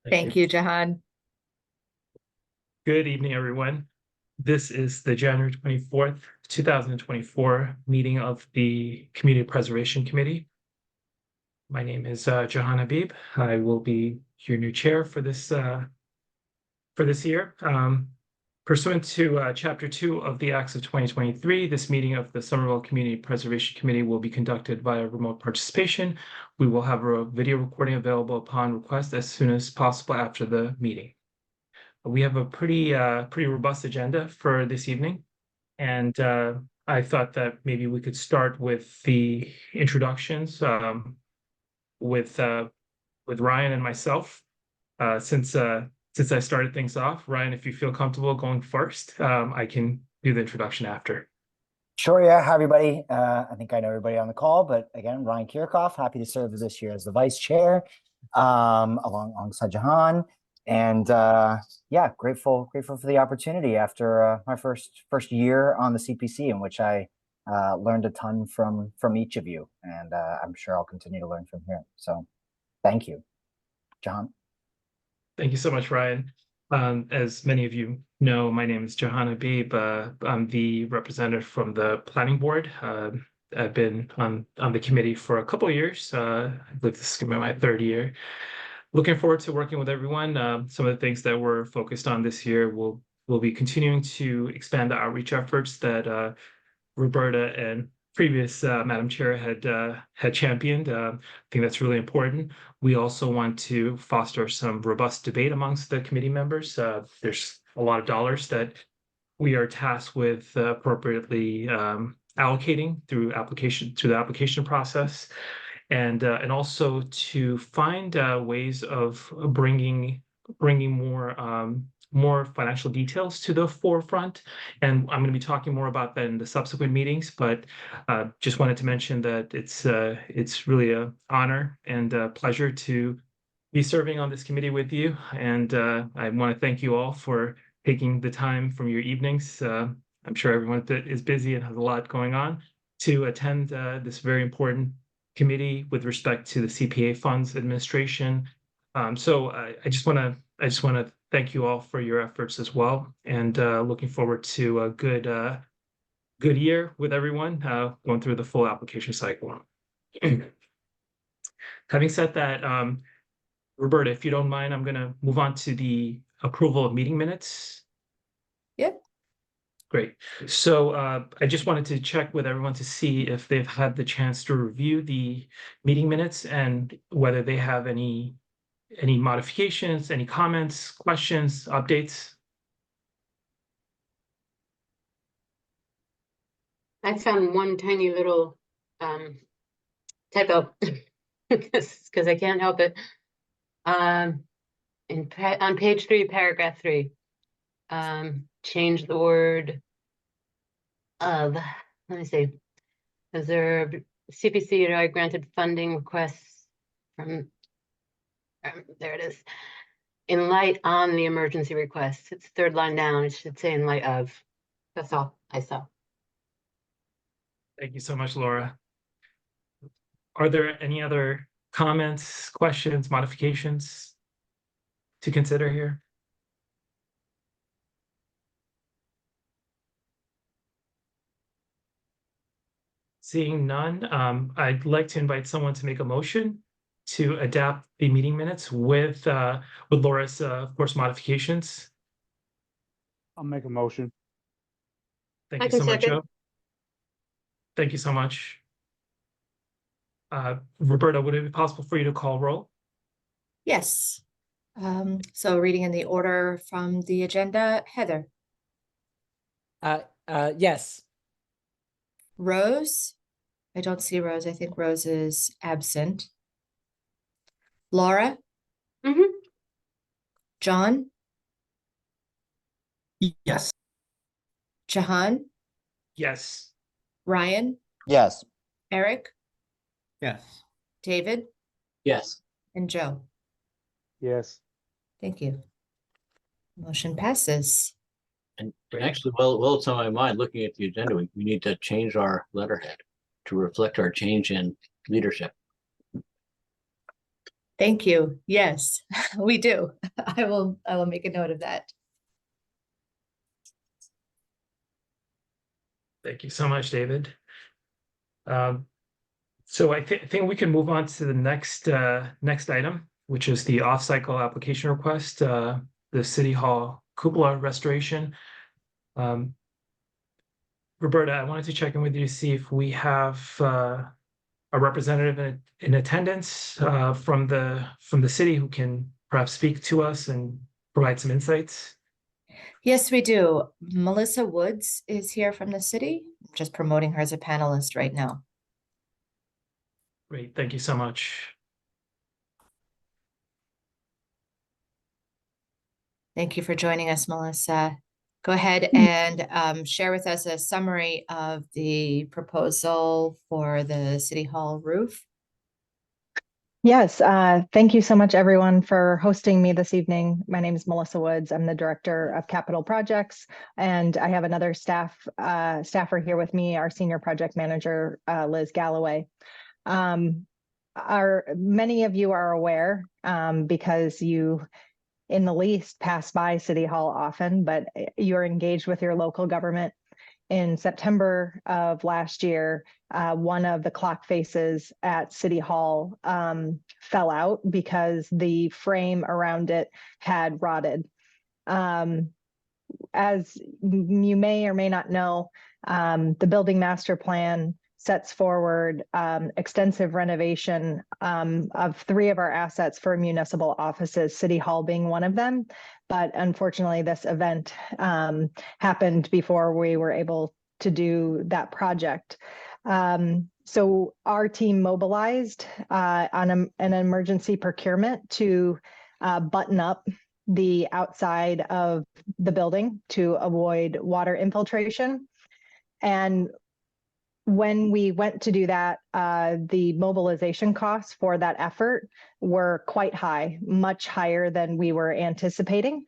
Thank you, Jahan. Good evening, everyone. This is the January 24th, 2024 meeting of the Community Preservation Committee. My name is Jahan Habib. I will be your new chair for this year. Pursuant to Chapter 2 of the Acts of 2023, this meeting of the Somerville Community Preservation Committee will be conducted via remote participation. We will have a video recording available upon request as soon as possible after the meeting. We have a pretty robust agenda for this evening, and I thought that maybe we could start with the introductions with Ryan and myself. Since I started things off, Ryan, if you feel comfortable going first, I can do the introduction after. Sure, yeah. Hi, everybody. I think I know everybody on the call, but again, Ryan Kirchhoff, happy to serve this year as the vice chair, alongside Jahan. And yeah, grateful for the opportunity after my first year on the CPC, in which I learned a ton from each of you, and I'm sure I'll continue to learn from here. So, thank you, Jahan. Thank you so much, Ryan. As many of you know, my name is Jahan Habib. I'm the representative from the planning board. I've been on the committee for a couple of years. I believe this is going to be my third year. Looking forward to working with everyone. Some of the things that we're focused on this year will be continuing to expand the outreach efforts that Roberta and previous Madam Chair had championed. I think that's really important. We also want to foster some robust debate amongst the committee members. There's a lot of dollars that we are tasked with appropriately allocating through the application process, and also to find ways of bringing more financial details to the forefront. And I'm going to be talking more about that in the subsequent meetings, but just wanted to mention that it's really an honor and a pleasure to be serving on this committee with you. And I want to thank you all for taking the time from your evenings. I'm sure everyone is busy and has a lot going on to attend this very important committee with respect to the CPA funds administration. So I just want to thank you all for your efforts as well, and looking forward to a good year with everyone going through the full application cycle. Having said that, Roberta, if you don't mind, I'm going to move on to the approval of meeting minutes. Yep. Great. So I just wanted to check with everyone to see if they've had the chance to review the meeting minutes and whether they have any modifications, any comments, questions, updates. I found one tiny little typo because I can't help it. On page 3, paragraph 3, change the word of, let me see, is there CPC or I granted funding requests from, there it is, in light on the emergency request. It's third line down. It should say in light of. That's all I saw. Thank you so much, Laura. Are there any other comments, questions, modifications to consider here? Seeing none, I'd like to invite someone to make a motion to adapt the meeting minutes with Laura's, of course, modifications. I'll make a motion. Thank I you can so much, second. Joe. Thank you so much. Roberta, would it be possible for you to call roll? Yes. So reading in the order from the agenda, Heather. Yes. Rose. I don't see Rose. I think Rose is absent. Laura. Mhm. John. Yes. Jahan. Yes. Ryan. Yes. Eric. Yes. David. Yes. And Joe. Yes. Thank you. Motion passes. And actually, well, it's on my mind, looking at the agenda, we need to change our letterhead to reflect our change in leadership. Thank you. Yes, we do. I will make a note of that. Thank you so much, David. So I think we can move on to the next item, which is the off-cycle application request, the City Hall cupola restoration. Roberta, I wanted to check in with you to see if we have a representative in attendance from the city who can perhaps speak to us and provide some insights. Yes, we do. Melissa Woods is here from the city. Just promoting her as a panelist right now. Great, thank you so much. Thank you for joining us, Melissa. Go ahead and share with us a summary of the proposal for the City Hall roof. Yes, thank you so much, everyone, for hosting me this evening. My name is Melissa Woods. I'm the Director of Capital Projects, and I have another staffer here with me, our Senior Project Manager, Liz Galloway. Many of you are aware because you, in the least, pass by City Hall often, but you're engaged with your local government. In September of last year, one of the clock faces at City Hall fell out because the frame around it had rotted. As you may or may not know, the building master plan sets forward extensive renovation of 3 of our assets for municipal offices, City Hall being one of them. But unfortunately, this event happened before we were able to do that project. So our team mobilized on an emergency procurement to button up the outside of the building to avoid water infiltration. And when we went to do that, the mobilization costs for that effort were quite high, much higher than we were anticipating.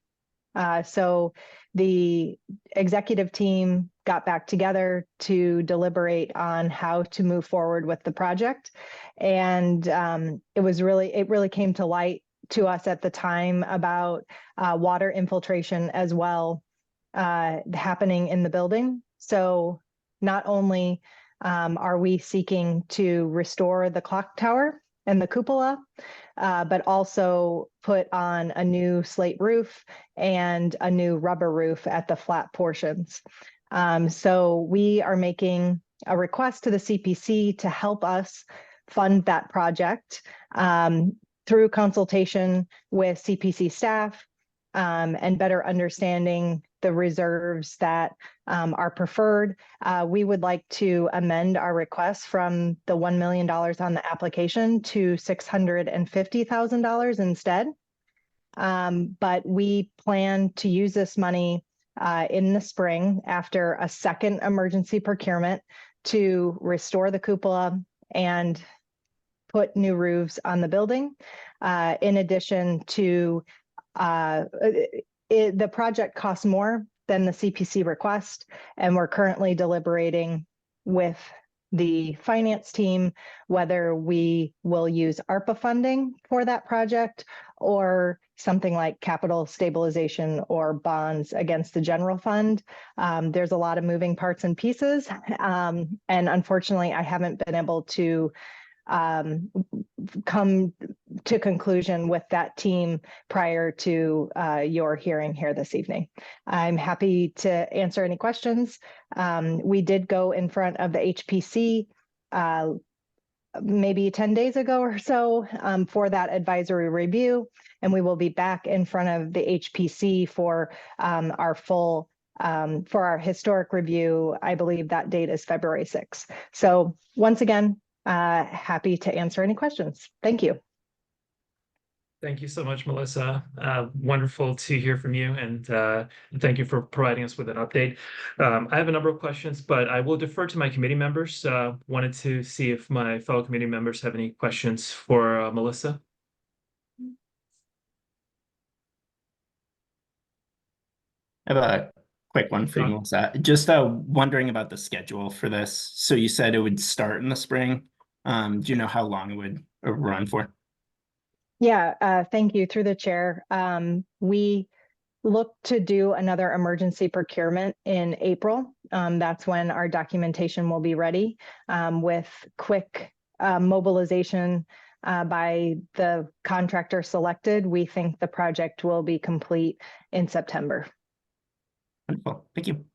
So the executive team got back together to deliberate on how to move forward with the project. And it really came to light to us at the time about water infiltration as well happening in the building. So not only are we seeking to restore the clock tower and the cupola, but also put on a new slate roof and a new rubber roof at the flat portions. So we are making a request to the CPC to help us fund that project through consultation with CPC staff and better understanding the reserves that are preferred. We would like to amend our request from the $1 million on the application to $650,000 instead. But we plan to use this money in the spring after a second emergency procurement to restore the cupola and put new roofs on the building. In addition to the project costs more than the CPC request, and we're currently deliberating with the finance team whether we will use ARPA funding for that project or something like capital stabilization or bonds against the general fund. There's a lot of moving parts and pieces, and unfortunately, I haven't been able to come to conclusion with that team prior to your hearing here this evening. I'm happy to answer any questions. We did go in front of the HPC maybe 10 days ago or so for that advisory review, and we will be back in front of the HPC for our full for our historic review. I believe that date is February 6th. So once again, happy to answer any questions. Thank you. Thank you so much, Melissa. Wonderful to hear from you, and thank you for providing us with an update. I have a number of questions, but I will defer to my committee members. Wanted to see if my fellow committee members have any questions for Melissa. I have a quick one for you, Melissa. Just wondering about the schedule for this. So you said it would start in the spring. Do you know how long it would run for? Yeah, thank you. Through the chair. We look to do another emergency procurement in April. That's when our documentation will be ready, with quick mobilization by the contractor selected. We think the project will be complete in September. Wonderful. Thank you.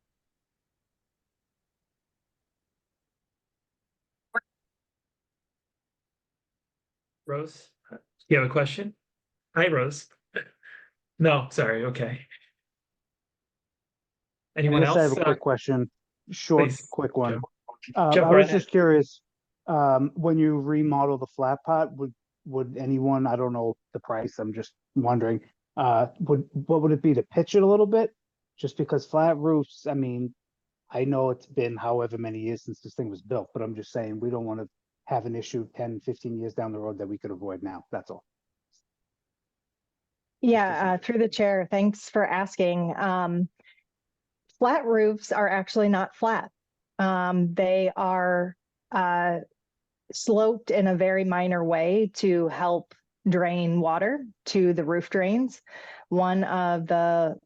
Rose, you have a question? Hi, Rose. No, sorry. Okay. Anyone Yes, I have else? a quick question, short, Please, quick one. jump I right was ahead. just curious, when you remodel the flat pot, would anyone, I don't know the price, I'm just wondering, what would it be to pitch it a little bit? Just because flat roofs, I mean, I know it's been however many years since this thing was built, but I'm just saying, we don't want to have an issue 10, 15 years down the road that we could avoid now, that's all. Yeah, through the chair. Thanks for asking. Flat roofs are actually not flat. They are sloped in a very minor way to help drain water to the roof drains. One of the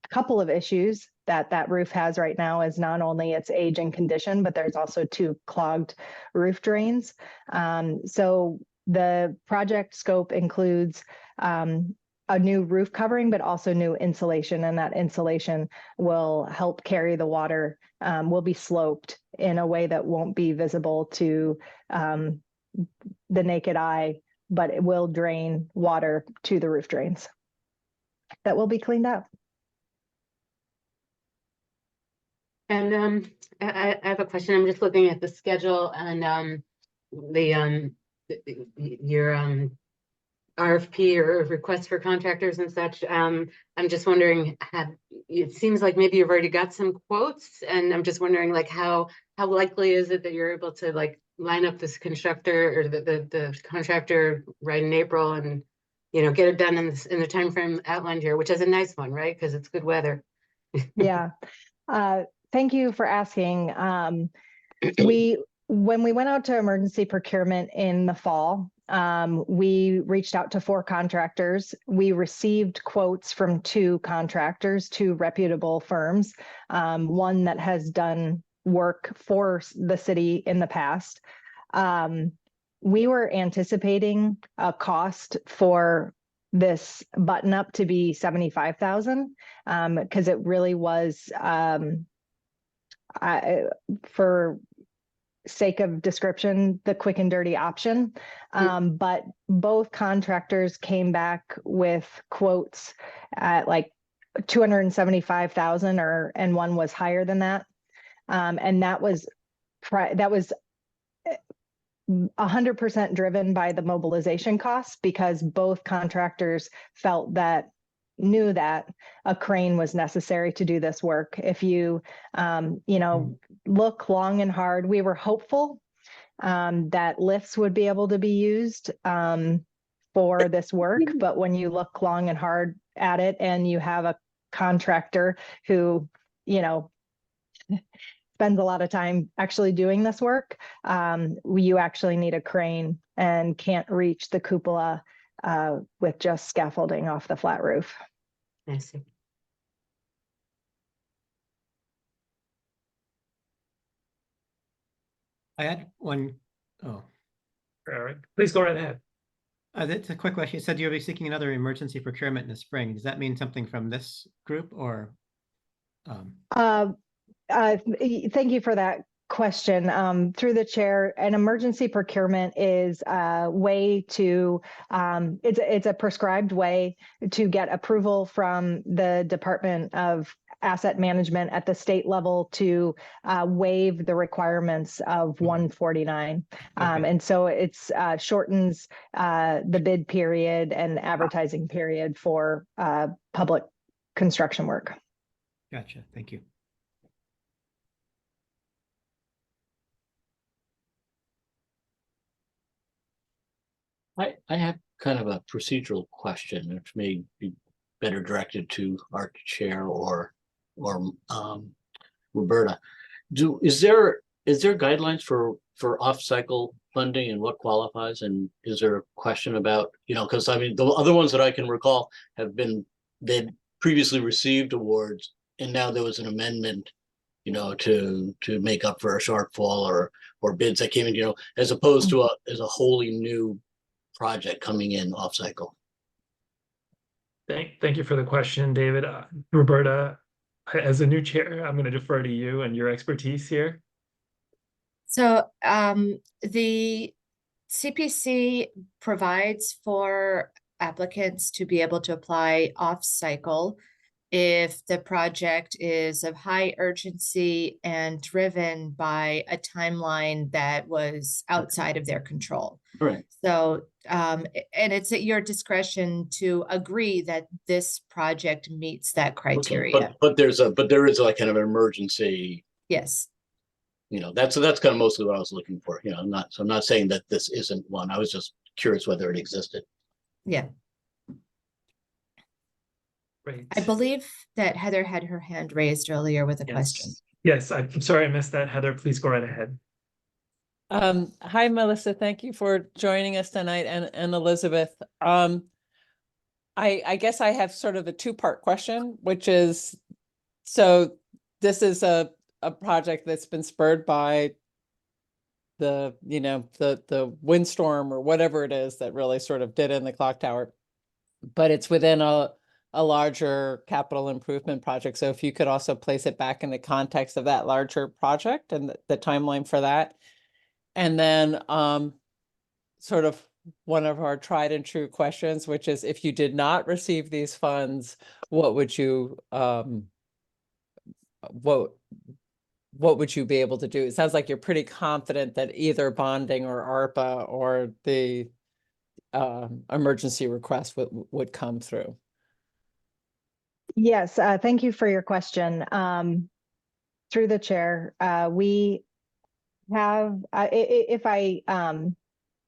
couple of issues that roof has right now is not only its age and condition, but there's also 2 clogged roof drains. So the project scope includes a new roof covering, but also new insulation, and that insulation will help carry the water, will be sloped in a way that won't be visible to the naked eye, but it will drain water to the roof drains that will be cleaned up. And I have a question. I'm just looking at the schedule and your RFP or request for contractors and such. I'm just wondering, it seems like maybe you've already got some quotes, and I'm just wondering, like, how likely is it that you're able to like line up this constructor or the contractor right in April and, you know, get it done in the time frame outlined here, which is a nice one, right? Because it's good weather. Yeah. Thank you for asking. When we went out to emergency procurement in the fall, we reached out to 4 contractors. We received quotes from 2 contractors, 2 reputable firms, one that has done work for the city in the past. We were anticipating a cost for this button up to be $75,000, because it really was, for sake of description, the quick and dirty option. But both contractors came back with quotes at like 275,000, and one was higher than that. And that was 100% driven by the mobilization costs, because both contractors knew that a crane was necessary to do this work. If you, look long and hard, we were hopeful that lifts would be able to be used for this work. But when you look long and hard at it, and you have a contractor who, spends a lot of time actually doing this work, you actually need a crane and can't reach the cupola with just scaffolding off the flat roof. I see. I had one. Oh, All right, please go right ahead. that's a quick question. You said you'll be seeking another emergency procurement in the spring. Does that mean something from this group or? Thank you for that question. Through the chair, an emergency procurement is a way to, it's a prescribed way to get approval from the Department of Asset Management at the state level to waive the requirements of 149. And so it's shortens the bid period and advertising period for public construction work. Gotcha. Thank you. I have kind of a procedural question, which may be better directed to our chair or Roberta. Is there guidelines for for off-cycle funding and what qualifies? And is there a question about, because I mean, the other ones that I can recall have been, they'd previously received awards and now there was an amendment, to make up for a shortfall or bids that came in, as opposed to as a wholly new project coming in off-cycle. Thank you for the question, David. Roberta, as a new chair, I'm going to defer to you and your expertise here. So the CPC provides for applicants to be able to apply off-cycle if the project is of high urgency and driven by a timeline that was outside of their control. Right. So, and it's at your discretion to agree that this project meets that criteria. But there is like kind of an emergency. Yes. That's kind of mostly what I was looking for. I'm not saying that this isn't one. I was just curious whether it existed. Yeah. Great. I believe that Heather had her hand raised earlier with a question. Yes, I'm sorry I missed that. Heather, please go right ahead. Hi, Melissa. Thank you for joining us tonight, and Elizabeth. I guess I have sort of a two-part question, which is, so this is a project that's been spurred by the windstorm or whatever it is that really sort of did in the clock tower, but it's within a larger capital improvement project. So if you could also place it back in the context of that larger project and the timeline for that. And then sort of one of our tried and true questions, which is, if you did not receive these funds, what would you what would you be able to do? It sounds like you're pretty confident that either bonding or ARPA or the emergency request would come through. Yes, thank you for your question. Through the chair, we have, if I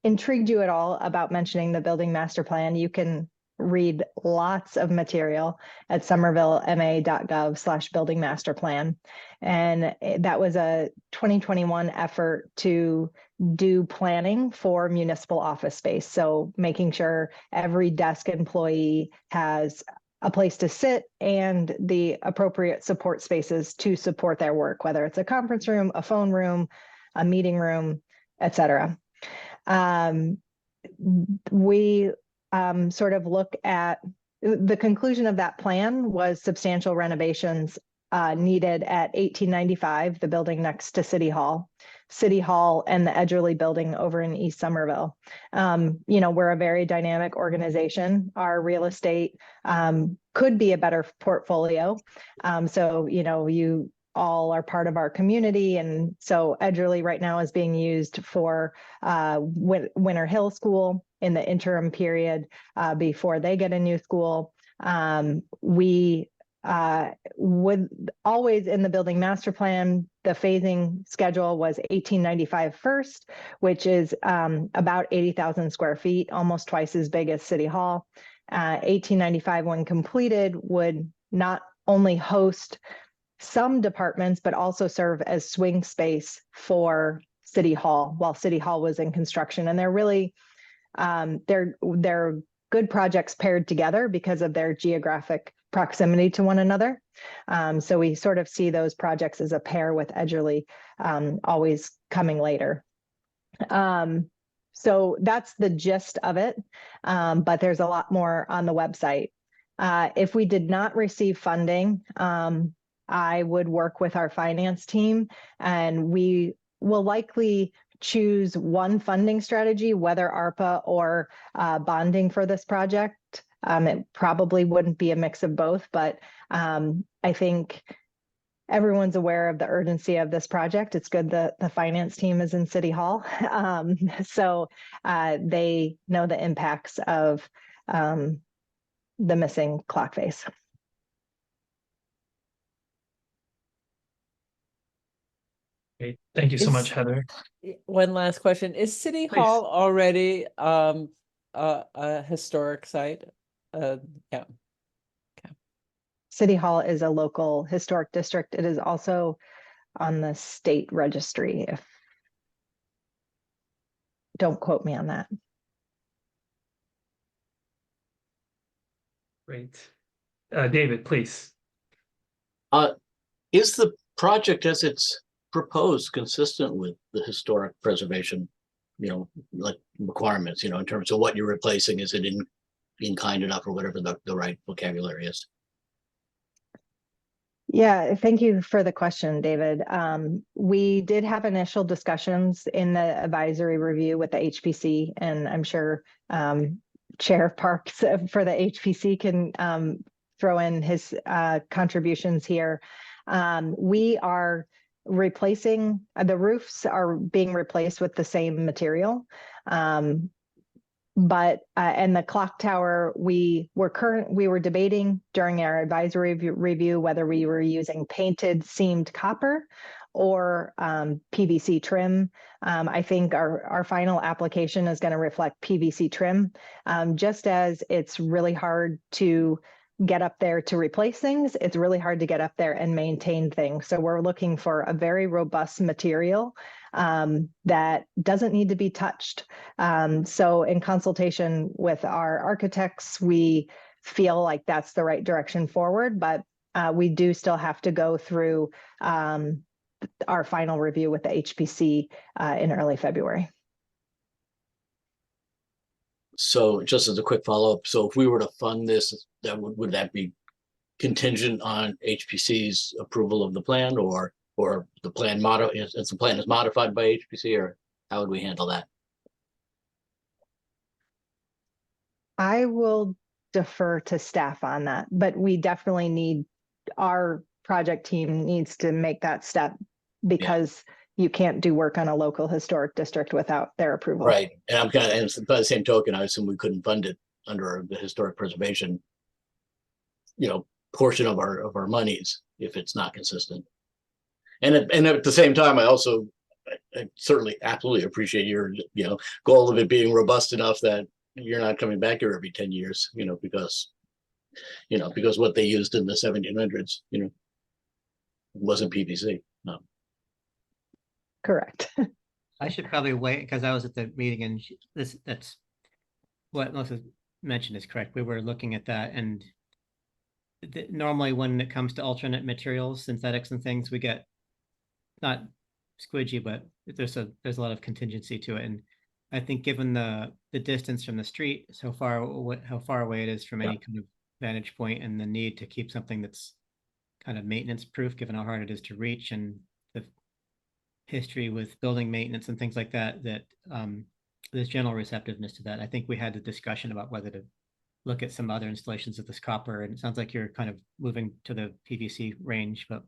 intrigued you at all about mentioning the building master plan, you can read lots of material at somervillema.gov/building master plan. And that was a 2021 effort to do planning for municipal office space. So making sure every desk employee has a place to sit and the appropriate support spaces to support their work, whether it's a conference room, a phone room, a meeting room, etc. We sort of look at the conclusion of that plan was substantial renovations needed at 1895, the building next to City Hall and the Edgerly building over in East Somerville. We're a very dynamic organization. Our real estate could be a better portfolio. So, you all are part of our community. And so Edgerly right now is being used for Winter Hill School in the interim period before they get a new school. We would always, in the building master plan, the phasing schedule was 1895 first, which is about 80,000 square feet, almost twice as big as City Hall. 1895, when completed, would not only host some departments, but also serve as swing space for City Hall while City Hall was in construction. And they're really, they're good projects paired together because of their geographic proximity to one another. So we sort of see those projects as a pair with Edgerly always coming later. So that's the gist of it, but there's a lot more on the website. If we did not receive funding, I would work with our finance team, and we will likely choose one funding strategy, whether ARPA or bonding for this project. It probably wouldn't be a mix of both, but I think everyone's aware of the urgency of this project. It's good that the finance team is in City Hall. So they know the impacts of the missing clock face. Great. Thank you so much, Heather. One last question. Is City Please. Hall already a historic site? Yeah. City Hall is a local historic district. It is also on the state registry. don't quote me on that. Great. David, please. Is the project as it's proposed consistent with the historic preservation, like requirements, in terms of what you're replacing? Is it in kind enough or whatever the right vocabulary is? Yeah, thank you for the question, David. We did have initial discussions in the advisory review with the HPC, and I'm sure Chair Parks for the HPC can throw in his contributions here. We are replacing, the roofs are being replaced with the same material. But and the clock tower, we were debating during our advisory review whether we were using painted seamed copper or PVC trim. I think our final application is going to reflect PVC trim, just as it's really hard to get up there to replace things. It's really hard to get up there and maintain things. So we're looking for a very robust material that doesn't need to be touched. So in consultation with our architects, we feel like that's the right direction forward, but we do still have to go through our final review with the HPC in early February. So just as a quick follow-up, so if we were to fund this, would that be contingent on HPC's approval of the plan, or the plan if the plan is modified by HPC, or how would we handle that? I will defer to staff on that, but we definitely need, our project team needs to make that step, because you can't do work on a local historic district without their approval. Right, and I'm and by the same token, I assume we couldn't fund it under the historic preservation, portion of our monies if it's not consistent. And at the same time, I certainly absolutely appreciate your goal of it being robust enough that you're not coming back here every 10 years, because what they used in the 1700s, wasn't PVC. No. Correct. I should probably wait, because I was at the meeting, and that's what Melissa mentioned is correct. We were looking at that, and normally when it comes to alternate materials, synthetics and things, we get not squidgy, but there's a lot of contingency to it. And I think given the distance from the street, how far away it is from any kind of vantage point, and the need to keep something that's kind of maintenance proof, given how hard it is to reach, and the history with building maintenance and things like that, there's general receptiveness to that. I think we had a discussion about whether to look at some other installations of this copper, and it sounds like you're kind of moving to the PVC range, but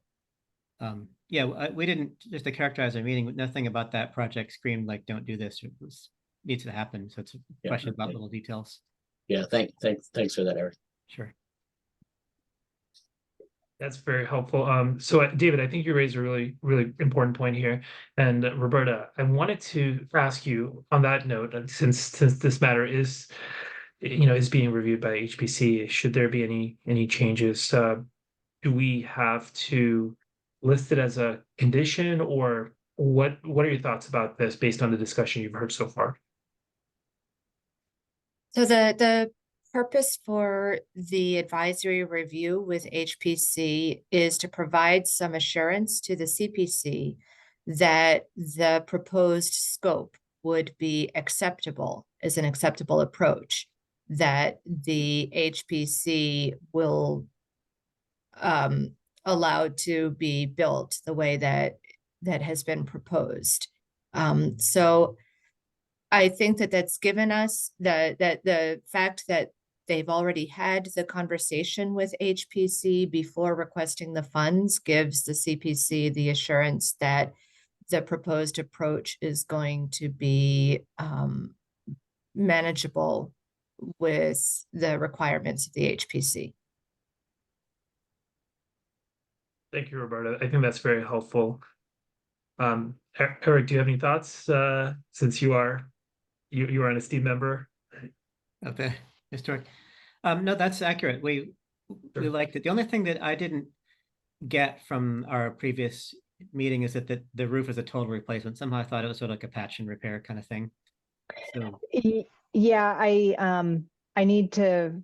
we didn't, just to characterize our meeting, nothing about that project screamed like, don't do this, it needs to happen. So it's a question about little details. Yeah, thanks for that, Eric. Sure. That's very helpful. So David, I think you raised a really, really important point here. And Roberta, I wanted to ask you on that note, since this matter is being reviewed by HPC, should there be any changes? Do we have to list it as a condition, or what are your thoughts about this based on the discussion you've heard so far? So the purpose for the advisory review with HPC is to provide some assurance to the CPC that the proposed scope would be acceptable, as an acceptable approach, that the HPC will allow to be built the way that has been proposed. So I think that's given us the fact that they've already had the conversation with HPC before requesting the funds gives the CPC the assurance that the proposed approach is going to be manageable with the requirements of the HPC. Thank you, Roberta. I think that's very helpful. Eric, do you have any thoughts, since you are an esteemed member of the historic? No, that's accurate. We liked it. The only thing that I didn't get from our previous meeting is that the roof is a total replacement. Somehow I thought it was sort of like a patch and repair kind of thing. So, Yeah, I need to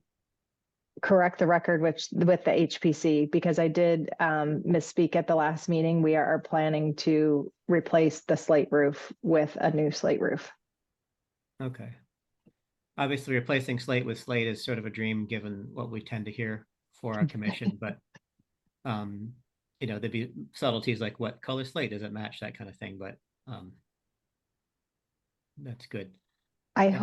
correct the record with the HPC because I did misspeak at the last meeting. We are planning to replace the slate roof with a new slate roof. okay. Obviously, replacing slate with slate is sort of a dream, given what we tend to hear for our commission, but you know, there'd be subtleties like what color slate does it match, that kind of thing, but that's good. I And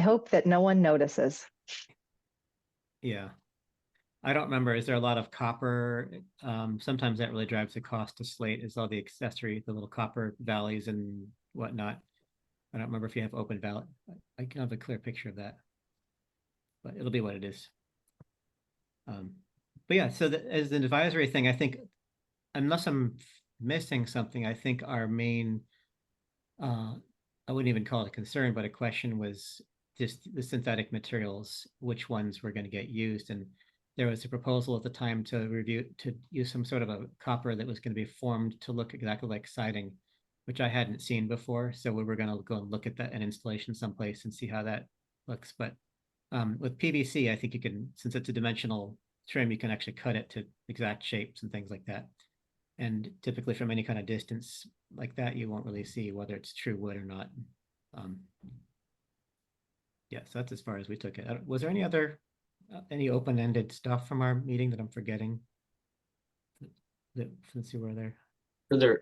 hope that no one notices. yeah. I don't remember, is there a lot of copper? Sometimes that really drives the cost to slate, is all the accessory, the little copper valleys and whatnot. I don't remember if you have open valley. I can have a clear picture of that, but it'll be what it is. But yeah, so as an advisory thing, I think, unless I'm missing something, I think our main, I wouldn't even call it a concern, but a question was just the synthetic materials, which ones were going to get used. And there was a proposal at the time to use some sort of a copper that was going to be formed to look exactly like siding, which I hadn't seen before. So we were going to go and look at that an installation someplace and see how that looks. But with PVC, I think you can, since it's a dimensional trim, you can actually cut it to exact shapes and things like that. And typically from any kind of distance like that, you won't really see whether it's true wood or not. Yeah, so that's as far as we took it. Was there any other, any open-ended stuff from our meeting that I'm forgetting? Since you were there.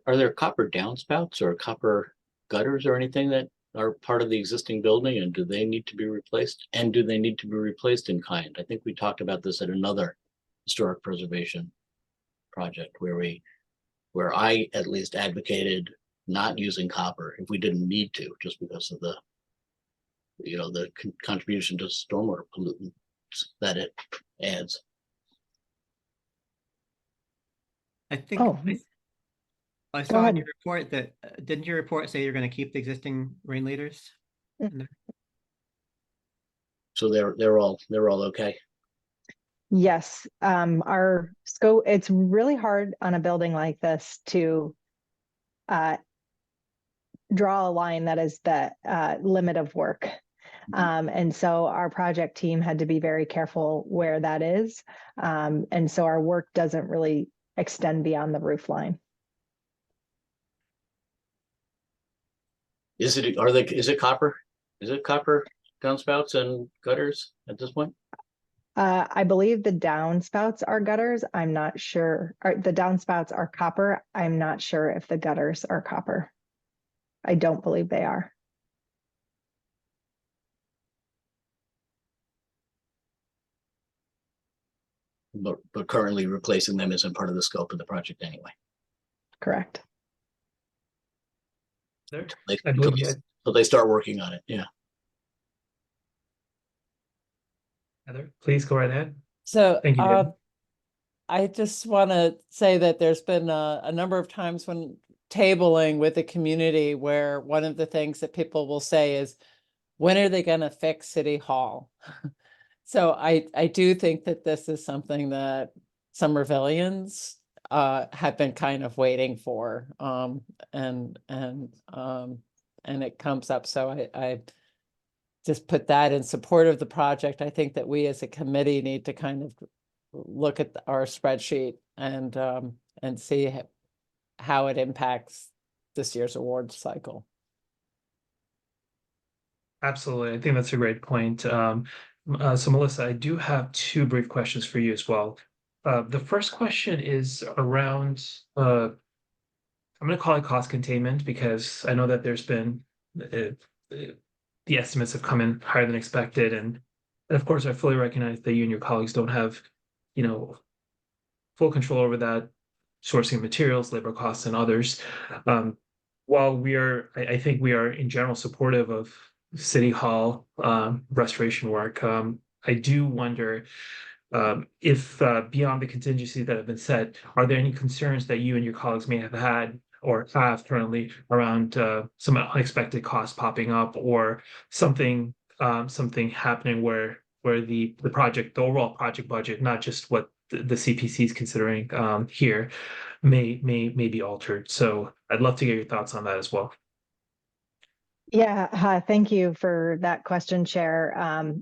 Are there copper downspouts or copper gutters or anything that are part of the existing building, and do they need to be replaced? And do they need to be replaced in kind? I think we talked about this at another historic preservation project where I at least advocated not using copper if we didn't need to, just because of the, you know, the contribution to stormwater pollutants that it adds. I think I saw in your report that didn't your report say you're going to keep the existing rain leaders? So they're all okay. Yes, our scope, it's really hard on a building like this to draw a line that is the limit of work. And so our project team had to be very careful where that is. And so our work doesn't really extend beyond the roof line. Is it copper? Is it copper downspouts and gutters at this point? I believe the downspouts are gutters. I'm not sure. The downspouts are copper. I'm not sure if the gutters are copper. I don't believe they are. But currently replacing them isn't part of the scope of the project anyway. Correct. So they start working on it. Yeah. Heather, please go right ahead. So Thank you, David. I just want to say that there's been a number of times when tabling with the community where one of the things that people will say is, when are they going to fix City Hall? So I do think that this is something that Somervillians have been kind of waiting for, and it comes up. So I just put that in support of the project. I think that we as a committee need to kind of look at our spreadsheet and see how it impacts this year's awards cycle. Absolutely. I think that's a great point. So Melissa, I do have two brief questions for you as well. The first question is around, I'm going to call it cost containment, because I know that there's been, the estimates have come in higher than expected. And of course, I fully recognize that you and your colleagues don't have, you know, full control over that, sourcing materials, labor costs, and others. While I think we are in general supportive of City Hall restoration work, I do wonder if beyond the contingencies that have been set, are there any concerns that you and your colleagues may have had or have currently around some unexpected costs popping up, or something happening where the overall project budget, not just what the CPC is considering here, may be altered? So I'd love to get your thoughts on that as well. Yeah, thank you for that question, Chair.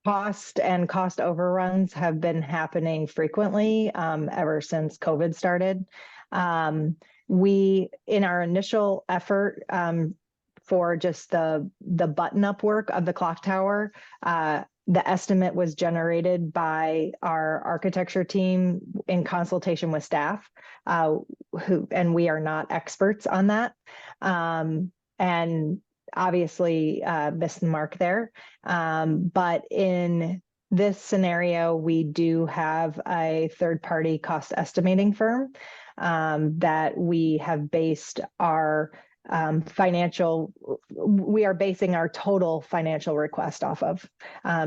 Cost and cost overruns have been happening frequently ever since COVID started. We, in our initial effort for just the button-up work of the clock tower, the estimate was generated by our architecture team in consultation with staff, and we are not experts on that. And obviously missed the mark there. But in this scenario, we do have a third-party cost estimating firm that we have based our we are basing our total financial request off of.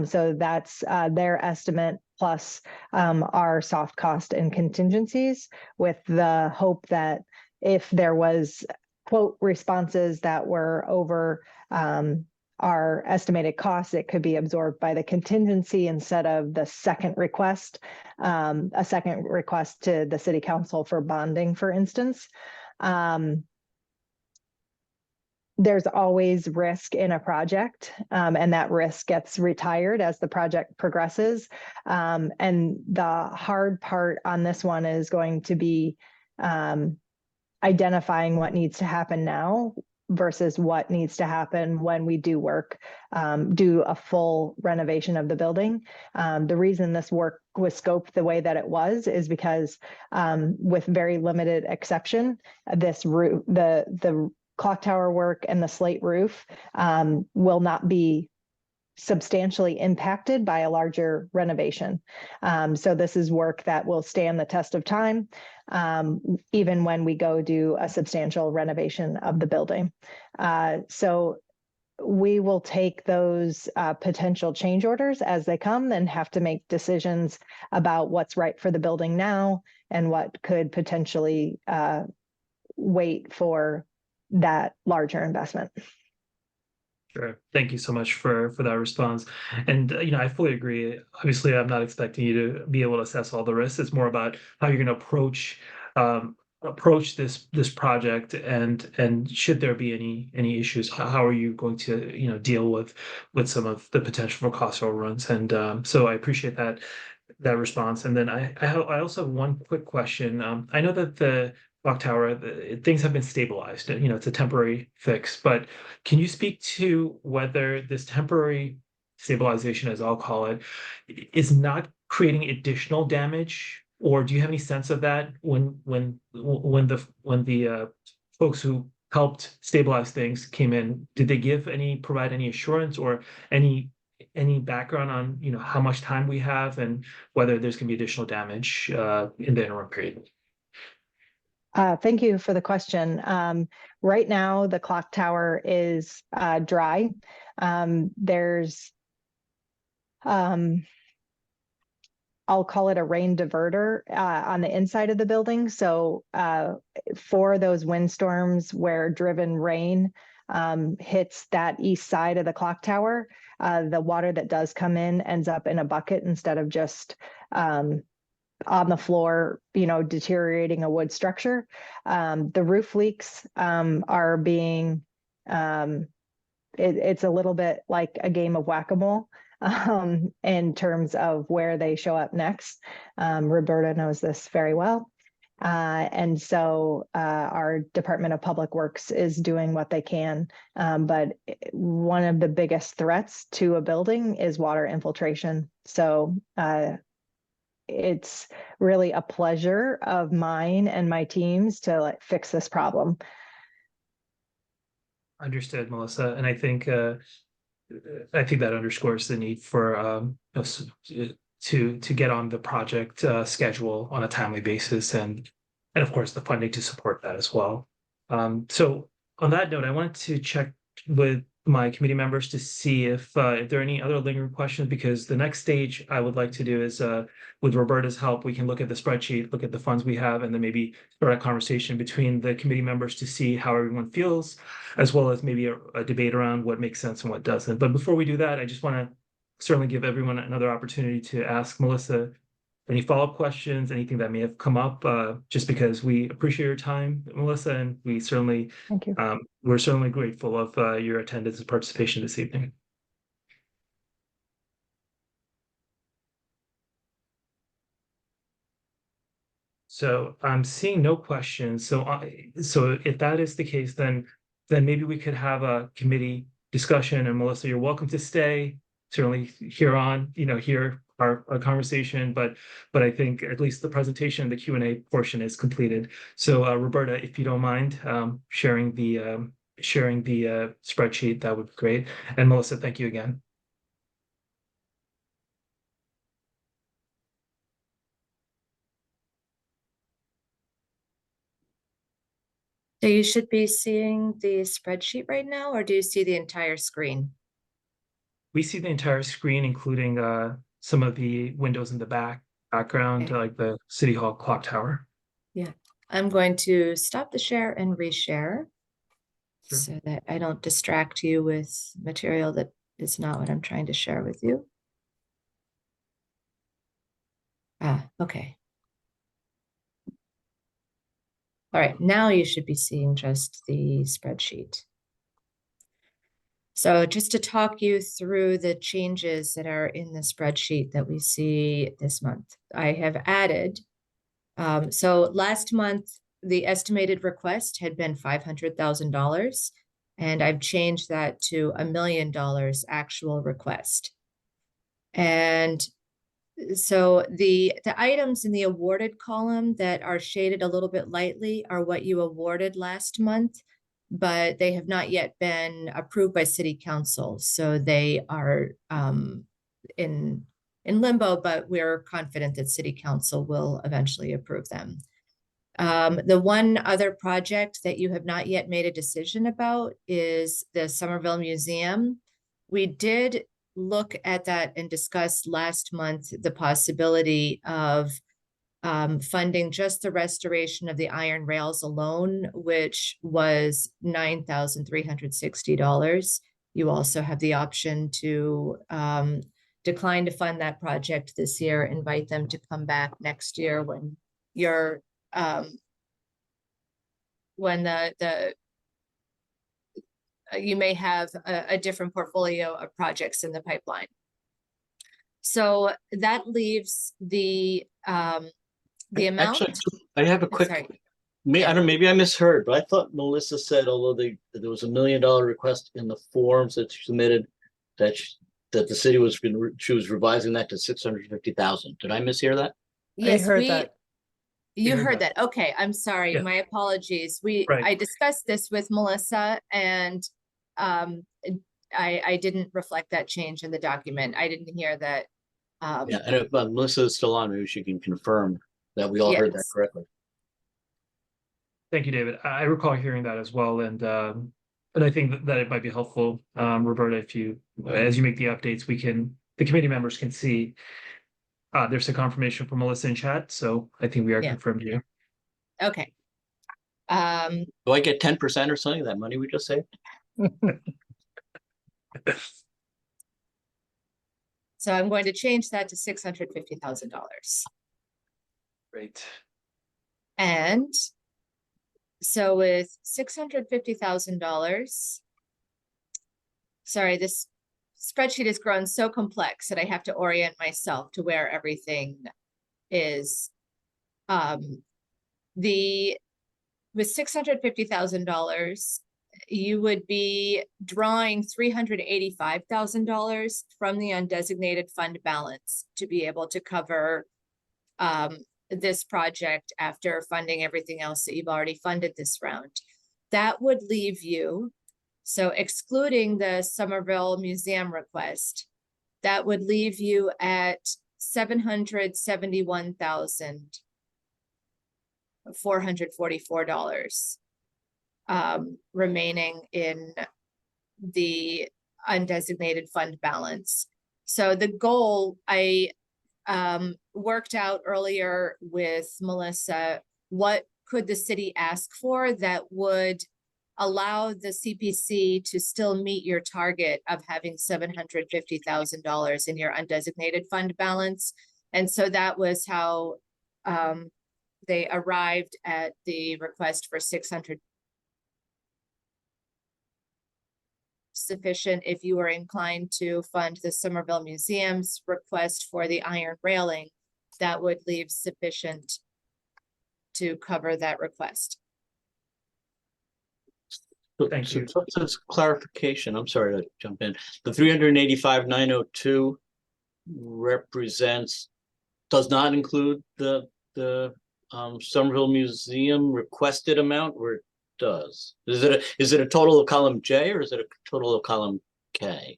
So that's their estimate plus our soft cost and contingencies, with the hope that if there was quote responses that were over our estimated costs, it could be absorbed by the contingency instead of the second request, a second request to the city council for bonding, for instance. There's always risk in a project, and that risk gets retired as the project progresses. And the hard part on this one is going to be identifying what needs to happen now versus what needs to happen when we do a full renovation of the building. The reason this work was scoped the way that it was is because with very limited exception, the clock tower work and the slate roof will not be substantially impacted by a larger renovation. So this is work that will stand the test of time, even when we go do a substantial renovation of the building. So we will take those potential change orders as they come and have to make decisions about what's right for the building now and what could potentially wait for that larger investment. Sure. Thank you so much for that response. And I fully agree. Obviously, I'm not expecting you to be able to assess all the risks. It's more about how you're going to approach this project, and should there be any issues, how are you going to deal with some of the potential for cost overruns? And so I appreciate that response. And then I also have one quick question. I know that the clock tower, things have been stabilized. It's a temporary fix, but can you speak to whether this temporary stabilization, as I'll call it, is not creating additional damage, or do you have any sense of that when the folks who helped stabilize things came in? Did they provide any assurance or any background on how much time we have and whether there's going to be additional damage in the interim period? Thank you for the question. Right now, the clock tower is dry. There's, I'll call it a rain diverter on the inside of the building. So for those windstorms where driven rain hits that east side of the clock tower, the water that does come in ends up in a bucket instead of just on the floor, deteriorating a wood structure. The roof leaks are being, it's a little bit like a game of whack-a-mole in terms of where they show up next. Roberta knows this very well. And so our Department of Public Works is doing what they can. But one of the biggest threats to a building is water infiltration. So it's really a pleasure of mine and my teams to fix this problem. Understood, Melissa. And I think that underscores the need for us to get on the project schedule on a timely basis, and of course the funding to support that as well. So on that note, I wanted to check with my committee members to see if there are any other lingering questions, because the next stage I would like to do is with Roberta's help, we can look at the spreadsheet, look at the funds we have, and then maybe start a conversation between the committee members to see how everyone feels, as well as maybe a debate around what makes sense and what doesn't. But before we do that, I just want to certainly give everyone another opportunity to ask Melissa any follow-up questions, anything that may have come up, just because we appreciate your time, Melissa, and Thank you. we're certainly grateful of your attendance and participation this evening. So I'm seeing no questions. So if that is the case, then maybe we could have a committee discussion. And Melissa, you're welcome to stay. Certainly hear our conversation. But I think at least the presentation, the Q&A portion is completed. So Roberta, if you don't mind sharing the spreadsheet, that would be great. And Melissa, thank you again. So you should be seeing the spreadsheet right now, or do you see the entire screen? We see the entire screen, including some of the windows in the background, Okay. like the City Hall clock tower. Yeah, I'm going to stop the share and reshare Sure. so that I don't distract you with material that is not what I'm trying to share with you. Okay. All right, now you should be seeing just the spreadsheet. So just to talk you through the changes that are in the spreadsheet that we see this month, I have added. So last month, the estimated request had been $500,000, and I've changed that to $1 million actual request. And so the items in the awarded column that are shaded a little bit lightly are what you awarded last month, but they have not yet been approved by City Council. So they are in limbo, but we're confident that City Council will eventually approve them. The one other project that you have not yet made a decision about is the Somerville Museum. We did look at that and discuss last month the possibility of funding just the restoration of the iron rails alone, which was $9,360. You also have the option to decline to fund that project this year, invite them to come back next year when you're when you may have a different portfolio of projects in the pipeline. So that leaves the amount. Actually, I have a quick. Sorry. I don't. Maybe I misheard, but I thought Melissa said, although there was $1 million request in the forms that she submitted, that the city was she was revising that to 650,000. Did I mishear that? Yes, I heard that. You We heard heard that. Okay, I'm sorry. Yeah. My apologies. Right. I discussed this with Melissa, and I didn't reflect that change in the document. I didn't hear that. Yeah, and if Melissa is still on, maybe she can confirm that we all heard that Yes. correctly. Thank you, David. I recall hearing that as well, and I think that it might be helpful, Roberta, if as you make the updates, the committee members can see. There's a confirmation from Melissa in chat, so I think we are confirmed here. Okay. Do I get 10% or something of that money we just saved? So I'm going to change that to $650,000. Great. And so with $650,000, sorry, this spreadsheet has grown so complex that I have to orient myself to where everything is. With $650,000, you would be drawing $385,000 from the undesignated fund balance to be able to cover this project after funding everything else that you've already funded this round. That would leave you, so excluding the Somerville Museum request, that would leave you at $771,444 remaining in the undesignated fund balance. So the goal, I worked out earlier with Melissa, what could the city ask for that would allow the CPC to still meet your target of having $750,000 in your undesignated fund balance. And so that was how they arrived at the request for 600. Sufficient if you were inclined to fund the Somerville Museum's request for the iron railing, that would leave sufficient to cover that request. Thank you. So it's clarification, I'm sorry to jump in. The 385,902 represents, does not include the Somerville Museum requested amount, or it does? Is it a total of column J, or is it a total of column K?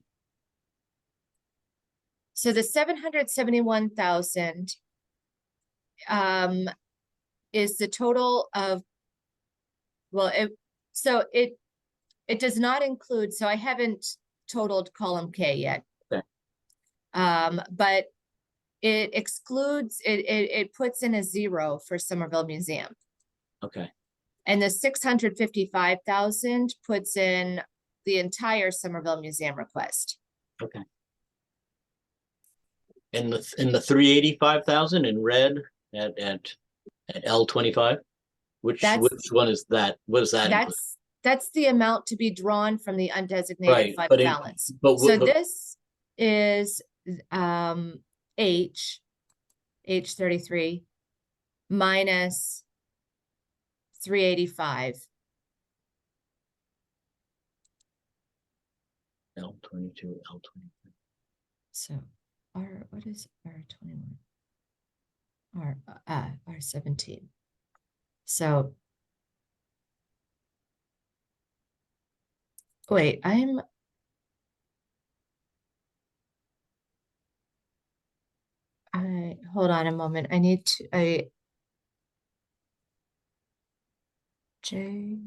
So the 771,000 is the total of, well, it does not include, so I haven't totaled column K yet. Okay. But it excludes, it puts in a 0 for Somerville Museum. Okay. And the 655,000 puts in the entire Somerville Museum request. Okay. And the 385,000 in red at L25, which one is that? What is that? That's the amount to be drawn from the undesignated Right, fund but balance. but So the- this is H33 minus 385. L22, L23. So what is R21? R17. So wait, hold on a moment. I need to J.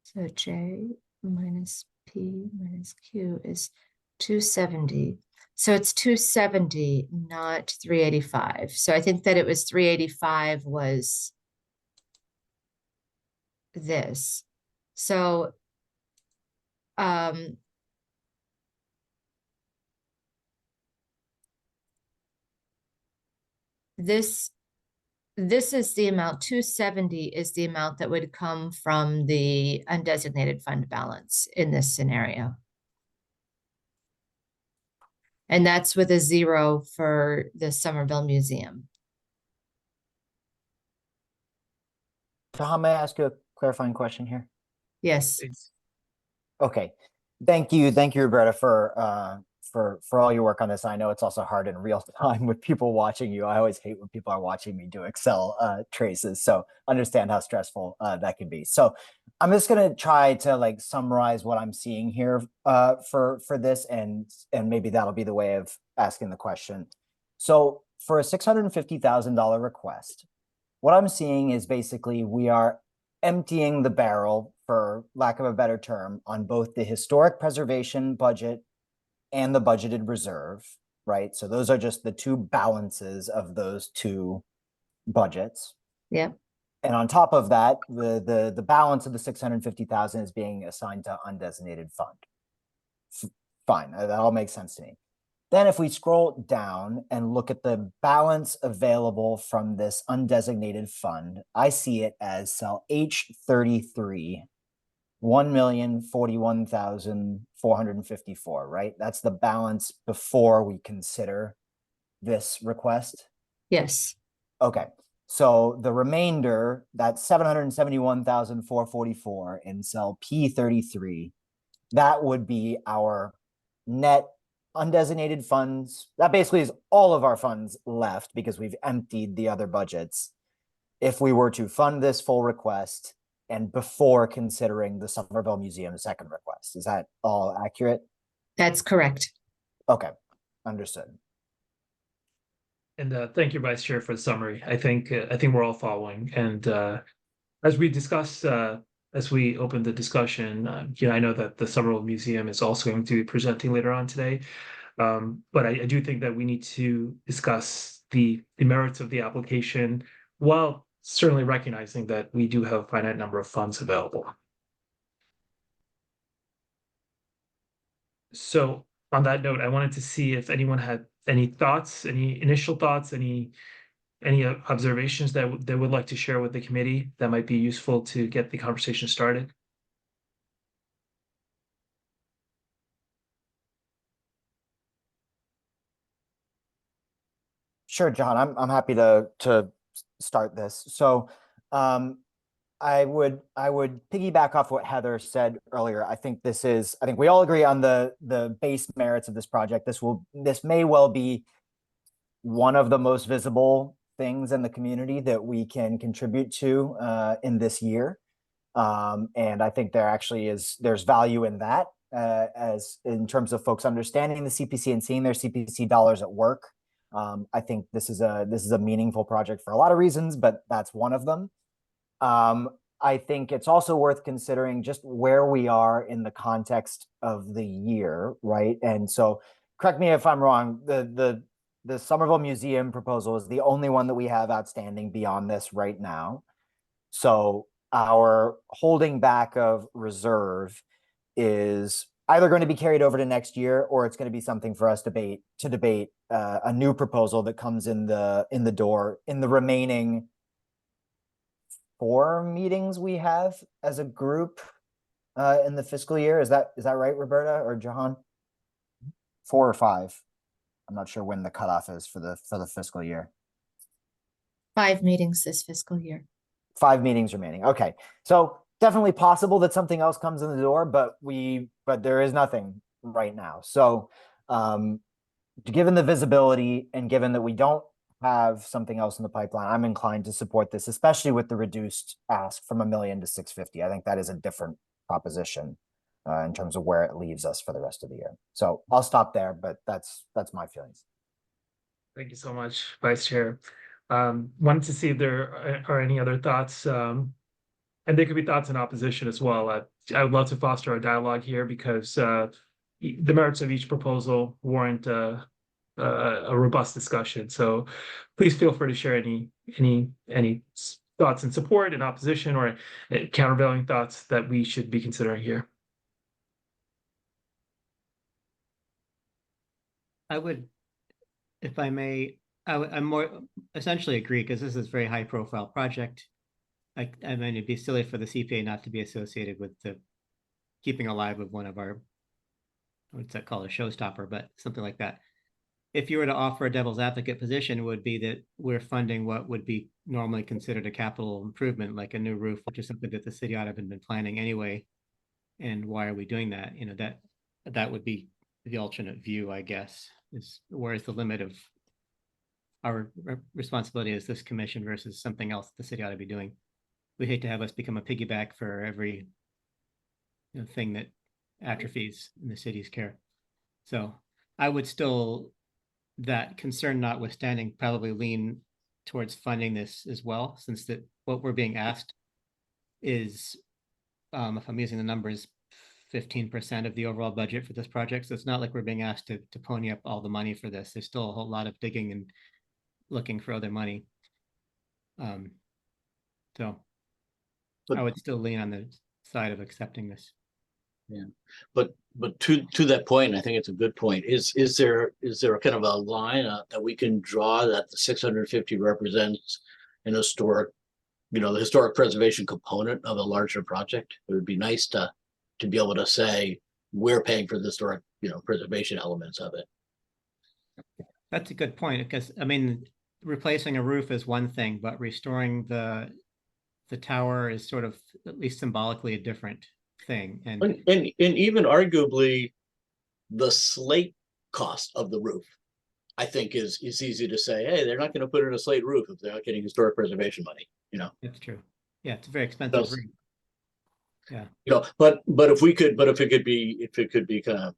So J minus P minus Q is 270. So it's 270, not 385. So I think that it was 385 was this. So this is the amount, 270 is the amount that would come from the undesignated fund balance in this scenario. And that's with a 0 for the Somerville Museum. Jahan, may I ask you a clarifying question here? Yes. Okay. Thank you, Roberta, for all your work on this. I know it's also hard in real time with people watching you. I always hate when people are watching me do Excel traces, so understand how stressful that can be. So I'm just gonna try to like summarize what I'm seeing here for this, and maybe that'll be the way of asking the question. So for a $650,000 request, what I'm seeing is basically we are emptying the barrel, for lack of a better term, on both the historic preservation budget and the budgeted reserve, right? So those are just the two balances of those two budgets. Yeah. And on top of that, the balance of the 650,000 is being assigned to undesignated fund. Fine, that all makes sense to me. Then if we scroll down and look at the balance available from this undesignated fund, I see it as cell H33, 1,041,454, right? That's the balance before we consider this request. Yes. Okay. So the remainder, that's 771,444 in cell P33, that would be our net undesignated funds. That basically is all of our funds left because we've emptied the other budgets. If we were to fund this full request and before considering the Somerville Museum second request, is that all accurate? That's correct. Okay, understood. And thank you, Vice Chair, for the summary. I think we're all following. And as we discussed, as we open the discussion, I know that the Somerville Museum is also going to be presenting later on today. But I do think that we need to discuss the merits of the application, while certainly recognizing that we do have a finite number of funds available. So on that note, I wanted to see if anyone had any thoughts, any initial thoughts, any observations that they would like to share with the committee that might be useful to get the conversation started. Sure, John, I'm happy to start this. So I would piggyback off what Heather said earlier. I think we all agree on the base merits of this project. This may well be one of the most visible things in the community that we can contribute to in this year. And I think there's value in that as in terms of folks understanding the CPC and seeing their CPC dollars at work. I think this is a meaningful project for a lot of reasons, but that's one of them. I think it's also worth considering just where we are in the context of the year, right? And so, correct me if I'm wrong, the Somerville Museum proposal is the only one that we have outstanding beyond this right now. So our holding back of reserve is either going to be carried over to next year, or it's going to be something for us to debate a new proposal that comes in the door in the remaining 4 meetings we have as a group in the fiscal year. Is that right, Roberta or Jahan? 4 or 5. I'm not sure when the cutoff is for the fiscal year. 5 meetings this fiscal year. 5 meetings remaining. Okay, so definitely possible that something else comes in the door, but there is nothing right now. So given the visibility and given that we don't have something else in the pipeline, I'm inclined to support this, especially with the reduced ask from $1 million to $650. I think that is a different proposition in terms of where it leaves us for the rest of the year. So I'll stop there, but that's my feelings. Thank you so much, Vice Chair. Wanted to see if there are any other thoughts, and there could be thoughts in opposition as well. I would love to foster a dialogue here because the merits of each proposal warrant a robust discussion. So please feel free to share any thoughts in support, in opposition, or countervailing thoughts that we should be considering here. I would, if I may, I'm more essentially agree because this is a very high profile project. I mean, it'd be silly for the CPA not to be associated with the keeping alive of one of our, what's that called, a showstopper, but something like that. If you were to offer a devil's advocate position, would be that we're funding what would be normally considered a capital improvement, like a new roof, which is something that the city ought to have been planning anyway. And why are we doing that? You know, that would be the alternate view, I guess, is where's the limit of our responsibility as this commission versus something else the city ought to be doing. We hate to have us become a piggyback for every thing that atrophies in the city's care. So I would still, that concern notwithstanding, probably lean towards funding this as well, since that what we're being asked is, if I'm using the numbers, 15% of the overall budget for this project. So it's not like we're being asked to pony up all the money for this. There's still a whole lot of digging and looking for other money. So I would still lean on the side of accepting this. Yeah, but to that point, I think it's a good point. Is there kind of a line that we can draw that the 650 represents an historic, the historic preservation component of a larger project? It would be nice to be able to say we're paying for the historic, preservation elements of it. That's a good point, because I mean, replacing a roof is one thing, but restoring the tower is sort of, at least symbolically, a different thing. And even arguably the slate cost of the roof, I think is easy to say, hey, they're not going to put in a slate roof if they're not getting historic preservation money, That's true. Yeah, it's a very expensive roof. Yeah. But if it could be kind of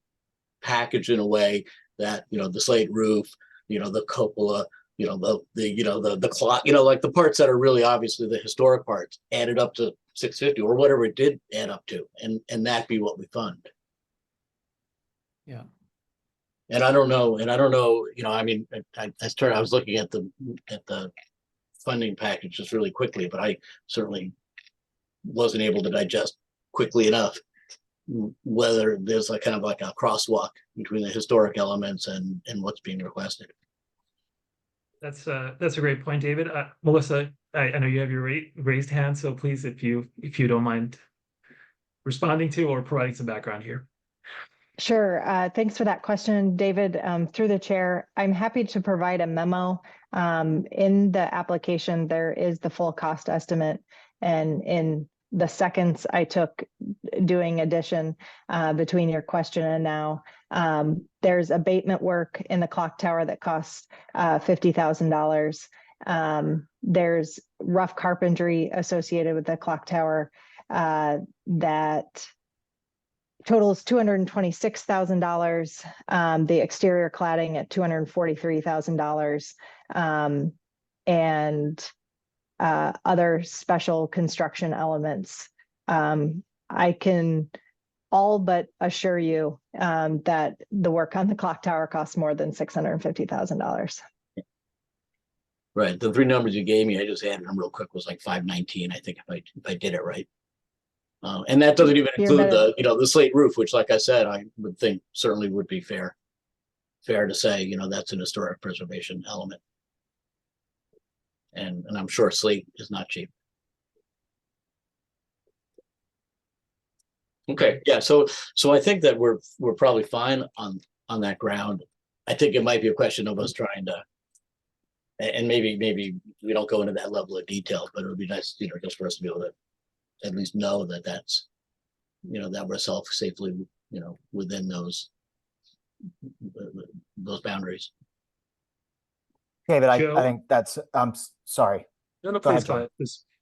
packaged in a way that, the slate roof, the cupola, the clock, like the parts that are really obviously the historic parts added up to 650 or whatever it did add up to, and that be what we fund. Yeah. And I don't know, I mean, I was looking at the funding package just really quickly, but I certainly wasn't able to digest quickly enough whether there's like kind of like a crosswalk between the historic elements and what's being requested. That's a great point, David. Melissa, I know you have your raised hand, so please, if you don't mind responding to or providing some background here. Sure. Thanks for that question, David. Through the chair, I'm happy to provide a memo. In the application, there is the full cost estimate. And in the seconds I took doing addition between your question and now, there's abatement work in the clock tower that costs $50,000. There's rough carpentry associated with the clock tower that totals $226,000. The exterior cladding at $243,000, and other special construction elements. I can all but assure you that the work on the clock tower costs more than $650,000. Right. The three numbers you gave me, I just added them real quick, was like 519, I think, if I did it right. And that doesn't even include the, the slate roof, which, like I said, I would think certainly would be fair to say, that's an historic preservation element. And I'm sure slate is not cheap. Okay, yeah, so I think that we're probably fine on that ground. I think it might be a question of us trying to, and maybe we don't go into that level of detail, but it would be nice, just for us to be able to at least know that that's, that we're safely, within those boundaries. David, Joe? I think that's, sorry. No, Go ahead, please go ahead.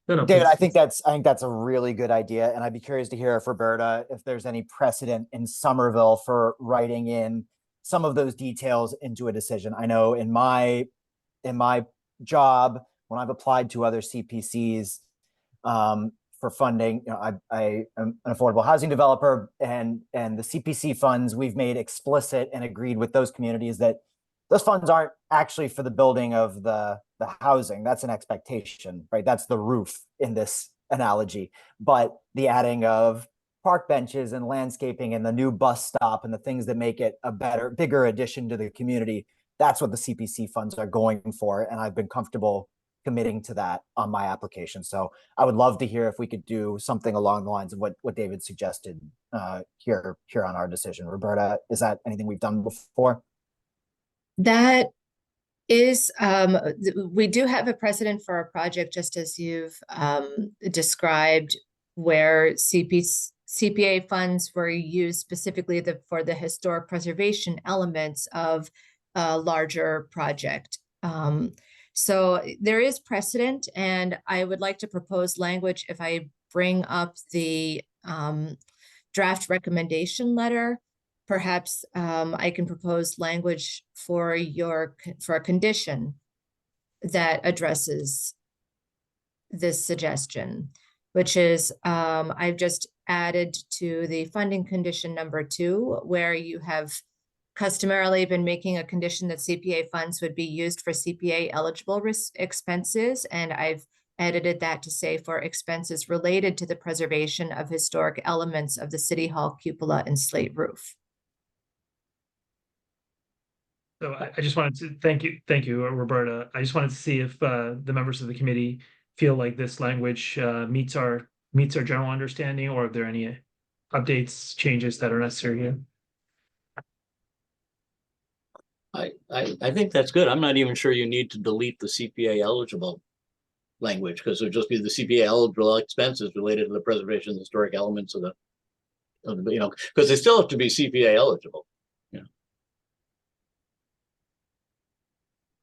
No, David, please. I think that's a really good idea. And I'd be curious to hear if Roberta, if there's any precedent in Somerville for writing in some of those details into a decision. I know in my job, when I've applied to other CPCs, for funding, I am an affordable housing developer, and the CPC funds, we've made explicit and agreed with those communities that those funds aren't actually for the building of the housing. That's an expectation, right? That's the roof in this analogy. But the adding of park benches and landscaping and the new bus stop and the things that make it a bigger addition to the community, that's what the CPC funds are going for. And I've been comfortable committing to that on my application. So I would love to hear if we could do something along the lines of what David suggested here on our decision. Roberta, is that anything we've done before? That is, we do have a precedent for a project, just as you've described, where CPA funds were used specifically for the historic preservation elements of a larger project. So there is precedent, and I would like to propose language if I bring up the draft recommendation letter. Perhaps I can propose language for a condition that addresses this suggestion, which is I've just added to the funding condition number 2, where you have customarily been making a condition that CPA funds would be used for CPA eligible expenses. And I've edited that to say for expenses related to the preservation of historic elements of the City Hall cupola and slate roof. So I just wanted to thank you, Roberta. I just wanted to see if the members of the committee feel like this language meets our general understanding, or if there are any updates, changes that are necessary here. I think that's good. I'm not even sure you need to delete the CPA eligible language, because it would just be the CPA eligible expenses related to the preservation of the historic elements of the because they still have to be CPA eligible.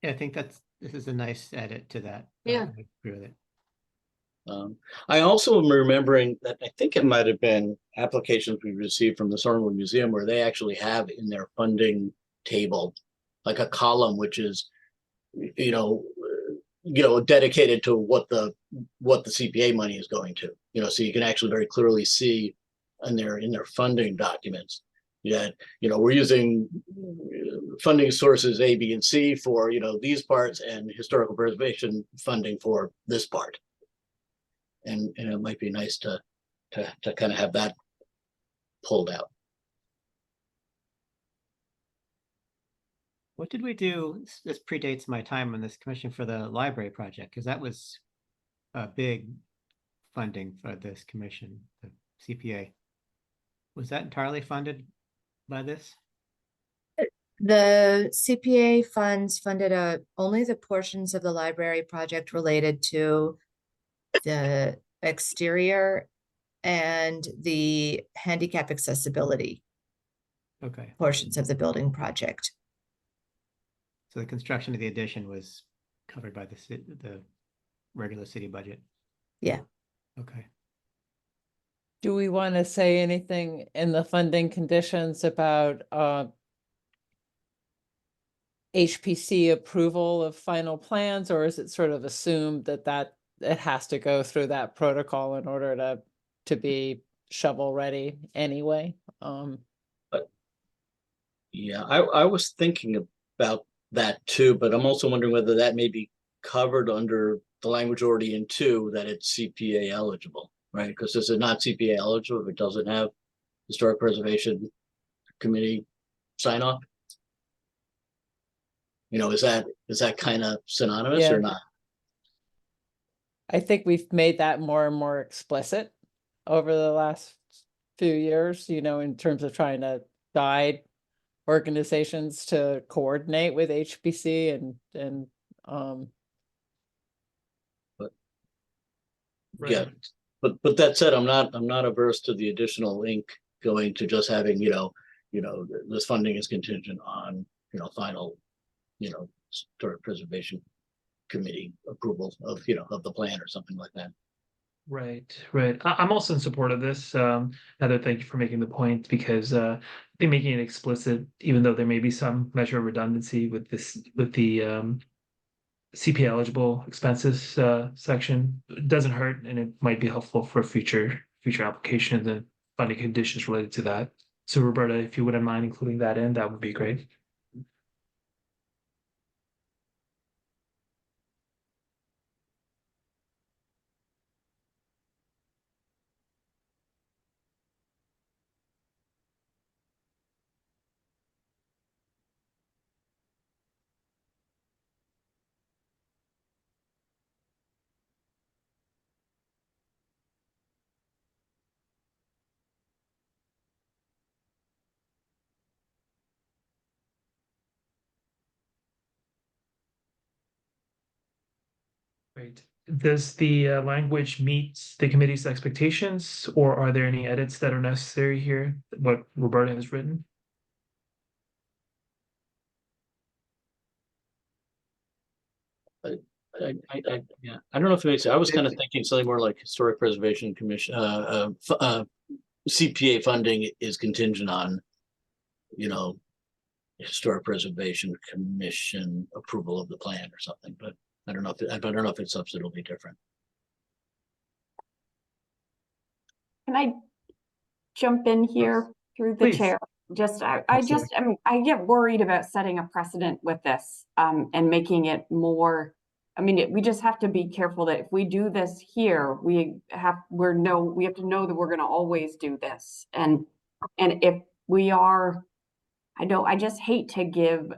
Yeah, I think this is a nice edit to that. Yeah. I agree with it. I also am remembering that I think it might have been applications we received from the Somerville Museum where they actually have in their funding table like a column which is dedicated to what the CPA money is going to, so you can actually very clearly see in their funding documents that we're using funding sources A, B, and C for these parts, and historical preservation funding for this part. And it might be nice to kind of have that pulled out. What did we do? This predates my time on this commission for the library project, because that was a big funding for this commission, the CPA. Was that entirely funded by this? The CPA funds funded only the portions of the library project related to the exterior and the handicap accessibility Okay, portions of the building project. so the construction of the addition was covered by the regular city budget? Yeah. Okay. Do we want to say anything in the funding conditions about HPC approval of final plans, or is it sort of assumed that it has to go through that protocol in order to be shovel ready anyway? Yeah, I was thinking about that too, but I'm also wondering whether that may be covered under the language already in 2, that it's CPA eligible, right? Because is it not CPA eligible if it doesn't have Historic Preservation Committee sign off? You know, is that kind of synonymous Yeah. or not? I think we've made that more and more explicit over the last few years, you know, in terms of trying to guide organizations to coordinate with HPC and Yeah, but that said, I'm not averse to the additional ink going to just having, this funding is contingent on, final, Historic Preservation Committee approval of, of the plan or something like that. Right. I'm also in support of this. Heather, thank you for making the point, because I think making it explicit, even though there may be some measure of redundancy with the CPA eligible expenses section, doesn't hurt, and it might be helpful for future applications and funding conditions related to that. So Roberta, if you wouldn't mind including that in, that would be great. Great. Does the language meet the committee's expectations, or are there any edits that are necessary here? What Roberta has written? Yeah, I don't know if it makes sense. I was kind of thinking something more like Historic Preservation Commission, CPA funding is contingent on, Historic Preservation Commission approval of the plan or something, but I don't know if it's substantively different. Can I jump in here through the Please. chair? I get worried about setting a precedent with this and making it more. I mean, we just have to be careful that if we do this here, we have to know that we're going to always do this. And if we are, I just hate to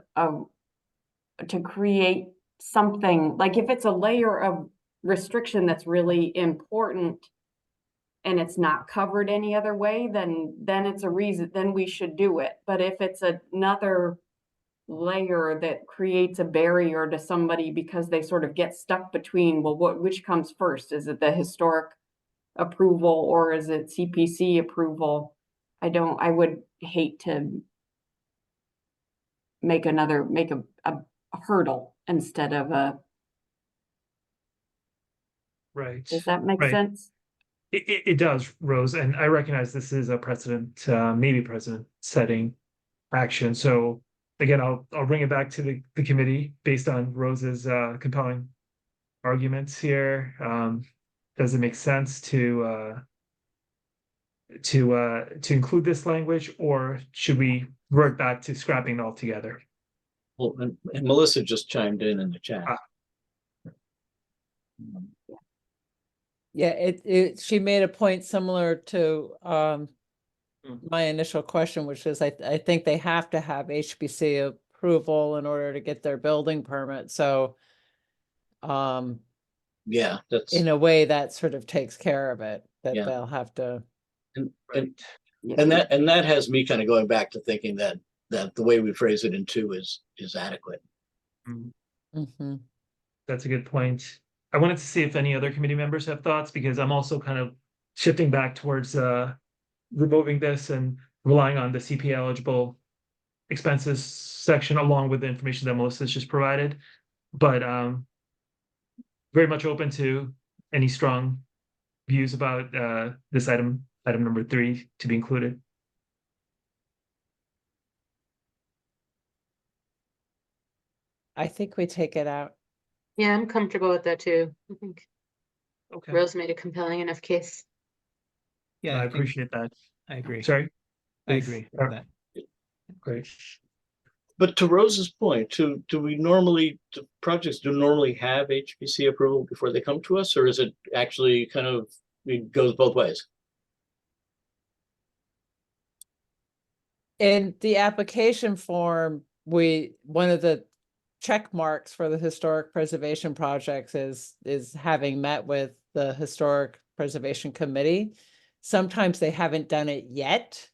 create something like, if it's a layer of restriction that's really important and it's not covered any other way, then it's a reason, then we should do it. But if it's another layer that creates a barrier to somebody because they sort of get stuck between, well, which comes first? Is it the historic approval or is it CPC approval? I would hate to make a hurdle instead of a. Right. Does that make Right. sense? It does, Rose, and I recognize this is a precedent, maybe precedent setting action. So again, I'll bring it back to the committee based on Rose's compelling arguments here. Does it make sense to include this language, or should we revert back to scrapping it altogether? Well, and Melissa just chimed in the chat. yeah, she made a point similar to my initial question, which is I think they have to have HPC approval in order to get their building permit. So Yeah, that's, in a way that sort of takes care of it, that Yeah. they'll have to. and, Right. and that has me kind of going back to thinking that the way we phrase it in 2 is adequate. Mhm. That's a good point. I wanted to see if any other committee members have thoughts, because I'm also kind of shifting back towards removing this and relying on the CPA eligible expenses section along with the information that Melissa's just provided. But very much open to any strong views about this item number 3 to be included. I think we take it out. Yeah, I'm comfortable with that too. I think Okay, Rose made a compelling enough case. Yeah, I I think appreciate that. I agree. Sorry. I Please. agree with that. Great. But to Rose's point, do projects normally have HPC approval before they come to us, or is it actually kind of, it goes both ways? In the application form, one of the check marks for the historic preservation projects is having met with the Historic Preservation Committee. Sometimes they haven't done it yet,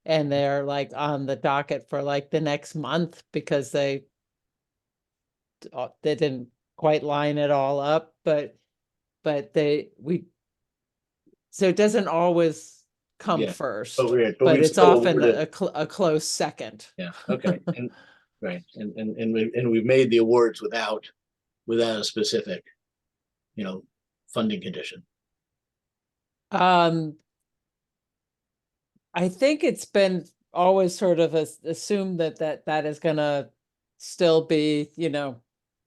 and they're like on the docket for like the next month because they didn't quite line it all up, but so it doesn't always come Yeah. first, But but we've it's still often awarded- a close second. Yeah, okay, and, right, and we've made the awards without a specific, funding condition. I think it's been always sort of assumed that is gonna still be,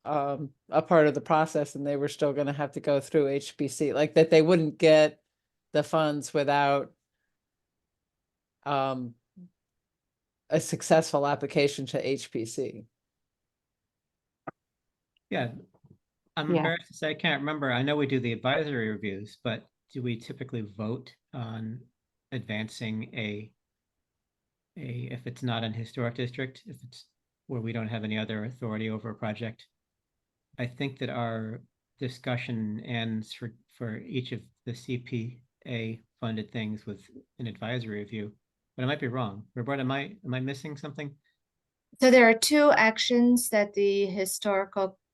a part of the process, and they were still gonna have to go through HPC, like that they wouldn't get the funds without a successful application to HPC. Yeah. I'm Yeah. embarrassed to say I can't remember. I know we do the advisory reviews, but do we typically vote on advancing if it's not an historic district, if it's where we don't have any other authority over a project? I think that our discussion ends for each of the CPA funded things with an advisory review, but I might be wrong. Roberta, am I missing something? So there are 2 actions that the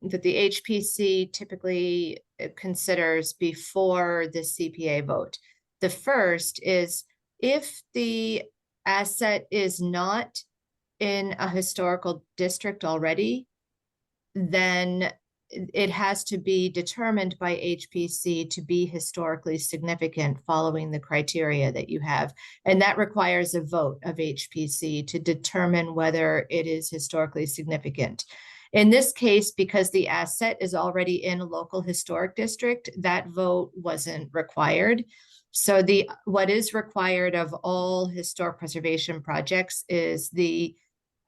HPC typically considers before the CPA vote. The first is if the asset is not in a historical district already, then it has to be determined by HPC to be historically significant following the criteria that you have. And that requires a vote of HPC to determine whether it is historically significant. In this case, because the asset is already in a local historic district, that vote wasn't required. So what is required of all historic preservation projects is the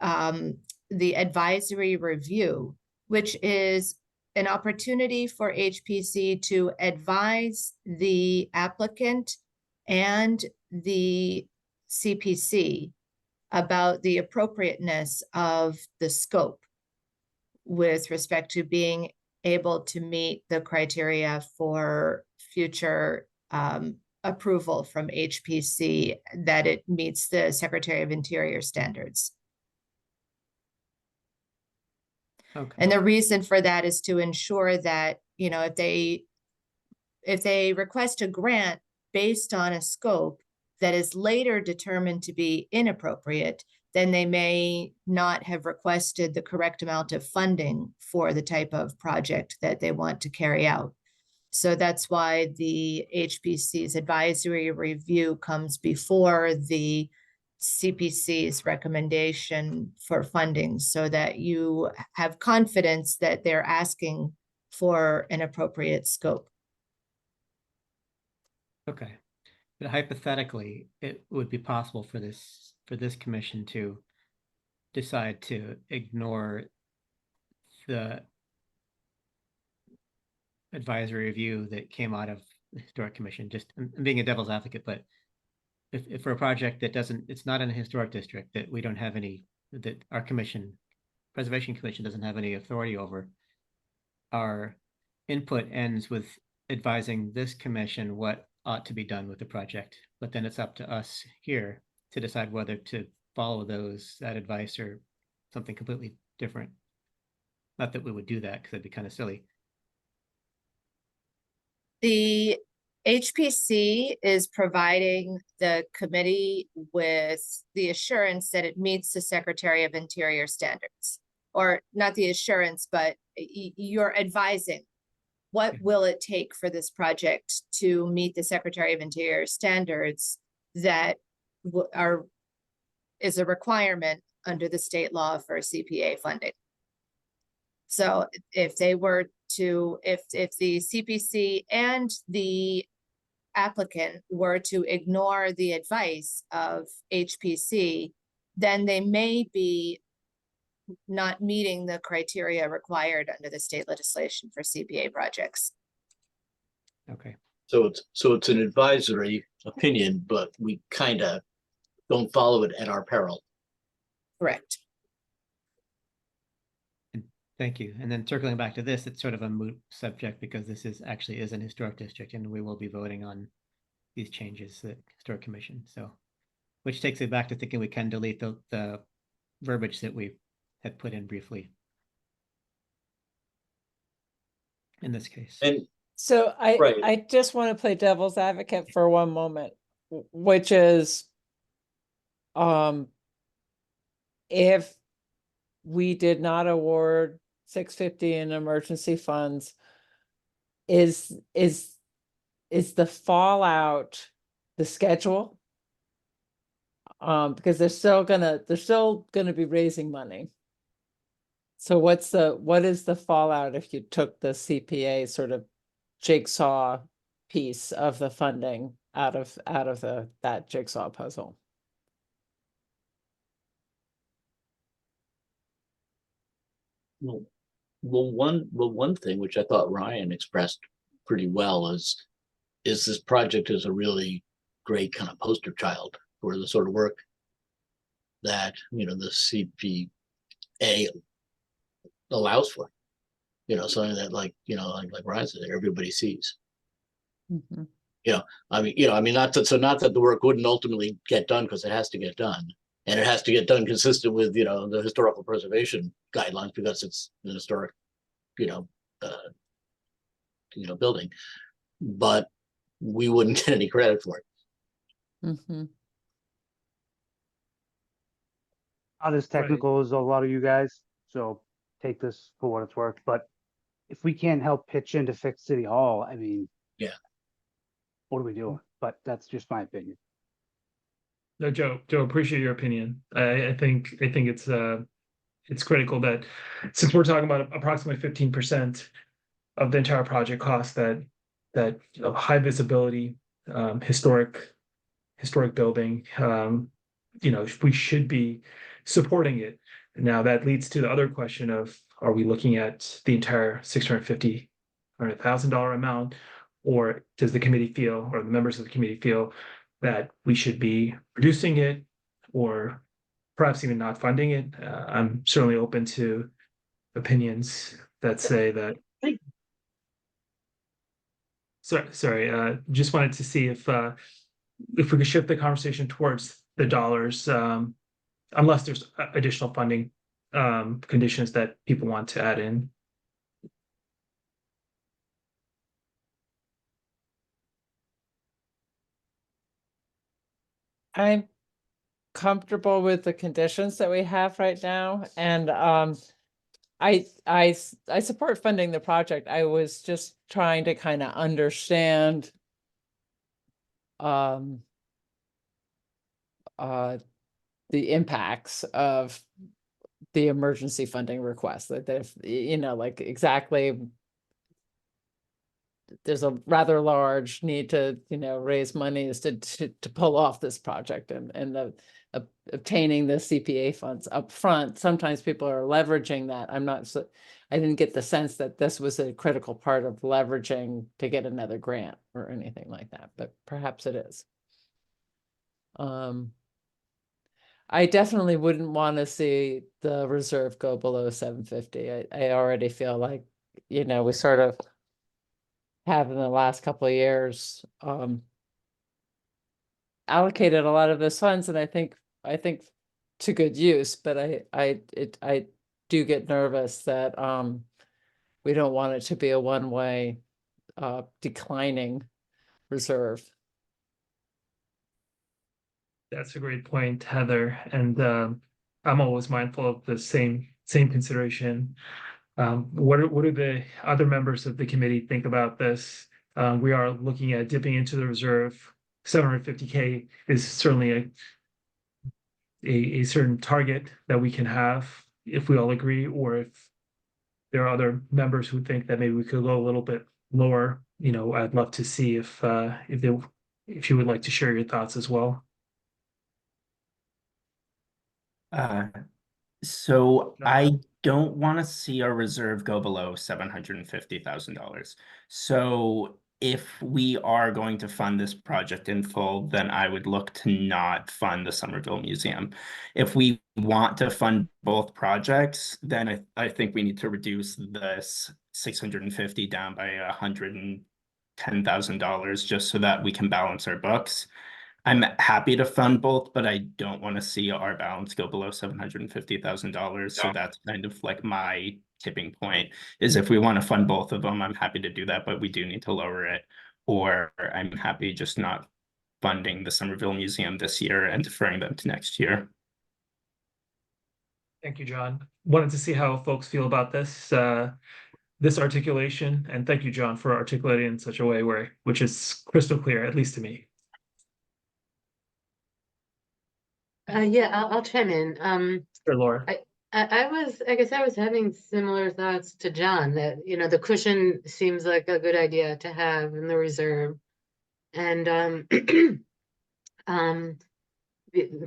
advisory review, which is an opportunity for HPC to advise the applicant and the CPC about the appropriateness of the scope with respect to being able to meet the criteria for future approval from HPC, that it meets the Secretary of Interior standards. Okay. And the reason for that is to ensure that, if they request a grant based on a scope that is later determined to be inappropriate, then they may not have requested the correct amount of funding for the type of project that they want to carry out. So that's why the HPC's advisory review comes before the CPC's recommendation for funding, so that you have confidence that they're asking for an appropriate scope. Okay. But hypothetically, it would be possible for this commission to decide to ignore the advisory review that came out of the historic commission. Just I'm being a devil's advocate, but if for a project that doesn't, it's not in a historic district, that we don't have any, that our commission, Preservation Commission doesn't have any authority over, our input ends with advising this commission what ought to be done with the project. But then it's up to us here to decide whether to follow that advice or something completely different. Not that we would do that, because that'd be kind of silly. The HPC is providing the committee with the assurance that it meets the Secretary of Interior standards. Or not the assurance, but you're advising. What will it take for this project to meet the Secretary of Interior standards that is a requirement under the state law for CPA funding? So if they were to, if the CPC and the applicant were to ignore the advice of HPC, then they may be not meeting the criteria required under the state legislation for CPA projects. Okay. So it's an advisory opinion, but we kind of don't follow it at our peril. Correct. Thank you. And then circling back to this, it's sort of a moot subject because this is actually an historic district and we will be voting on these changes at Historic Commission. So, which takes it back to thinking we can delete the verbiage that we had put in briefly in this case. And So Right. I just want to play devil's advocate for one moment, which is, if we did not award 650 in emergency funds, is the fallout the schedule? Because they're still gonna be raising money. So what is the fallout if you took the CPA sort of jigsaw piece of the funding out of that jigsaw puzzle? Well, one thing which I thought Ryan expressed pretty well is this project is a really great kind of poster child for the sort of work that, you know, the CPA allows for. You know, something that, like, you know, like Ryan said, everybody sees. Mhm. I mean, not that the work wouldn't ultimately get done, because it has to get done. And it has to get done consistent with, you know, the historical preservation guidelines, because it's an historic, building. But we wouldn't get any credit for it. Mhm. Not as technical as a lot of you guys, so take this for what it's worth. But if we can't help pitch in to fix City Hall, I mean, Yeah. what are we doing? But that's just my opinion. No, Joe, appreciate your opinion. I think it's critical that, since we're talking about approximately 15% of the entire project cost, that high visibility, historic building, we should be supporting it. Now that leads to the other question of, are we looking at the entire $650,000 amount, or does the committee feel, or the members of the committee feel, that we should be reducing it, or perhaps even not funding it? I'm certainly open to opinions that say that. Sorry, just wanted to see if we could shift the conversation towards the dollars, unless there's additional funding conditions that people want to add in. I'm comfortable with the conditions that we have right now, and I support funding the project. I was just trying to kind of understand the impacts of the emergency funding request, that if, like, exactly, there's a rather large need to, raise monies to pull off this project, and the obtaining the CPA funds up front. Sometimes people are leveraging that. I didn't get the sense that this was a critical part of leveraging to get another grant or anything like that, but perhaps it is. I definitely wouldn't want to see the reserve go below 750. I already feel like, you know, we sort of have in the last couple of years allocated a lot of those funds, and I think to good use, but I do get nervous that we don't want it to be a one-way declining reserve. That's a great point, Heather. And I'm always mindful of the same consideration. What do the other members of the committee think about this? We are looking at dipping into the reserve. 750K is certainly a certain target that we can have if we all agree, or if there are other members who think that maybe we could go a little bit lower. You know, I'd love to see if you would like to share your thoughts as well. So I don't want to see our reserve go below $750,000. So if we are going to fund this project in full, then I would look to not fund the Somerville Museum. If we want to fund both projects, then I think we need to reduce this 650 down by $110,000 just so that we can balance our books. I'm happy to fund both, but I don't want to see our balance go below $750,000. So that's kind of like my tipping point, is if we want to fund both of them, I'm happy to do that, but we do need to lower it. Or I'm happy just not funding the Somerville Museum this year and deferring them to next year. Thank you, John. Wanted to see how folks feel about this articulation, and thank you, John, for articulating in such a way which is crystal clear, at least to me. Yeah, I'll chime in. Sure, Laura. I guess I was having similar thoughts to John, that, you know, the cushion seems like a good idea to have in the reserve. And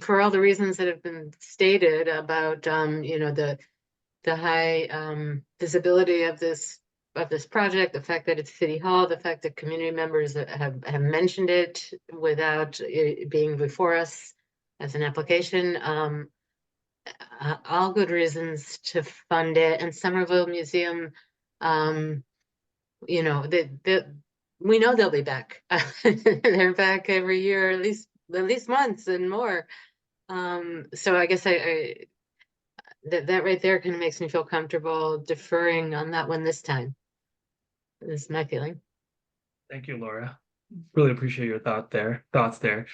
for all the reasons that have been stated about, you know, the high visibility of this project, the fact that it's City Hall, the fact that community members have mentioned it without it being before us as an application, all good reasons to fund it. And Somerville Museum, you know, we know they'll be back. They're back every year, at least months and more. So I guess that right there kind of makes me feel comfortable deferring on that one this time. This is my feeling. Thank you, Laura. Really appreciate your thoughts there.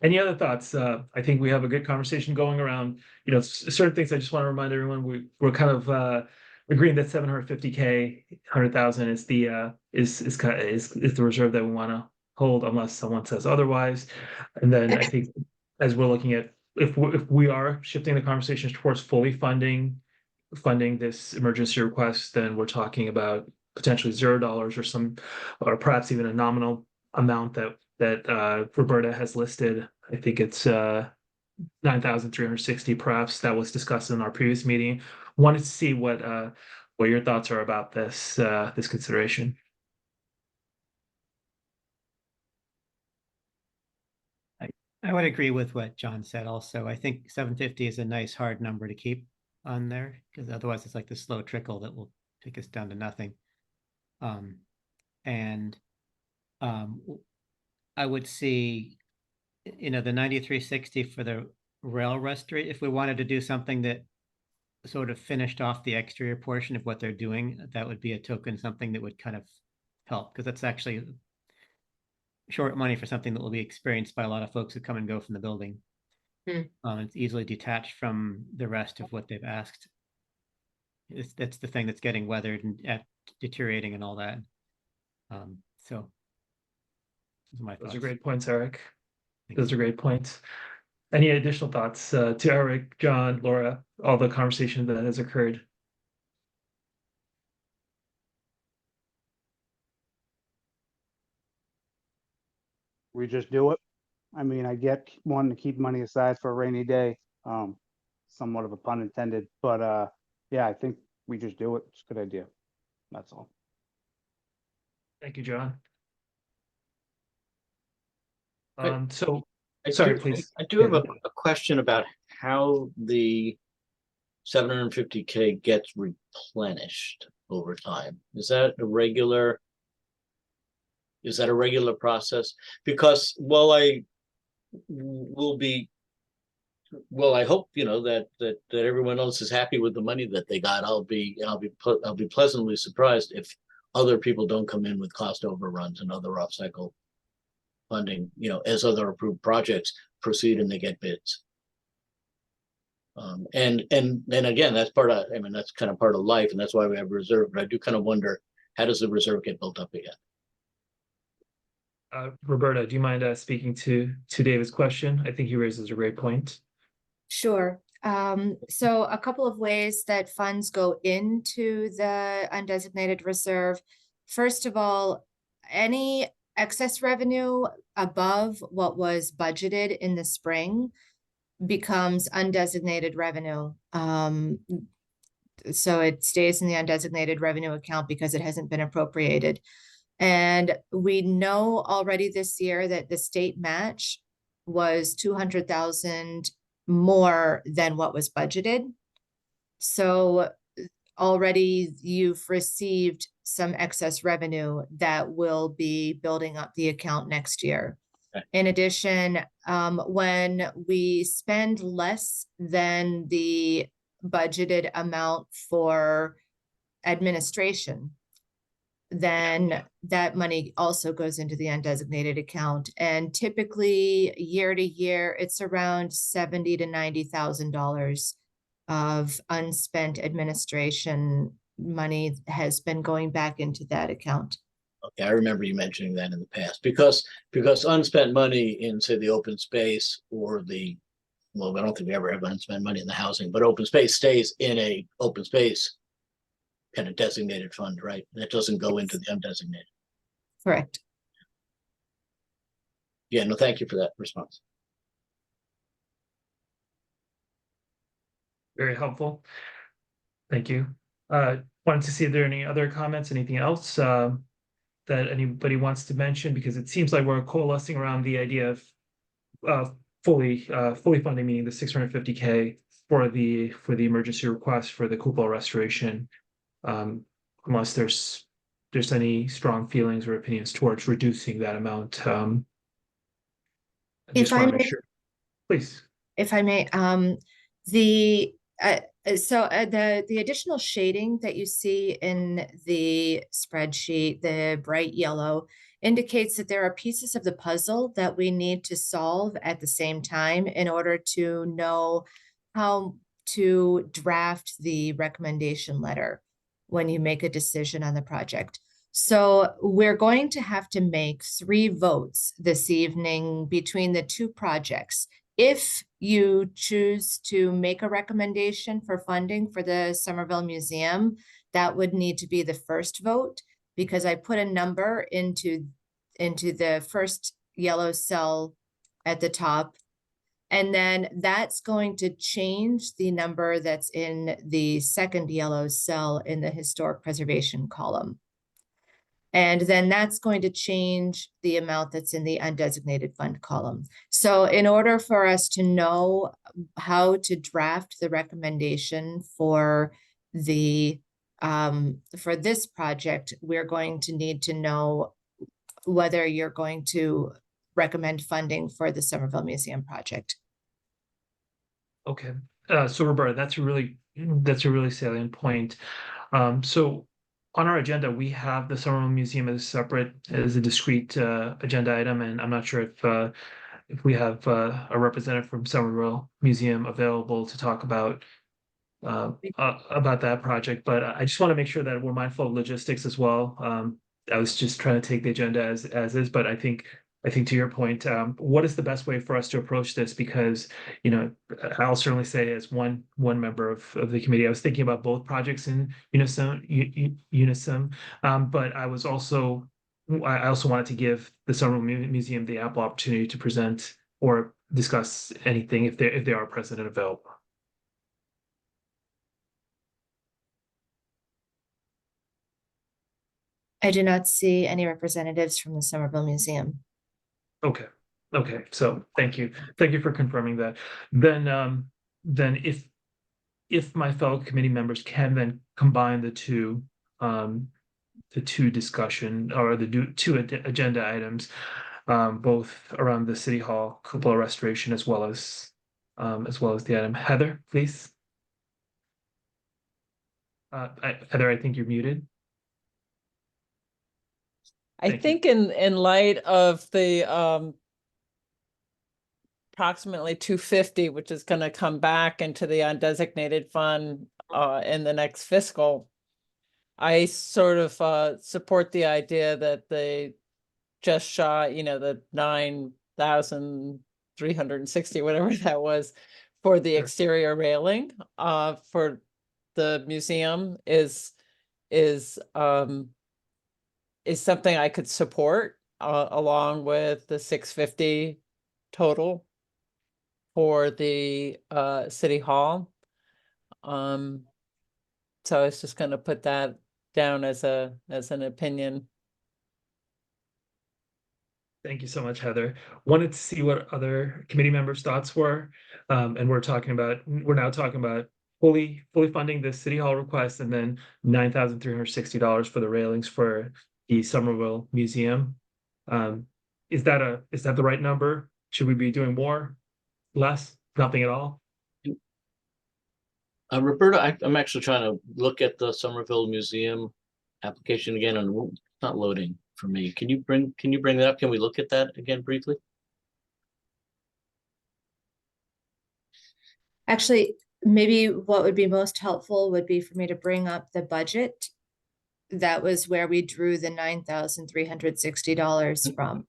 Any other thoughts? I think we have a good conversation going around, you know, certain things. I just want to remind everyone, we're kind of agreeing that 750K, 100,000 is the reserve that we want to hold unless someone says otherwise. And then I think as we're looking at, if we are shifting the conversation towards fully funding this emergency request, then we're talking about potentially $0 or perhaps even a nominal amount that Roberta has listed. I think it's 9,360. Perhaps that was discussed in our previous meeting. Wanted to see what your thoughts are about this consideration. I would agree with what John said also. I think 750 is a nice hard number to keep on there, because otherwise it's like the slow trickle that will take us down to nothing. I would see, you know, the 9,360 for the rail restoration. If we wanted to do something that sort of finished off the exterior portion of what they're doing, that would be a token, something that would kind of help, because that's actually short money for something that will be experienced by a lot of folks who come and go from the building. It's easily detached from the rest of what they've asked. That's the thing that's getting weathered and deteriorating and all that. So those are my thoughts. Those are great points, Eric. Those are great points. Any additional thoughts to Eric, John, Laura, all the conversation that has occurred? We just do it. I mean, I get wanting to keep money aside for a rainy day. Somewhat of a pun intended, but yeah, I think we just do it. It's a good idea. That's all. Thank you, John. But- So Sorry, please. I do have David. a question about how the 750K gets replenished over time. Is that a regular process? Because while I will be, well, I hope, you know, that everyone else is happy with the money that they got. I'll be pleasantly surprised if other people don't come in with cost overruns and other off-cycle funding, you know, as other approved projects proceed and they get bids. And again, that's part of, I mean, that's kind of part of life, and that's why we have a reserve. But I do kind of wonder, how does the reserve get built up again? Roberta, do you mind speaking to David's question? I think he raises a great point. Sure. So a couple of ways that funds go into the undesignated reserve. First of all, any excess revenue above what was budgeted in the spring becomes undesignated revenue. So it stays in the undesignated revenue account because it hasn't been appropriated. And we know already this year that the state match was 200,000 more than what was budgeted. So already you've received some excess revenue that will be building up the account next year. Okay. In addition, when we spend less than the budgeted amount for administration, then that money also goes into the undesignated account. And typically year to year, it's around $70,000 to $90,000 of unspent administration money has been going back into that account. Okay, I remember you mentioning that in the past, because unspent money in, say, the open space or the, well, I don't think we ever have unspent money in the housing, but open space stays in a open space kind of designated fund, right? That doesn't go into the undesignated. Correct. Yeah, no, thank you for that response. Very helpful. Thank you. Wanted to see if there are any other comments, anything else that anybody wants to mention, because it seems like we're coalescing around the idea of fully funding, meaning the 650K for the emergency request for the cupola restoration, unless there's any strong feelings or opinions towards reducing that amount. I just want to make sure, please. If I may, the additional shading that you see in the spreadsheet, the bright yellow, indicates that there are pieces of the puzzle that we need to solve at the same time in order to know how to draft the recommendation letter when you make a decision on the project. So we're going to have to make 3 votes this evening between the 2 projects. If you choose to make a recommendation for funding for the Somerville Museum, that would need to be the first vote, because I put a number into the first yellow cell at the top. And then that's going to change the number that's in the second yellow cell in the historic preservation column. And then that's going to change the amount that's in the undesignated fund column. So in order for us to know how to draft the recommendation for the for this project, we're going to need to know whether you're going to recommend funding for the Somerville Museum project. Okay, so Roberta, that's a really salient point. So on our agenda, we have the Somerville Museum as a discrete agenda item, and I'm not sure if we have a representative from Somerville Museum available to talk about that project. But I just want to make sure that we're mindful of logistics as well. I was just trying to take the agenda as is, but I think to your point, what is the best way for us to approach this? Because, you know, I'll certainly say as one member of the committee, I was thinking about both projects in unison, but I also wanted to give the Somerville Museum the ample opportunity to present or discuss anything if they are present and available. I do not see any representatives from the Somerville Museum. Okay. Okay, so thank you for confirming that. Then if my fellow committee members can then combine the two discussion or two agenda items, both around the City Hall cupola restoration as well as the item. Heather, please. Heather, I think you're muted. I Thank you. think in light of the approximately 250, which is going to come back into the undesignated fund in the next fiscal, I sort of support the idea that they just shy, the 9,360, whatever that was, for the Sure. exterior railing for the museum is something I could support along with the 650 total for the City Hall. So I was just going to put that down as an opinion. Thank you so much, Heather. Wanted to see what other committee members' thoughts were. And we're now talking about fully funding the City Hall request and then $9,360 for the railings for the Somerville Museum. Is that the right number? Should we be doing more? Less? Nothing at all? Roberta, I'm actually trying to look at the Somerville Museum application again, and it's not loading for me. Can you bring that up? Can we look at that again briefly? Actually, maybe what would be most helpful would be for me to bring up the budget. That was where we drew the $9,360 from.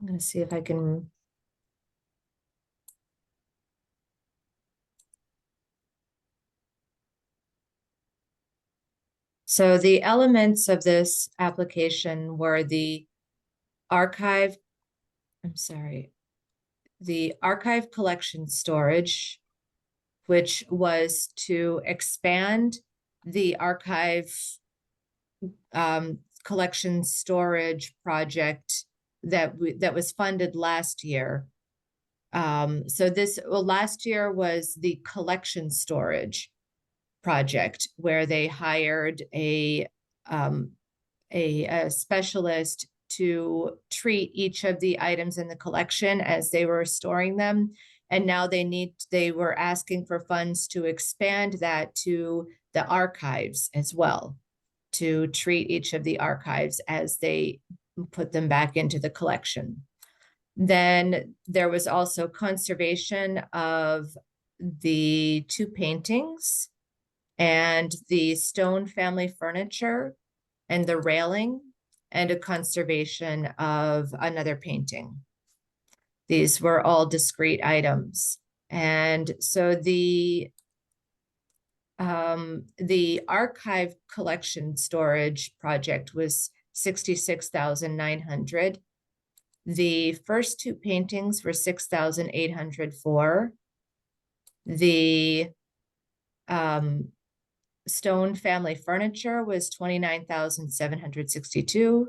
I'm going to see if I can. So the elements of this application were the archive collection storage, which was to expand the archive collection storage project that was funded last year. Last year was the collection storage project where they hired a specialist to treat each of the items in the collection as they were storing them. And now they were asking for funds to expand that to the archives as well, to treat each of the archives as they put them back into the collection. Then there was also conservation of the two paintings and the Stone family furniture and the railing, and a conservation of another painting. These were all discrete items. And so the archive collection storage project was $66,900. The first two paintings were $6,804. The Stone family furniture was $29,762.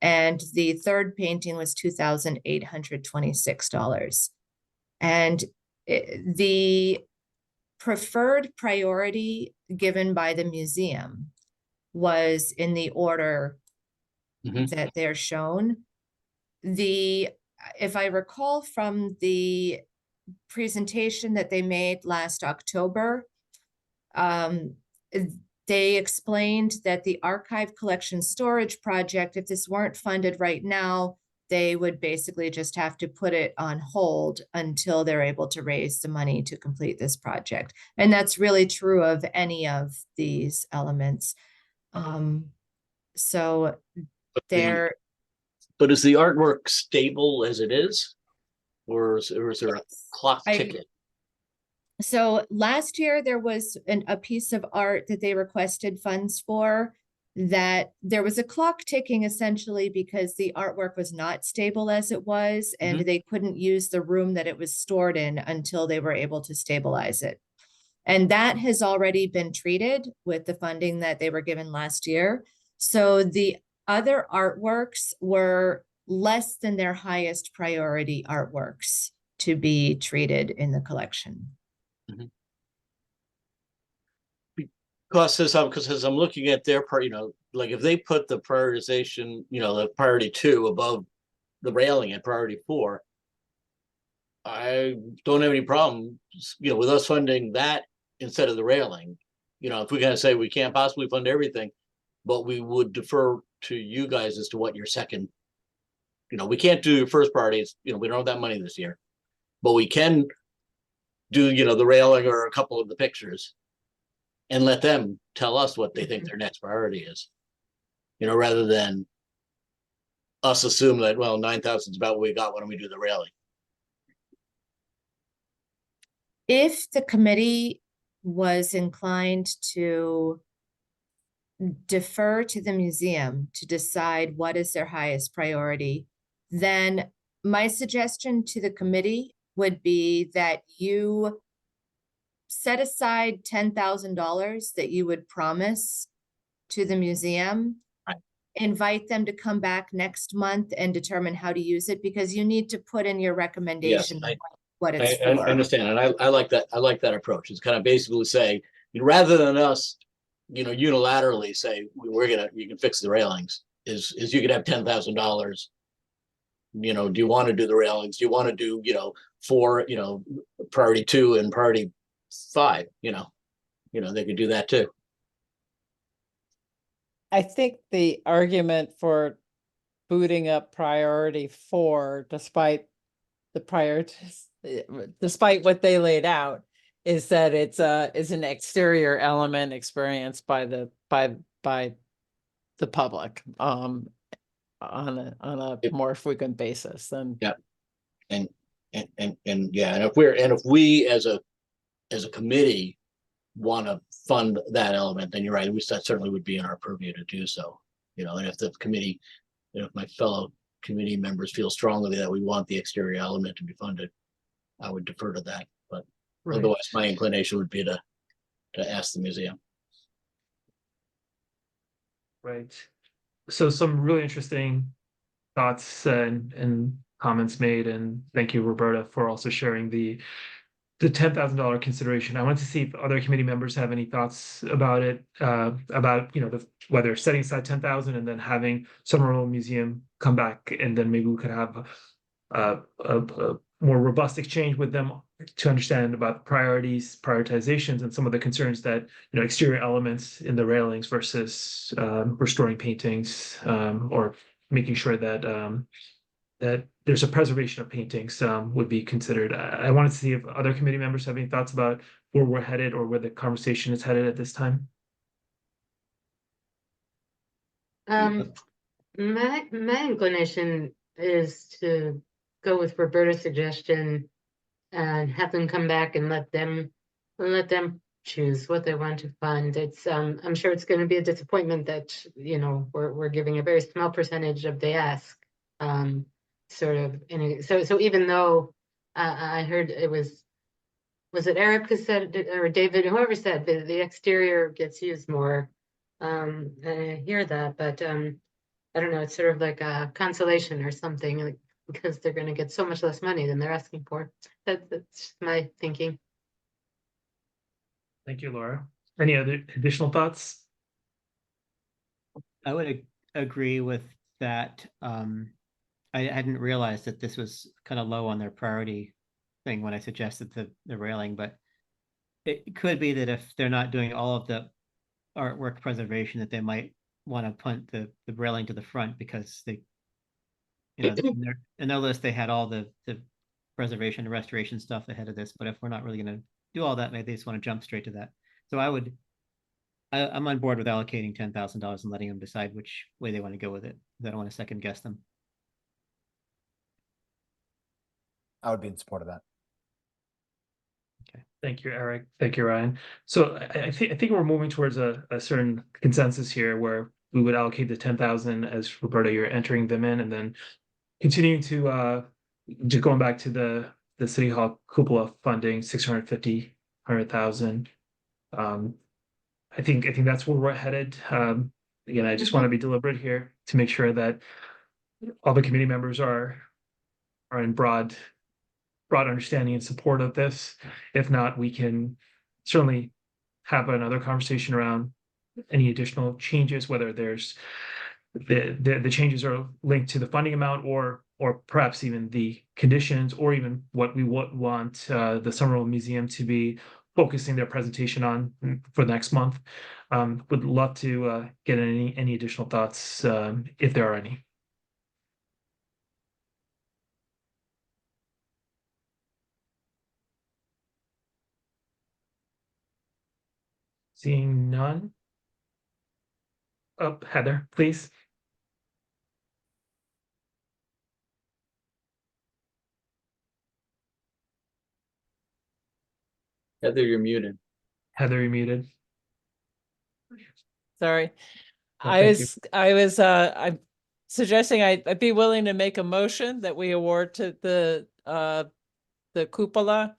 And the third painting was $2,826. And the preferred priority given by the museum was in the order that they're shown. If I recall from the presentation that they made last October, they explained that the archive collection storage project, if this weren't funded right now, they would basically just have to put it on hold until they're able to raise the money to complete this project. And that's really true of any of these elements. So they're. But is the artwork stable as it is? Or is there a clock ticking? So last year there was a piece of art that they requested funds for, that there was a clock ticking essentially because the artwork was not stable as it was, and they couldn't use the room that it was stored in until they were able to stabilize it. And that has already been treated with the funding that they were given last year. So the other artworks were less than their highest priority artworks to be treated in the collection. Because as I'm looking at their part, like if they put the prioritization, the priority 2 above the railing at priority 4, I don't have any problem, with us funding that instead of the railing. If we're gonna say we can't possibly fund everything, but we would defer to you guys as to what your second, we can't do your first priorities, we don't have that money this year, but we can do, the railing or a couple of the pictures and let them tell us what they think their next priority is, rather than us assume that, well, 9,000 is about what we got when we do the railing. If the committee was inclined to defer to the museum to decide what is their highest priority, then my suggestion to the committee would be that you set aside $10,000 that you would promise to the museum. Right. Invite them to come back next month and determine how to use it, because you need to put in your recommendation what it's I for. understand, and I like that. I like that approach. It's kind of basically say, rather than us, unilaterally say you can fix the railings. Is you could have $10,000. Do you want to do the railings? Do you want to do for priority 2 and priority 5? They could do that too. I think the argument for booting up priority 4, despite what they laid out, is that it's an exterior element experienced by the public on a more frequent basis than. Yeah. And if we as a committee want to fund that element, then you're right, that certainly would be in our purview to do so. And if the committee, if my fellow committee members feel strongly that we want the exterior element to be funded, I would defer to that. But otherwise, my inclination would be to ask the museum. Right. So some really interesting thoughts and comments made, and thank you, Roberta, for also sharing the $10,000 consideration. I wanted to see if other committee members have any thoughts about it, about whether setting aside 10,000 and then having Summer World Museum come back, and then maybe we could have a more robust exchange with them to understand about priorities, prioritizations, and some of the concerns that exterior elements in the railings versus restoring paintings, or making sure that that there's a preservation of paintings would be considered. I wanted to see if other committee members have any thoughts about where we're headed or where the conversation is headed at this time. My inclination is to go with Roberta's suggestion and have them come back and let them choose what they want to fund. It's I'm sure it's going to be a disappointment that we're giving a very small percentage of the ask. So even though I heard it was it Eric who said it, or David, whoever said the exterior gets used more. And I hear that, but I don't know, it's sort of like a consolation or something, because they're going to get so much less money than they're asking for. That's just my thinking. Thank you, Laura. Any other additional thoughts? I would agree with that. I hadn't realized that this was kind of low on their priority thing when I suggested the railing, but it could be that if they're not doing all of the artwork preservation, that they might want to punt the railing to the front, because they, in their list, they had all the preservation and restoration stuff ahead of this. But if we're not really going to do all that, maybe they just want to jump straight to that. So I'm on board with allocating $10,000 and letting them decide which way they want to go with it. I don't want to second guess them. I would be in support of that. Thank you, Eric. Thank you, Ryan. So I think we're moving towards a certain consensus here, where we would allocate the 10,000 as Roberta, you're entering them in, and then continuing to just going back to the City Hall cupola funding, 650,000. I think that's where we're headed. again, I just want to be deliberate here to make sure that all the committee members are in broad understanding and support of this. If not, we can certainly have another conversation around any additional changes, whether there's the changes are linked to the funding amount or perhaps even the conditions, or even what we want the Somerville Museum to be focusing their presentation on for next month. Would love to get any additional thoughts if there are any. Seeing none. Oh, Heather, please. Heather, you're muted. Heather, you're muted. Sorry. No, I thank you. I'm suggesting I'd be willing to make a motion that we award to the cupola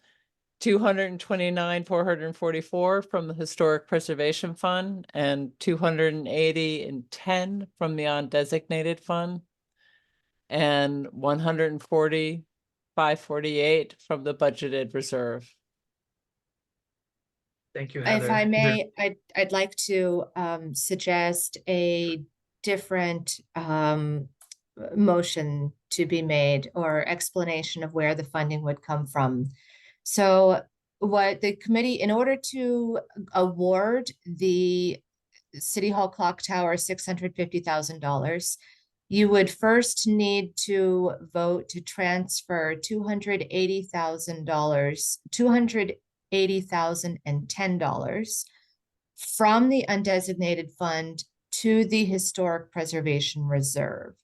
$229,444 from the Historic Preservation Fund and $280,010 from the undesignated fund and $140,548 from the budgeted reserve. Thank you, Heather. If I Is there- may, I'd like to suggest a different motion to be made or explanation of where the funding would come from. So what the committee, in order to award the City Hall Clock Tower $650,000, you would first need to vote to transfer $280,010 from the undesignated fund to the Historic Preservation Reserve.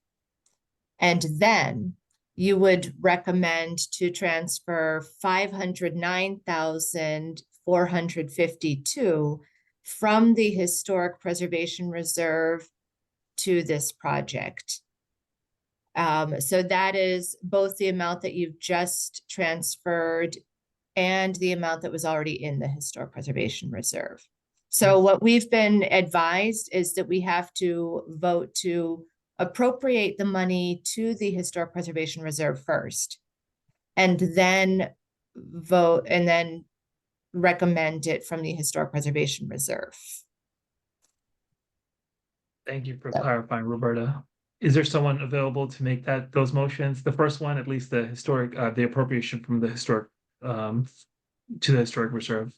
And then you would recommend to transfer $509,452 from the Historic Preservation Reserve to this project. So that is both the amount that you've just transferred and the amount that was already in the Historic Preservation Reserve. So what we've been advised is that we have to vote to appropriate the money to the Historic Preservation Reserve first, and then vote and then recommend it from the Historic Preservation Reserve. Thank you for clarifying, Roberta. Is there someone available to make those motions? The first one, at least the historic, the appropriation from the historic to the Historic Reserve.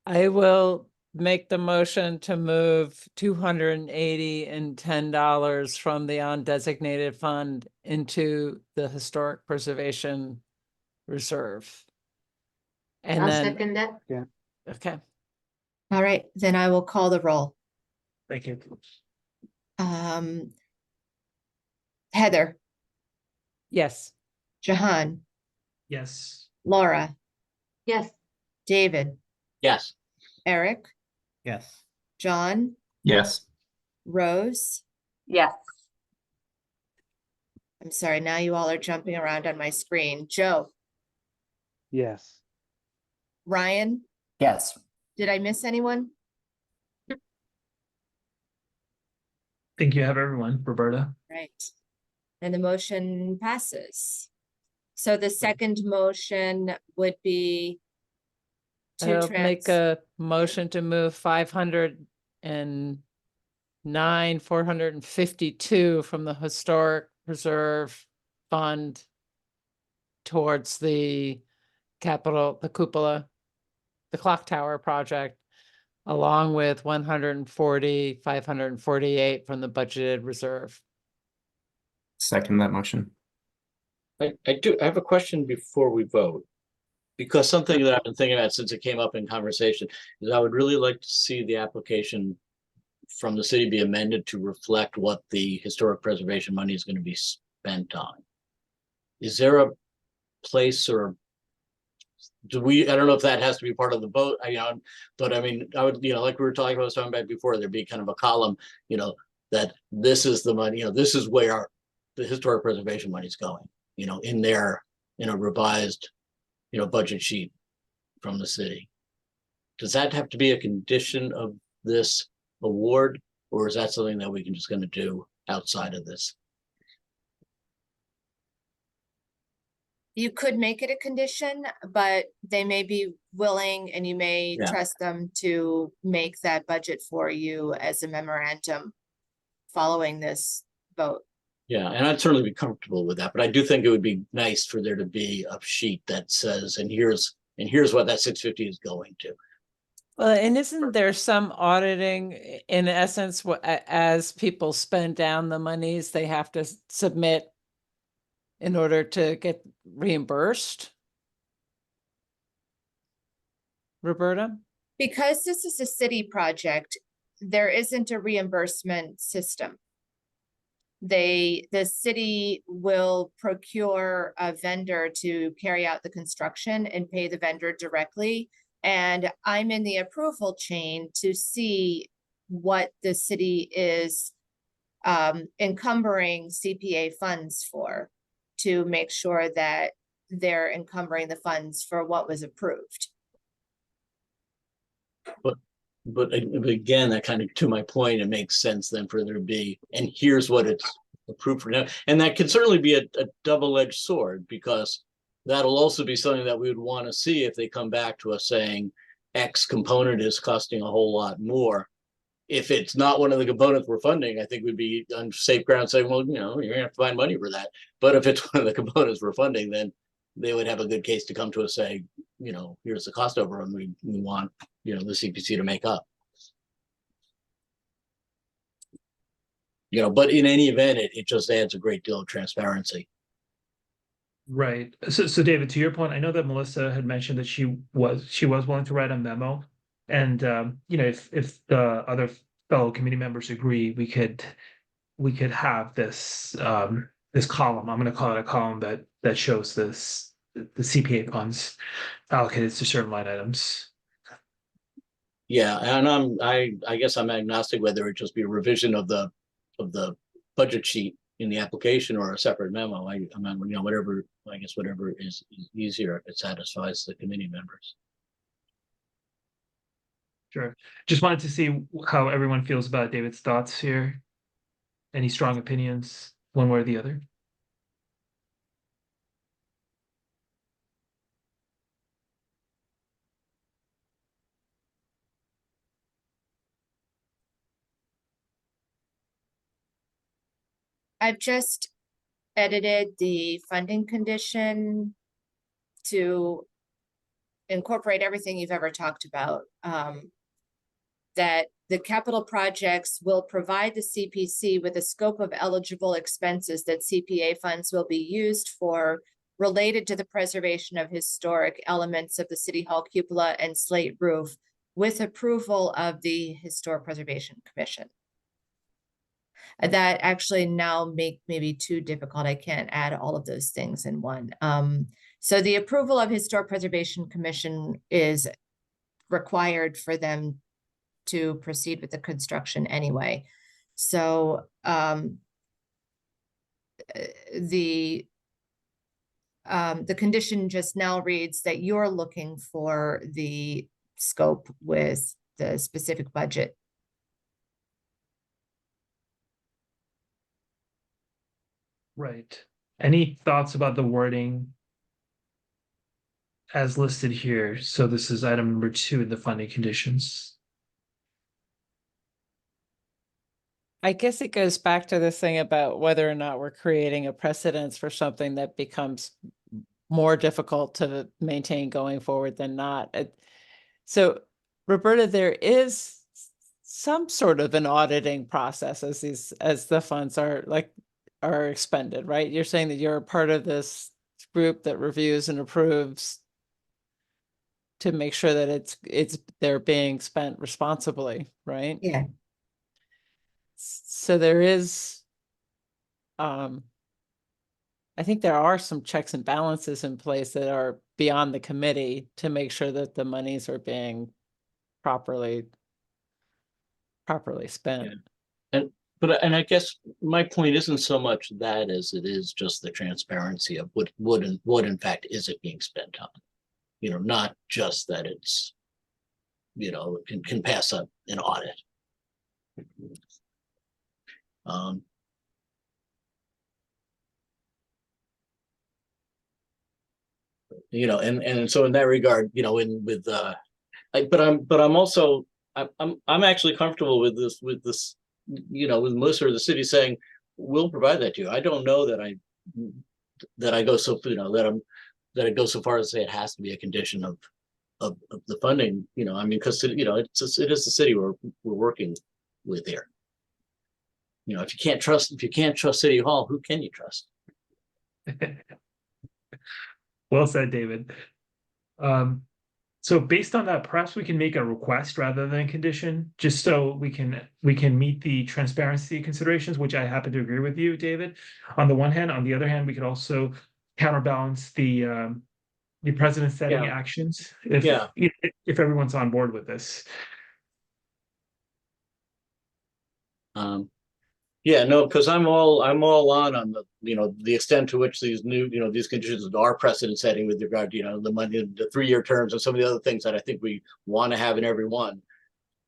I will make the motion to move $280,010 from the undesignated fund into the Historic Preservation Reserve. And I'll then, second that. okay, All right, then I will call the roll. Thank you. Heather, yes. Jahan, Yes. Laura, Yes. David, Yes. Eric, Yes. John, Yes. Rose. Yes. I'm sorry, now you all are jumping around on my screen. Joe, Yes. Ryan, Yes. did I miss anyone? I think you have everyone, Roberta. Right. And the motion passes. So the second motion would be to I'll make a motion to move 509,452 from the Historic Reserve Fund towards the cupola, the clock tower project, along with 140,548 from the budgeted reserve. Second that motion. I have a question before we vote. Because something that I've been thinking about since it came up in conversation is I would really like to see the application from the city be amended to reflect what the historic preservation money is going to be spent on. Is there a place or I don't know if that has to be part of the vote, but I mean, I would, like we were talking about before, there'd be kind of a column, that this is the money, this is where the historic preservation money is going, in their, revised, budget sheet from the city. Does that have to be a condition of this award? Or is that something that we can just gonna do outside of this? You could make it a condition, but they may be willing and you may Yeah. trust them to make that budget for you as a memorandum following this vote. Yeah, and I'd certainly be comfortable with that, but I do think it would be nice for there to be a sheet that says, and here's what that 650 is going to. Well, and isn't there some auditing in essence, as people spend down the monies, they have to submit in order to get reimbursed? Roberta? Because this is a city project, there isn't a reimbursement system. The city will procure a vendor to carry out the construction and pay the vendor directly. And I'm in the approval chain to see what the city is encumbering CPA funds for, to make sure that they're encumbering the funds for what was approved. But again, that kind of, to my point, it makes sense then for there to be, and here's what it's approved for now. And that can certainly be a double-edged sword, because that'll also be something that we would want to see if they come back to us saying X component is costing a whole lot more. If it's not one of the components we're funding, I think we'd be on safe ground saying, well, you're gonna have to find money for that. But if it's one of the components we're funding, then they would have a good case to come to us saying, here's the cost overrun we want, the CPC to make up. But in any event, it just adds a great deal of transparency. Right. So David, to your point, I know that Melissa had mentioned that she was willing to write a memo, and if the other fellow committee members agree, we could have this this column. I'm going to call it a column that shows the CPA funds allocated to certain line items. Yeah, and I guess I'm agnostic whether it just be a revision of the budget sheet in the application or a separate memo. Whatever is easier if it satisfies the committee members. Sure. Just wanted to see how everyone feels about David's thoughts here. Any strong opinions, one way or the other? I've just edited the funding condition to incorporate everything you've ever talked about. That the capital projects will provide the CPC with a scope of eligible expenses that CPA funds will be used for, related to the preservation of historic elements of the City Hall cupola and slate roof, with approval of the Historic Preservation Commission. That actually now make maybe too difficult. I can't add all of those things in one. So the approval of Historic Preservation Commission is required for them to proceed with the construction anyway. So the condition just now reads that you're looking for the scope with the specific budget. Right. Any thoughts about the wording as listed here? So this is item number 2 in the funding conditions. I guess it goes back to this thing about whether or not we're creating a precedence for something that becomes more difficult to maintain going forward than not. So, Roberta, there is some sort of an auditing process as the funds are expended, right? You're saying that you're a part of this group that reviews and approves to make sure that they're being spent responsibly, right? Yeah. So there is, I think there are some checks and balances in place that are beyond the committee to make sure that the monies are being properly spent. Yeah. And I guess my point isn't so much that as it is just the transparency of what in fact is it being spent on. Not just that it's, can pass an audit. Um, and so in that regard, but I'm also, I'm actually comfortable with this, with Melissa or the city saying, we'll provide that to you. I don't know that I go so, that it goes so far as to say it has to be a condition of the funding, I mean, because, it is the city we're working with here. If you can't trust City Hall, who can you trust? Well said, David. So based on that, perhaps we can make a request rather than a condition, just so we can meet the transparency considerations, which I happen to agree with you, David. On the one hand, on the other hand, we could also counterbalance the president setting Yeah. actions if Yeah. if everyone's on board with this. Yeah, no, because I'm all on the extent to which these new, these conditions are precedent setting with regard to, the money, the 3-year terms and some of the other things that I think we want to have in every one.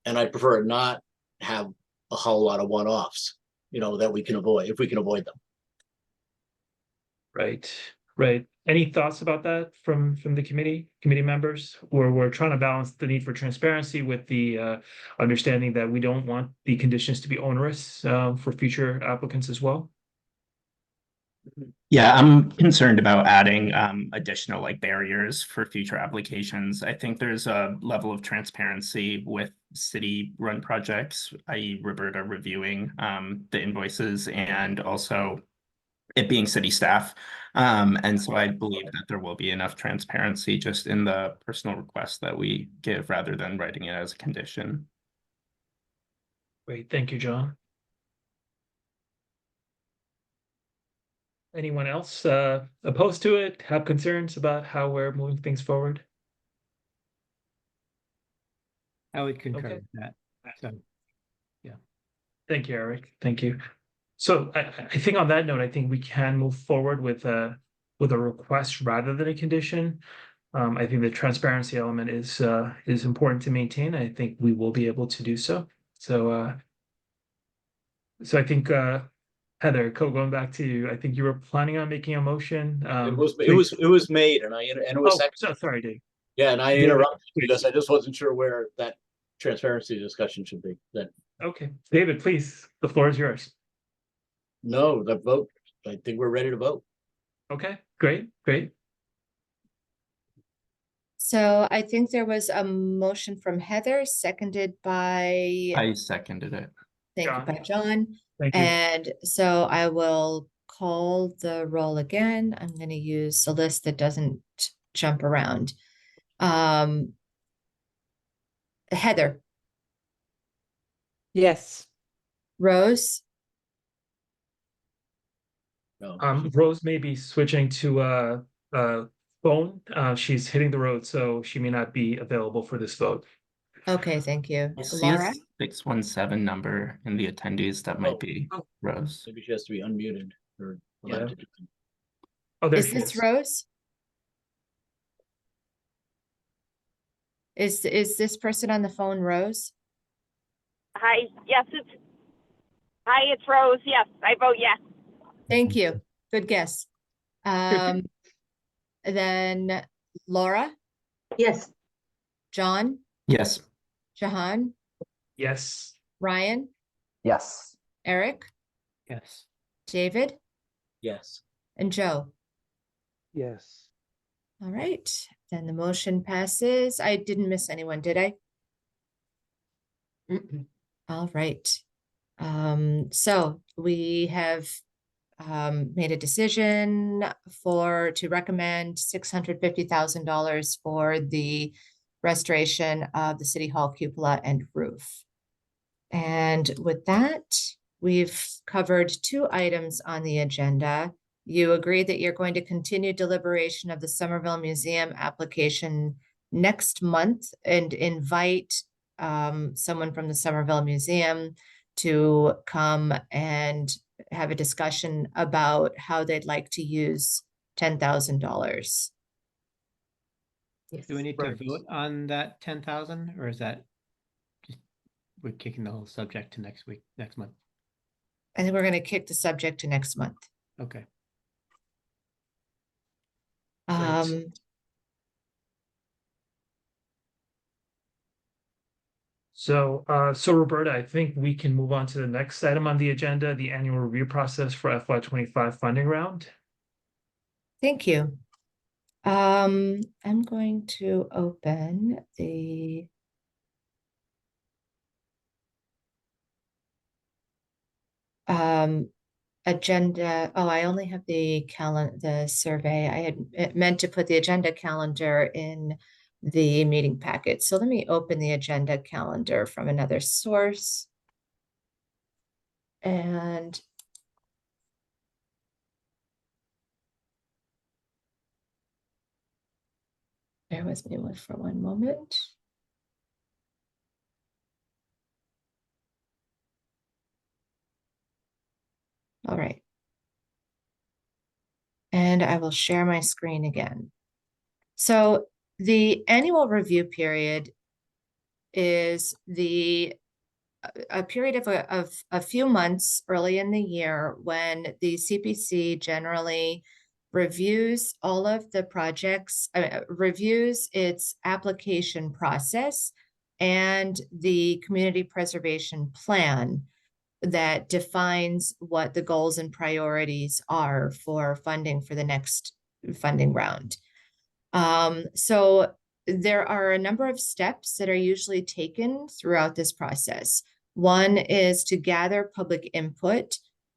And I prefer not have a whole lot of one-offs, that we can avoid, if we can avoid them. Right. Any thoughts about that from the committee members? We're trying to balance the need for transparency with the understanding that we don't want the conditions to be onerous for future applicants as well. Yeah, I'm concerned about adding additional barriers for future applications. I think there's a level of transparency with city-run projects, i.e. Roberta reviewing the invoices and also it being city staff. And so I believe that there will be enough transparency just in the personal request that we give rather than writing it as a condition. Great, thank you, John. Anyone else opposed to it, have concerns about how we're moving things forward? I would concur Okay. with that. So, Thank you, Eric. Thank you. So I think on that note, I think we can move forward with a request rather than a condition. I think the transparency element is important to maintain. I think we will be able to do so. So I think Heather, going back to you, I think you were planning on making a motion. It was made, and it was so sorry, Dave. Yeah, and I Yeah, interrupted please. because I just wasn't sure where that transparency discussion should be. Okay, David, please, the floor is yours. No, the vote. I think we're ready to vote. Okay, great. So I think there was a motion from Heather, seconded by, I seconded it. thank you, John. by John. Thank you. And so I will call the roll again. I'm going to use a list that doesn't jump around. Heather, Yes. Rose, No. Rose may be switching to phone. She's hitting the road, so she may not be available for this vote. okay, thank you. I see a Laura, 617 number in the attendees. That might be Rose. Maybe she has to be unmuted or allowed Yeah. to do it. Oh, there is she this is. Rose? Is this person on the phone Rose? Hi, yes, it's Rose. Yes, I vote yes. Thank you. Good guess. Then Laura, Yes. John, Yes. Jahan, Yes. Ryan, Yes. Eric, yes. David, Yes. and Joe. Yes. All right, then the motion passes. I didn't miss anyone, did I? All right. So we have made a decision to recommend $650,000 for the restoration of the City Hall cupola and roof. And with that, we've covered 2 items on the agenda. You agree that you're going to continue deliberation of the Somerville Museum application next month and invite someone from the Somerville Museum to come and have a discussion about how they'd like to use $10,000. Do we need to Right. vote on that 10,000 or is that just, we're kicking the whole subject to next month? And then we're going to kick the subject to next month. Okay. Um, So, Roberta, I think we can move on to the next item on the agenda, the annual review process for FY25 funding round. Thank you. I'm going to open the agenda. Oh, I only have the the survey. I had meant to put the agenda calendar in the meeting packet. So let me open the agenda calendar from another source. And bear with me for one moment. All right. And I will share my screen again. So the annual review period is a period of a few months early in the year when the CPC generally reviews all of the projects, reviews its application process and the community preservation plan that defines what the goals and priorities are for funding for the next funding round. So there are a number of steps that are usually taken throughout this process. One is to gather public input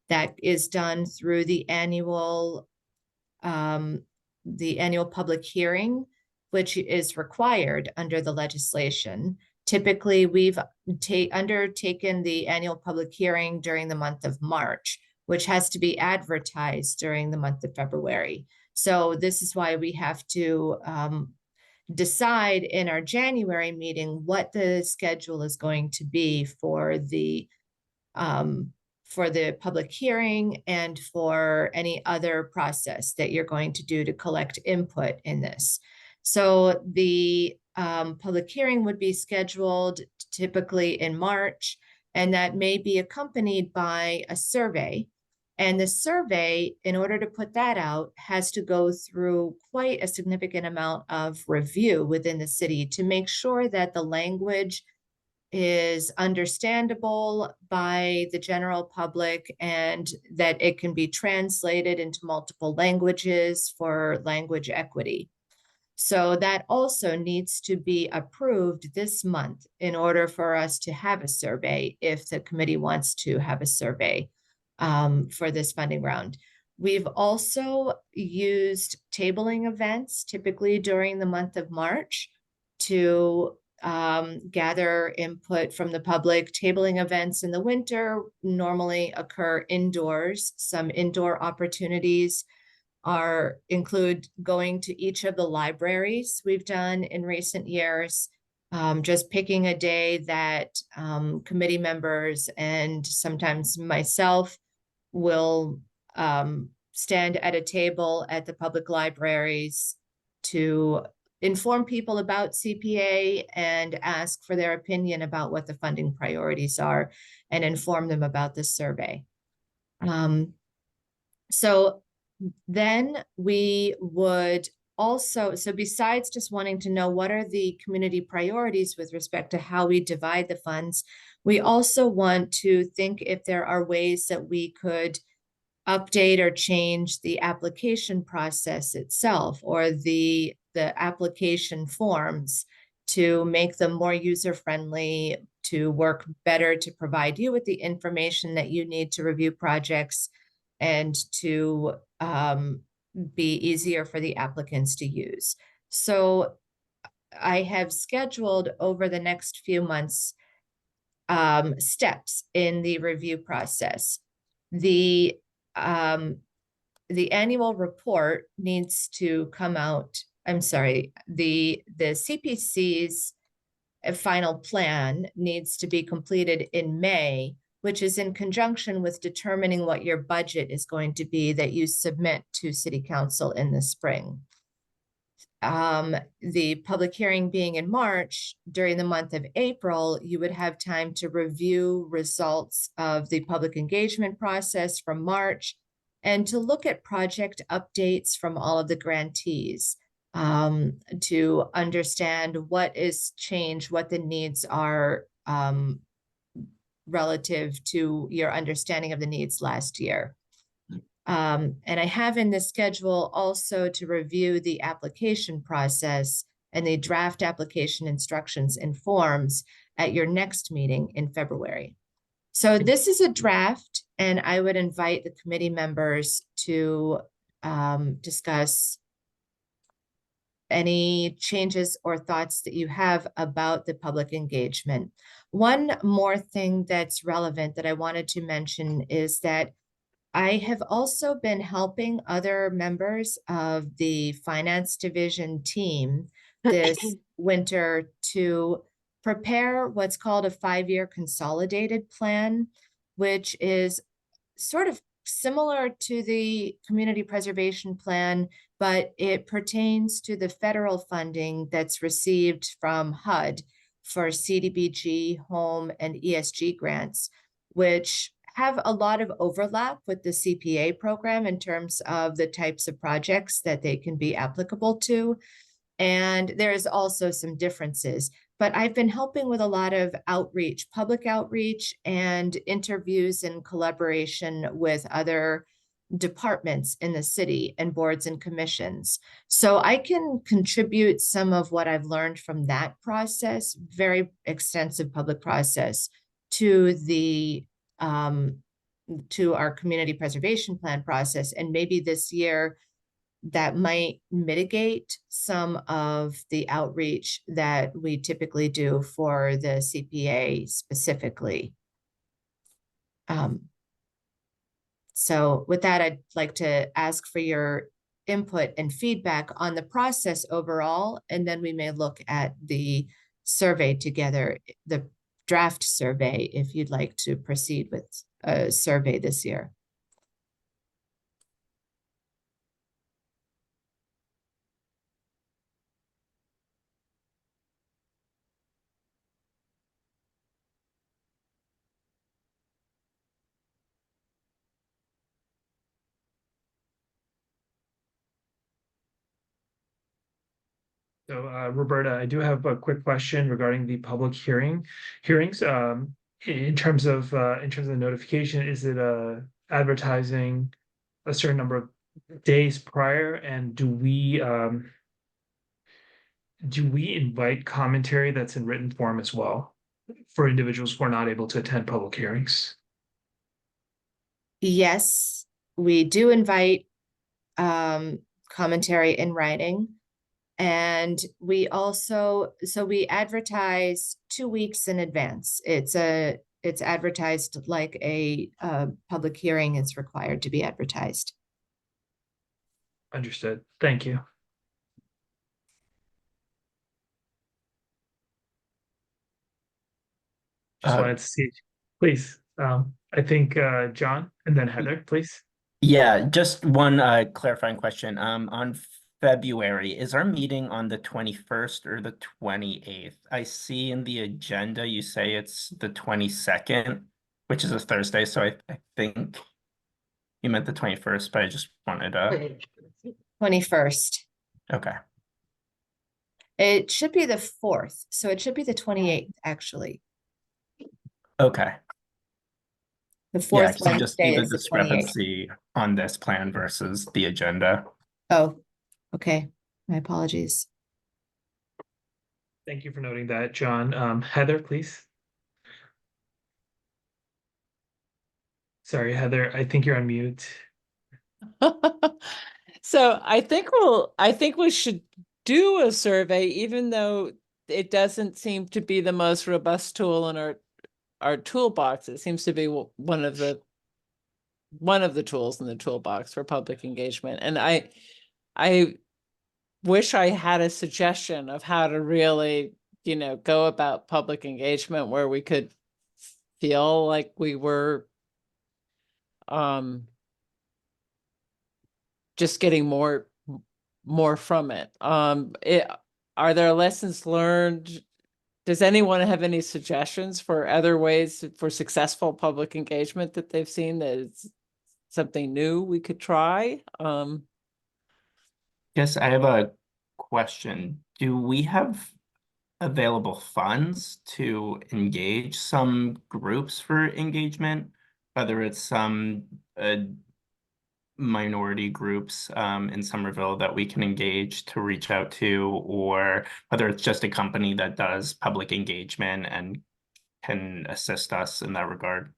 that is done through the annual public hearing, which is required under the legislation. Typically, we've undertaken the annual public hearing during the month of March, which has to be advertised during the month of February. So this is why we have to decide in our January meeting what the schedule is going to be for the public hearing and for any other process that you're going to do to collect input in this. So the public hearing would be scheduled typically in March, and that may be accompanied by a survey. And the survey, in order to put that out, has to go through quite a significant amount of review within the city to make sure that the language is understandable by the general public and that it can be translated into multiple languages for language equity. So that also needs to be approved this month in order for us to have a survey if the committee wants to have a survey for this funding round. We've also used tabling events, typically during the month of March, to gather input from the public. Tabling events in the winter normally occur indoors. Some indoor opportunities include going to each of the libraries we've done in recent years, just picking a day that committee members and sometimes myself will stand at a table at the public libraries to inform people about CPA and ask for their opinion about what the funding priorities are and inform them about the survey. So then we would also, so besides just wanting to know what are the community priorities with respect to how we divide the funds, we also want to think if there are ways that we could update or change the application process itself or the application forms to make them more user-friendly, to work better, to provide you with the information that you need to review projects and to be easier for the applicants to use. So I have scheduled over the next few months steps in the review process. The annual report needs to come out. I'm sorry, the CPC's final plan needs to be completed in May, which is in conjunction with determining what your budget is going to be that you submit to City Council in the spring. the public hearing being in March, during the month of April, you would have time to review results of the public engagement process from March and to look at project updates from all of the grantees, to understand what is changed, what the needs are, relative to your understanding of the needs last year. And I have in the schedule also to review the application process and the draft application instructions and forms at your next meeting in February. So this is a draft, and I would invite the committee members to discuss any changes or thoughts that you have about the public engagement. One more thing that's relevant that I wanted to mention is that I have also been helping other members of the finance division team this winter to prepare what's called a 5-year consolidated plan, which is sort of similar to the community preservation plan, but it pertains to the federal funding that's received from HUD for CDBG, home, and ESG grants, which have a lot of overlap with the CPA program in terms of the types of projects that they can be applicable to. And there is also some differences, but I've been helping with a lot of outreach, public outreach, and interviews in collaboration with other departments in the city and boards and commissions. So I can contribute some of what I've learned from that process, very extensive public process, to the to our community preservation plan process. And maybe this year that might mitigate some of the outreach that we typically do for the CPA specifically. So with that, I'd like to ask for your input and feedback on the process overall, and then we may look at the survey together, the draft survey, if you'd like to proceed with a survey this year. So, Roberta, I do have a quick question regarding the public hearings. In terms of the notification, is it advertising a certain number of days prior, and do we invite commentary that's in written form as well for individuals who are not able to attend public hearings? Yes, we do invite commentary in writing. And we also, so we advertise 2 weeks in advance. It's advertised like a public hearing is required to be advertised. Understood. Thank you. Just wanted to see, please. I think John and then Heather, please. Yeah, just one clarifying question. On February, is our meeting on the 21st or the 28th? I see in the agenda you say it's the 22nd, which is a Thursday, so I think you meant the 21st, but I just wanted to. 21st. Okay. It should be the 4th, so it should be the 28th, actually. Okay. The Yeah, fourth 'cause I just see Wednesday the is the 28th. discrepancy on this plan versus the agenda. Oh, okay. My apologies. Thank you for noting that, John. Heather, please. Sorry, Heather, I think you're on mute. So I think we should do a survey, even though it doesn't seem to be the most robust tool in our toolbox. It seems to be one of the tools in the toolbox for public engagement. And I wish I had a suggestion of how to really, go about public engagement where we could feel like we were just getting more more from it. Are there lessons learned? Does anyone have any suggestions for other ways for successful public engagement that they've seen that is something new we could try? Yes, I have a question. Do we have available funds to engage some groups for engagement, whether it's some minority groups in Somerville that we can engage to reach out to, or whether it's just a company that does public engagement and can assist us in that regard?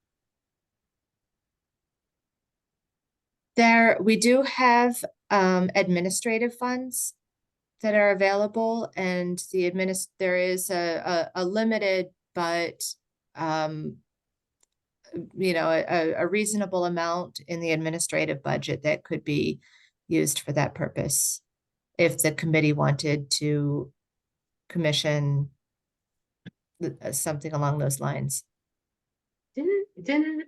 We do have administrative funds that are available, and there is a limited but a reasonable amount in the administrative budget that could be used for that purpose if the committee wanted to commission something along those lines. Didn't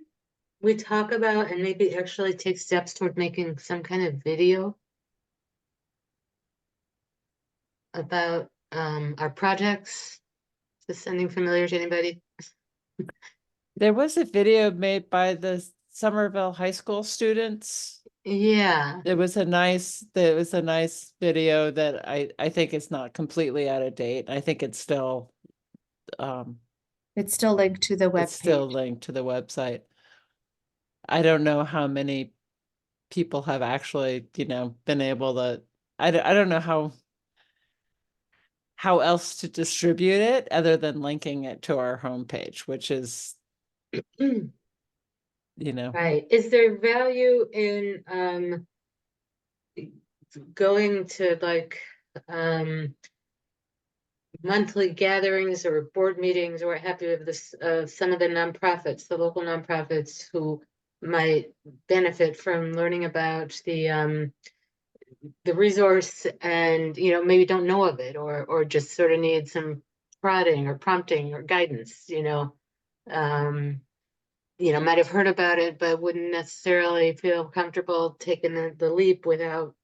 we talk about and maybe actually take steps toward making some kind of video about our projects? Is this sounding familiar to anybody? There was a video made by the Somerville High School students. Yeah. There was a nice video that I think it's not completely out of date. I think it's still it's still linked to the web it's still page. linked to the website. I don't know how many people have actually, been able to, I don't know how else to distribute it other than linking it to our homepage, which is, Right. Is there value in going to like monthly gatherings or board meetings or what have you of this some of the nonprofits, the local nonprofits who might benefit from learning about the resource and maybe don't know of it or just sort of need some prodding or prompting or guidance, might have heard about it but wouldn't necessarily feel comfortable taking the leap without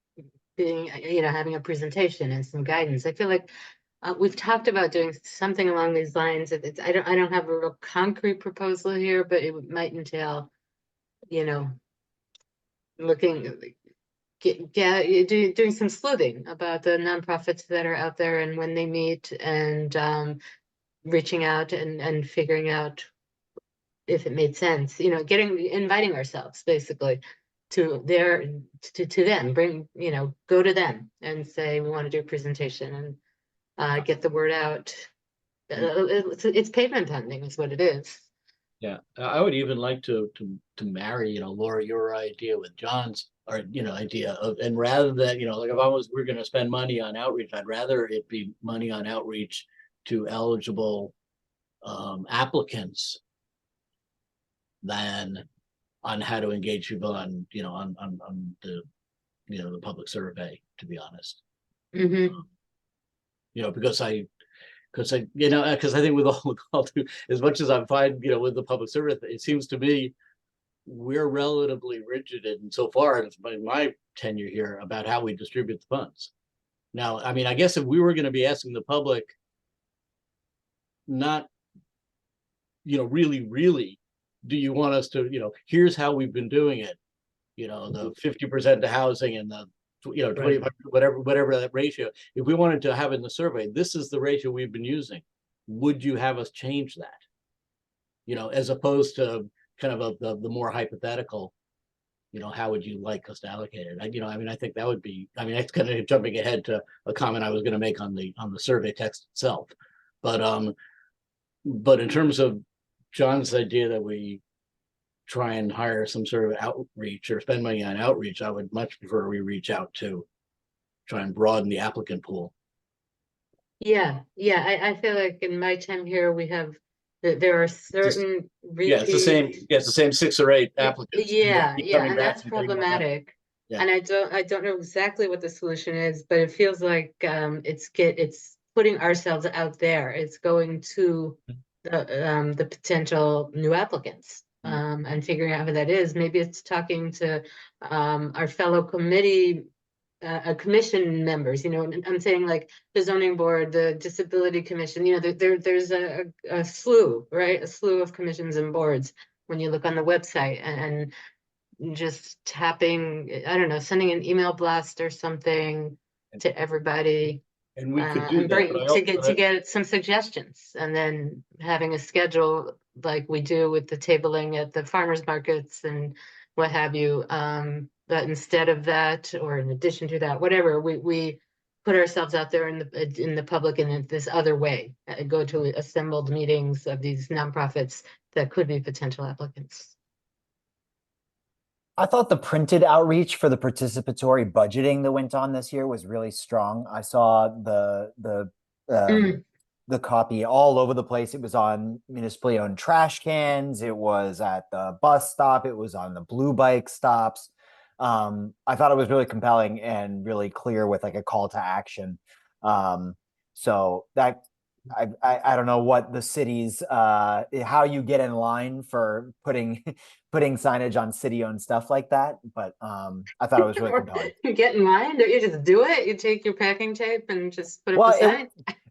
being having a presentation and some guidance. I feel like we've talked about doing something along these lines. I don't have a real concrete proposal here, but it might entail doing some sleuthing about the nonprofits that are out there and when they meet and reaching out and figuring out if it made sense, inviting ourselves basically to them, go to them and say, we want to do a presentation and get the word out. It's pavement pending is what it is. Yeah, I would even like to marry, Laura, your idea with John's or idea of, and rather than like if we're going to spend money on outreach, I'd rather it be money on outreach to eligible applicants than on how to engage people on on the the public survey, to be honest. Mm-hmm. Because I think with all due, as much as I'm fine, with the public service, it seems to me we're relatively rigid and so far in my tenure here about how we distribute the funds. Now, I mean, I guess if we were going to be asking the public, not, really, do you want us to, here's how we've been doing it, the 50% to housing and the 25, whatever that ratio. If we wanted to have it in the survey, this is the ratio we've been using. Would you have us change that? As opposed to kind of the more hypothetical, how would you like us to allocate it? I think that would be, that's kind of jumping ahead to a comment I was going to make on the survey text itself. But in terms of John's idea that we try and hire some sort of outreach or spend money on outreach, I would much prefer we reach out to try and broaden the applicant pool. Yeah, I feel like in my time here we have there are certain it's the same 6 or 8 applicants. Yeah, and that's problematic. Yeah. And I don't know exactly what the solution is, but it feels like it's putting ourselves out there. It's going to the potential new applicants. And figuring out who that is. Maybe it's talking to our fellow committee commission members, you know, and I'm saying like the zoning board, the disability commission, you know, there's a slew, right? A slew of commissions and boards when you look on the website, and just tapping, I don't know, sending an email blast or something to everybody. And we could And do that, bring but I to also, get some suggestions, and then having a schedule like we do with the tabling at the farmers markets and what have you. But instead of that, or in addition to that, whatever, we put ourselves out there in the public in this other way. Go to assembled meetings of these nonprofits that could be potential applicants. I thought the printed outreach for the participatory budgeting that went on this year was really strong. I saw the copy all over the place. It was on municipally owned trash cans. It was at the bus stop. It was on the blue bike stops. I thought it was really compelling and really clear with like a call to action. So that I don't know what the city's how you get in line for putting signage on city-owned stuff like that, but I thought it was really compelling. You get in line, don't you just do it? You take your packing tape and just put it beside.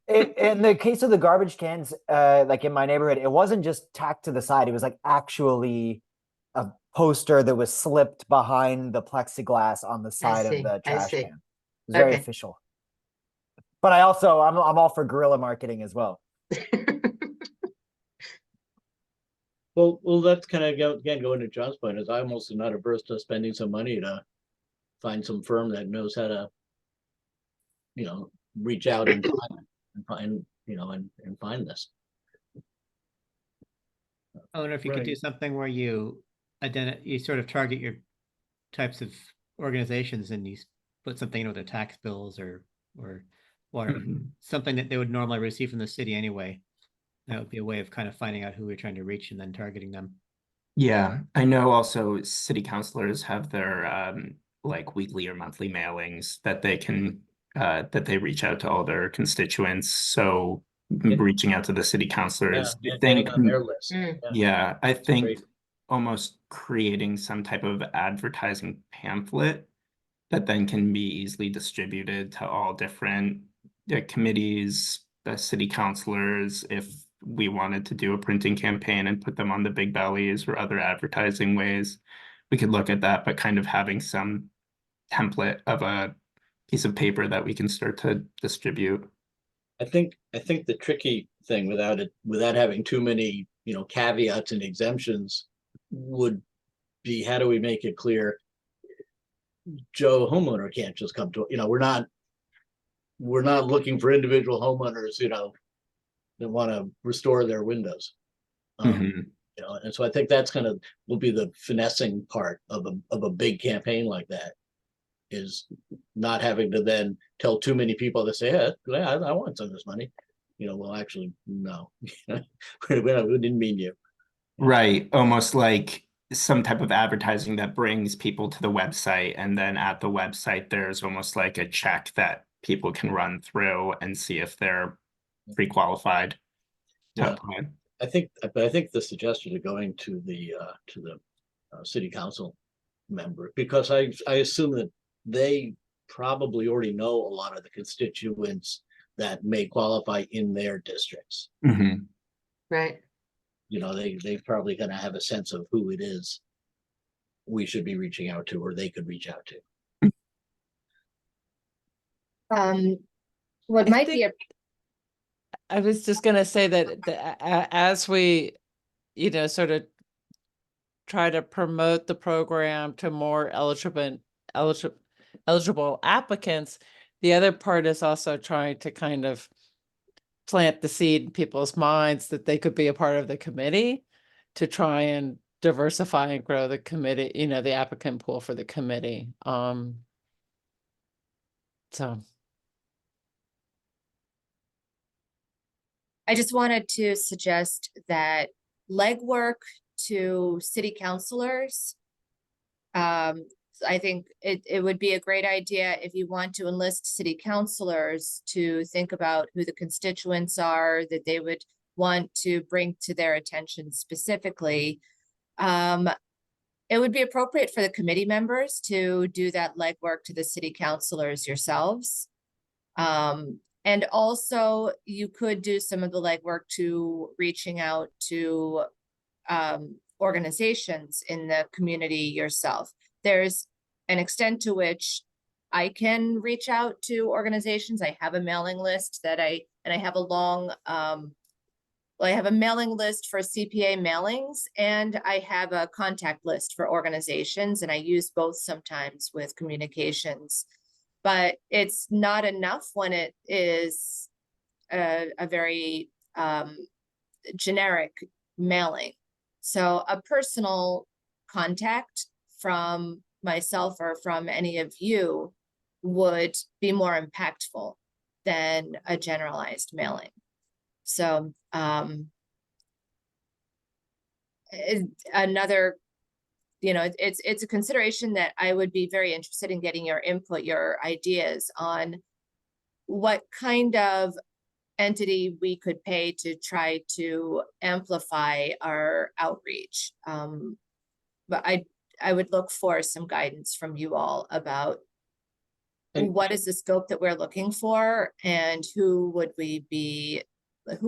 In the case of the garbage cans, like in my neighborhood, it wasn't just tacked to the side. It was like actually a poster that was slipped behind the plexiglass on the side of the trash can. It was very official. But I'm all for guerrilla marketing as well. well, that's kind of go into John's point, is I'm also not averse to spending some money to find some firm that knows how to, you know, reach out and find this. I wonder if you could do something where you you sort of target your types of organizations, and you put something, you know, their tax bills or whatever, something that they would normally receive from the city anyway. That would be a way of kind of finding out who we're trying to reach and then targeting them. Yeah, I know also city councilors have their like weekly or monthly mailings that they can that they reach out to all their constituents. So reaching out to the city councilors, I think on their list. Yeah, I think Great. almost creating some type of advertising pamphlet that then can be easily distributed to all different committees, the city councilors, if we wanted to do a printing campaign and put them on the big bellies or other advertising ways, we could look at that, but kind of having some template of a piece of paper that we can start to distribute. I think the tricky thing without having too many, you know, caveats and exemptions would be, how do we make it clear Joe homeowner can't just come to, you know, we're not looking for individual homeowners, you know, that want to restore their windows. You know, and so I think that's will be the finessing part of a big campaign like that, is not having to then tell too many people to say, yeah, I want some of this money. You know, well, actually, no, we didn't mean you. Right, almost like some type of advertising that brings people to the website, and then at the website there's almost like a check that people can run through and see if they're pre-qualified to apply. I think the suggestion of going to the city council member, because I assume that they probably already know a lot of the constituents that may qualify in their districts. Right. You know, they probably gonna have a sense of who it is we should be reaching out to, or they could reach out to. What might be I was just going to say that as we, you know, sort of try to promote the program to more eligible applicants, the other part is also trying to kind of plant the seed in people's minds that they could be a part of the committee to try and diversify and grow the committee, you know, the applicant pool for the committee. So I just wanted to suggest that legwork to city councilors. I think it would be a great idea if you want to enlist city councilors to think about who the constituents are that they would want to bring to their attention specifically. it would be appropriate for the committee members to do that legwork to the city councilors yourselves. And also you could do some of the legwork to reaching out to organizations in the community yourself. There's an extent to which I can reach out to organizations. I have a mailing list that I have a long, well, I have a mailing list for CPA mailings, and I have a contact list for organizations, and I use both sometimes with communications. But it's not enough when it is a very generic mailing. So a personal contact from myself or from any of you would be more impactful than a generalized mailing. So another, it's a consideration that I would be very interested in getting your input, your ideas on what kind of entity we could pay to try to amplify our outreach. But I would look for some guidance from you all about what is the scope that we're looking for, and who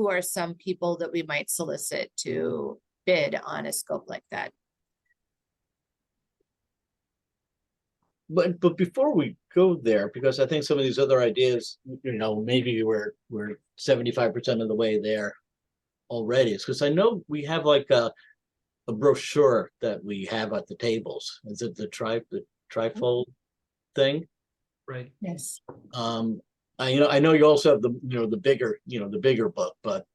are some people that we might solicit to bid on a scope like that. But before we go there, because I think some of these other ideas, maybe we're 75% of the way there already. It's because I know we have like a brochure that we have at the tables. Is it the trifold thing? Right. Yes. I know you also have the bigger book, but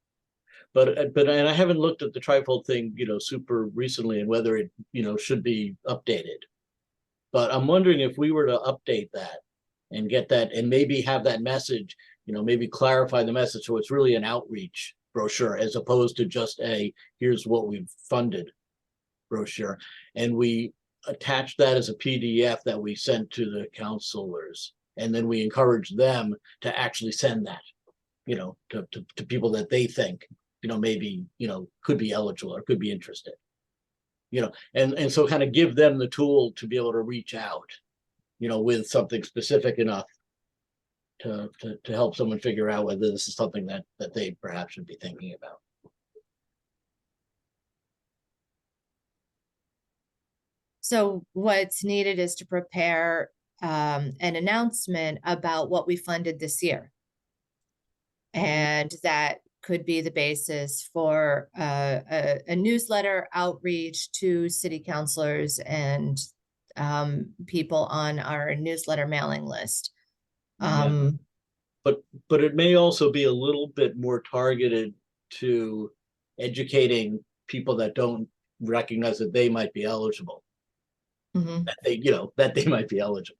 and I haven't looked at the trifold thing, super recently, and whether it, should be updated. But I'm wondering if we were to update that and get that, and maybe have that message, maybe clarify the message so it's really an outreach brochure as opposed to just here's what we've funded brochure. And we attach that as a PDF that we sent to the counselors. And then we encourage them to actually send that, to people that they think, maybe, could be eligible or could be interested. And so kind of give them the tool to be able to reach out, with something specific enough to help someone figure out whether this is something that they perhaps should be thinking about. So what's needed is to prepare an announcement about what we funded this year. And that could be the basis for a newsletter outreach to city councilors and people on our newsletter mailing list. But it may also be a little bit more targeted to educating people that don't recognize that they might be eligible. Mm-hmm. That they might be eligible.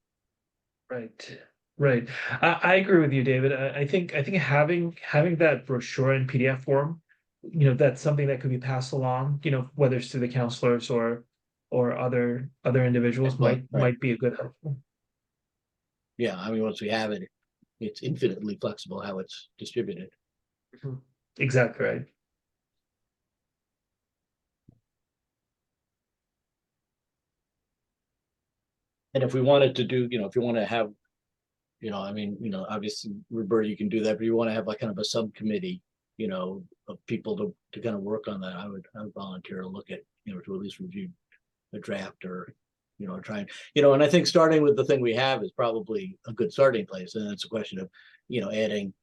Right. I agree with you, David. I think having that brochure in PDF form, that's something that could be passed along, whether it's to the counselors or other individuals Right. might be a good help. Yeah, I mean, once we have it, it's infinitely flexible how it's distributed. Exactly right. And if we wanted to do, if you want to have, obviously, Roberta, you can do that, but you want to have like kind of a subcommittee, of people to kind of work on that, I would volunteer to look at, to at least review a draft or, try and I think starting with the thing we have is probably a good starting place. And it's a question of, adding,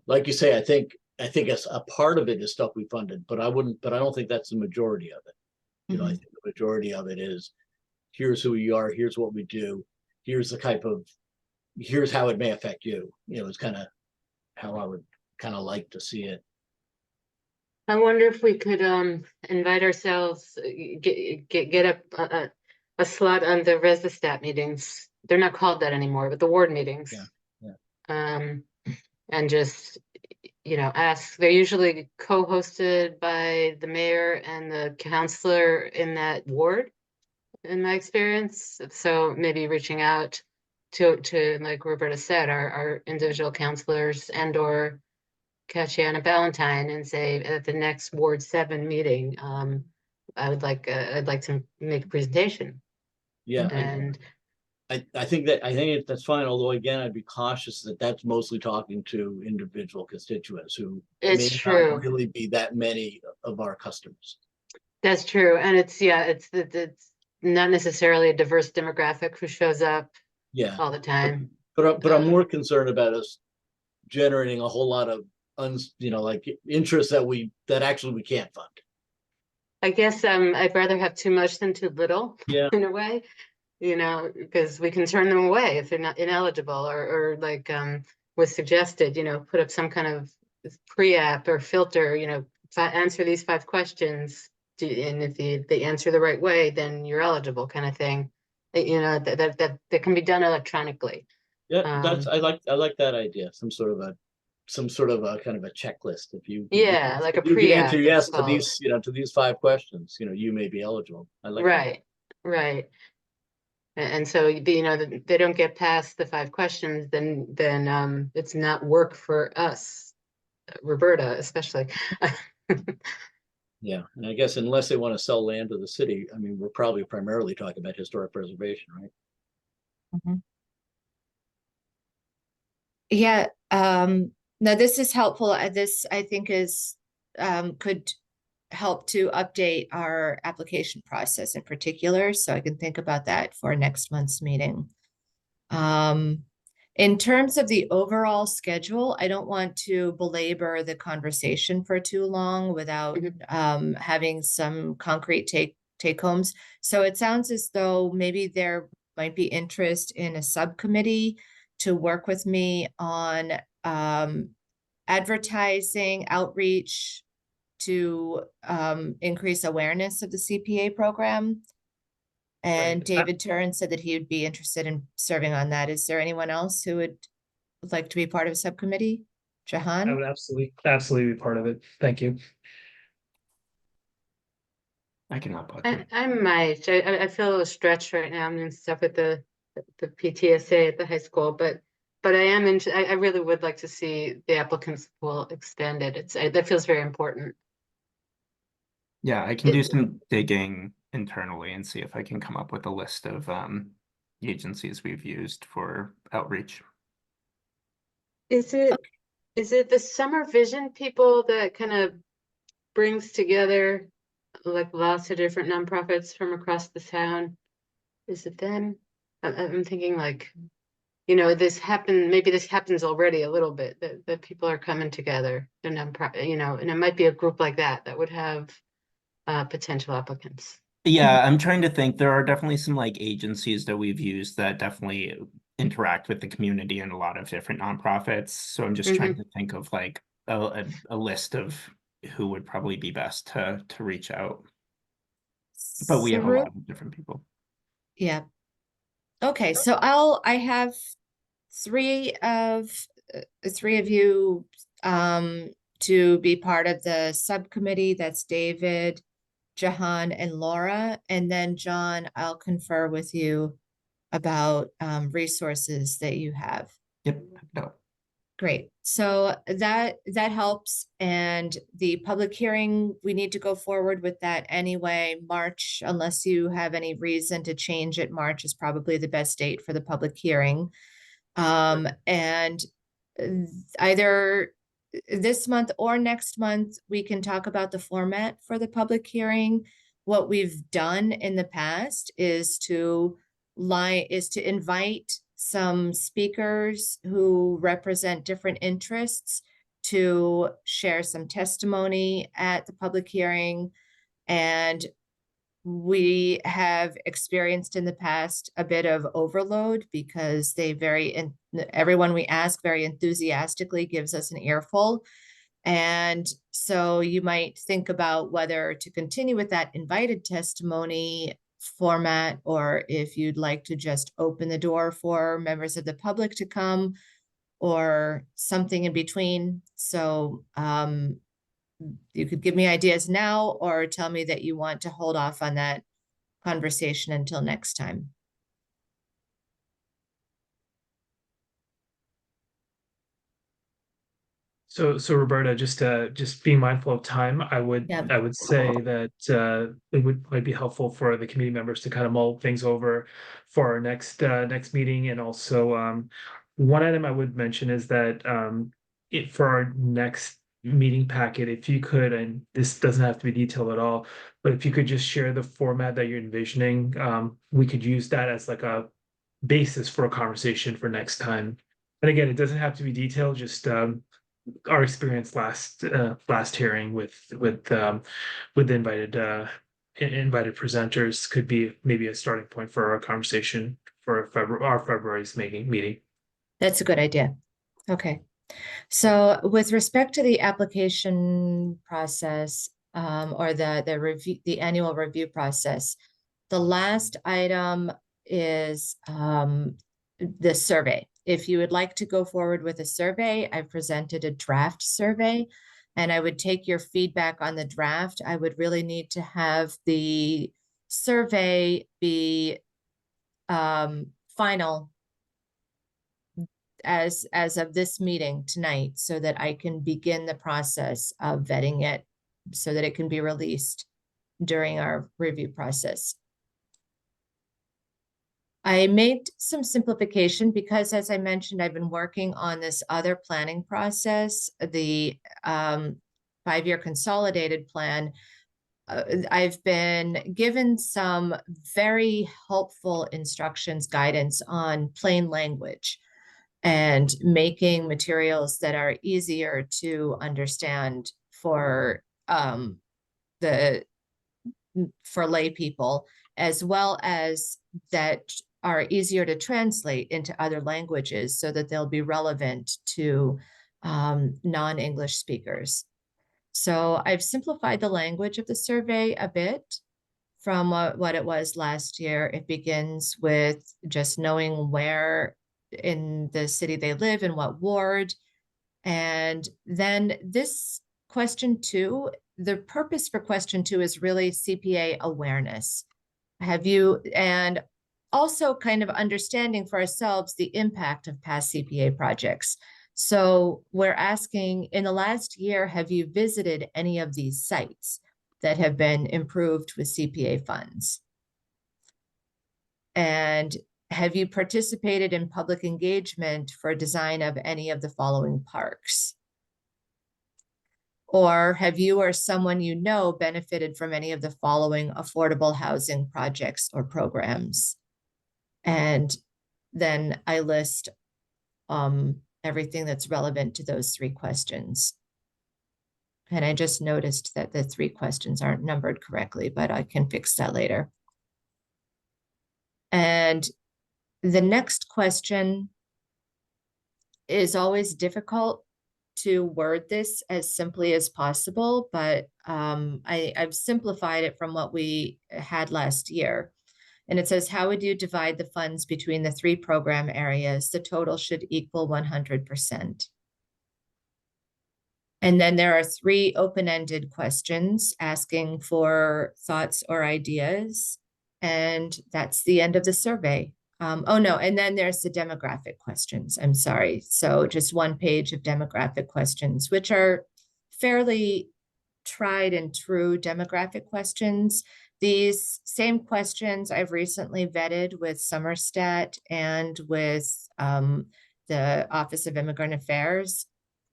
like you say, I think as a part of it is stuff we funded, but I don't think that's the majority of it. I think the majority of it is, here's who we are, here's what we do, here's how it may affect you. It's kind of how I would kind of like to see it. I wonder if we could invite ourselves, get a slot on the Resistat meetings. They're not called that anymore, but the ward meetings. Yeah. And just, ask. They're usually co-hosted by the mayor and the counselor in that ward, in my experience. So maybe reaching out to like Roberta said, our individual counselors and/or Kachiana Ballantyne, and say at the next Ward 7 meeting, I'd like to make a presentation. Yeah, And I think that's fine, although again, I'd be cautious that that's mostly talking to individual constituents who it's may true. not really be that many of our customers. That's true. And it's not necessarily a diverse demographic who shows up Yeah, all the time. but I'm more concerned about us generating a whole lot of like interest that actually we can't fund. I guess I'd rather have too much than too little. Yeah. In a way, because we can turn them away if they're not ineligible, or like was suggested, put up some kind of pre-app or filter, answer these 5 questions, and if they answer the right way, then you're eligible, kind of thing. That can be done electronically. Yeah, I like that idea. Some sort of a kind of a checklist. If you like a if you can pre-app, answer it's yes to called. these to these 5 questions, you may be eligible. I like that. Right. And so, they don't get past the 5 questions, then it's not work for us, Roberta, especially. Yeah, and I guess unless they want to sell land to the city, I mean, we're probably primarily talking about historic preservation, right? Yeah, no, this is helpful. This I think is could help to update our application process in particular, so I can think about that for next month's meeting. In terms of the overall schedule, I don't want to belabor the conversation for too long without having some concrete take homes. So it sounds as though maybe there might be interest in a subcommittee to work with me on advertising, outreach to increase awareness of the CPA program. And Right. David Turin said that he would be interested in serving on that. Is there anyone else who would like to be part of a subcommittee? I Jahan? would absolutely be part of it. Thank you. I cannot put I might. I feel a little stretched right now. I'm doing stuff with the PTSA at the high school, but I am I really would like to see the applicants pool expanded. That feels very important. Yeah, I can do some digging internally and see if I can come up with a list of agencies we've used for outreach. Is it the Summer Vision people that kind of brings together like lots of different nonprofits from across the town? Is it them? I'm thinking like, maybe this happens already a little bit, that people are coming together, and and it might be a group like that would have potential applicants. Yeah, I'm trying to think. There are definitely some like agencies that we've used that definitely interact with the community and a lot of different nonprofits. So I'm just trying to think of like a list of who would probably be best to reach out. But we have a lot of different people. Yeah. Okay, so I have 3 of you to be part of the subcommittee. That's David, Jahan, and Laura. And then John, I'll confer with you about resources that you have. Yep. No. Great. So that helps. And the public hearing, we need to go forward with that anyway. March, unless you have any reason to change it, March is probably the best date for the public hearing. And either this month or next month, we can talk about the format for the public hearing. What we've done in the past is to invite some speakers who represent different interests to share some testimony at the public hearing. And we have experienced in the past a bit of overload because everyone we ask very enthusiastically gives us an earful. And so you might think about whether to continue with that invited testimony format, or if you'd like to just open the door for members of the public to come, or something in between. So you could give me ideas now, or tell me that you want to hold off on that conversation until next time. So Roberta, just being mindful of time, I would Yeah. say that might be helpful for the committee members to kind of mull things over for our next meeting. And also one item I would mention is that for our next meeting packet, if you could, and this doesn't have to be detailed at all, but if you could just share the format that you're envisioning, we could use that as like a basis for a conversation for next time. And again, it doesn't have to be detailed, just our experience last hearing with invited invited presenters could be maybe a starting point for our conversation for our February's meeting. That's a good idea. Okay. So with respect to the application process, or the review, the annual review process, the last item is the survey. If you would like to go forward with a survey, I've presented a draft survey, and I would take your feedback on the draft. I would really need to have the survey be final as of this meeting tonight, so that I can begin the process of vetting it so that it can be released during our review process. I made some simplification because, as I mentioned, I've been working on this other planning process, the 5-year consolidated plan. I've been given some very helpful instructions, guidance on plain language and making materials that are easier to understand for lay people, as well as that are easier to translate into other languages so that they'll be relevant to non-English speakers. So I've simplified the language of the survey a bit from what it was last year. It begins with just knowing where in the city they live, in what ward. And then this question 2, the purpose for question 2 is really CPA awareness. And also kind of understanding for ourselves the impact of past CPA projects. So we're asking, in the last year, have you visited any of these sites that have been improved with CPA funds? And have you participated in public engagement for design of any of the following parks? Or have you or someone you know benefited from any of the following affordable housing projects or programs? And then I list everything that's relevant to those 3 questions. And I just noticed that the 3 questions aren't numbered correctly, but I can fix that later. And the next question is always difficult to word this as simply as possible, but I've simplified it from what we had last year. And it says, how would you divide the funds between the 3 program areas? The total should equal 100%. And then there are 3 open-ended questions asking for thoughts or ideas. And that's the end of the survey. Oh no, and then there's the demographic questions. I'm sorry. So just 1 page of demographic questions, which are fairly tried and true demographic questions. These same questions I've recently vetted with Somerset and with the Office of Immigrant Affairs.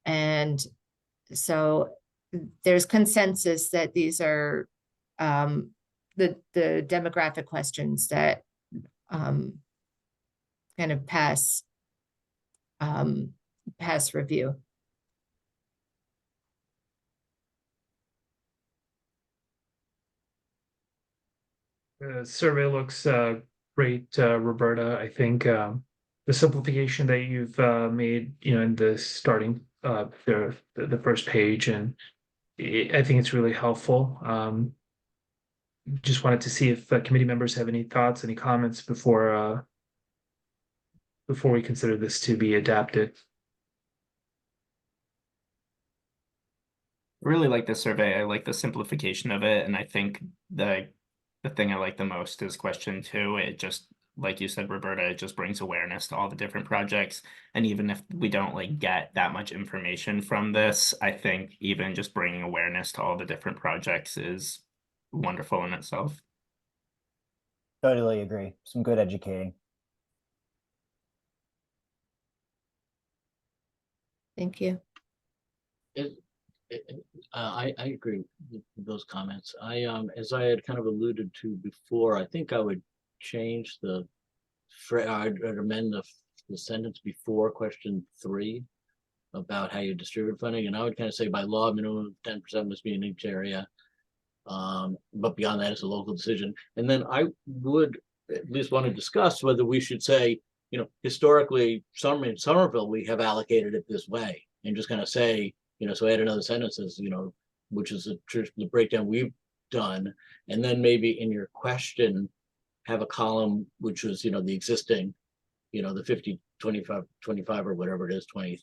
And so there's consensus that these are the demographic questions that kind of pass review. The survey looks great, Roberta. I think the simplification that you've made, in the starting the first page, and I think it's really helpful. Just wanted to see if committee members have any thoughts, any comments before we consider this to be adapted. I really like the survey. I like the simplification of it, and I think the thing I like the most is question 2. It just like you said, Roberta, it just brings awareness to all the different projects. And even if we don't like get that much information from this, I think even just bringing awareness to all the different projects is wonderful in itself. Totally agree. Some good educating. Thank you. I agree with those comments. As I had kind of alluded to before, I think I would change I'd amend the sentence before question 3 about how you distribute funding, and I would kind of say by law, minimum of 10% must be in each area. But beyond that, it's a local decision. And then I would at least want to discuss whether we should say, historically, in Somerville, we have allocated it this way, and just kind of say, so add another sentence as, which is the breakdown we've done. And then maybe in your question, have a column, which was, the existing, the 50, 25, 25, or whatever it is, 20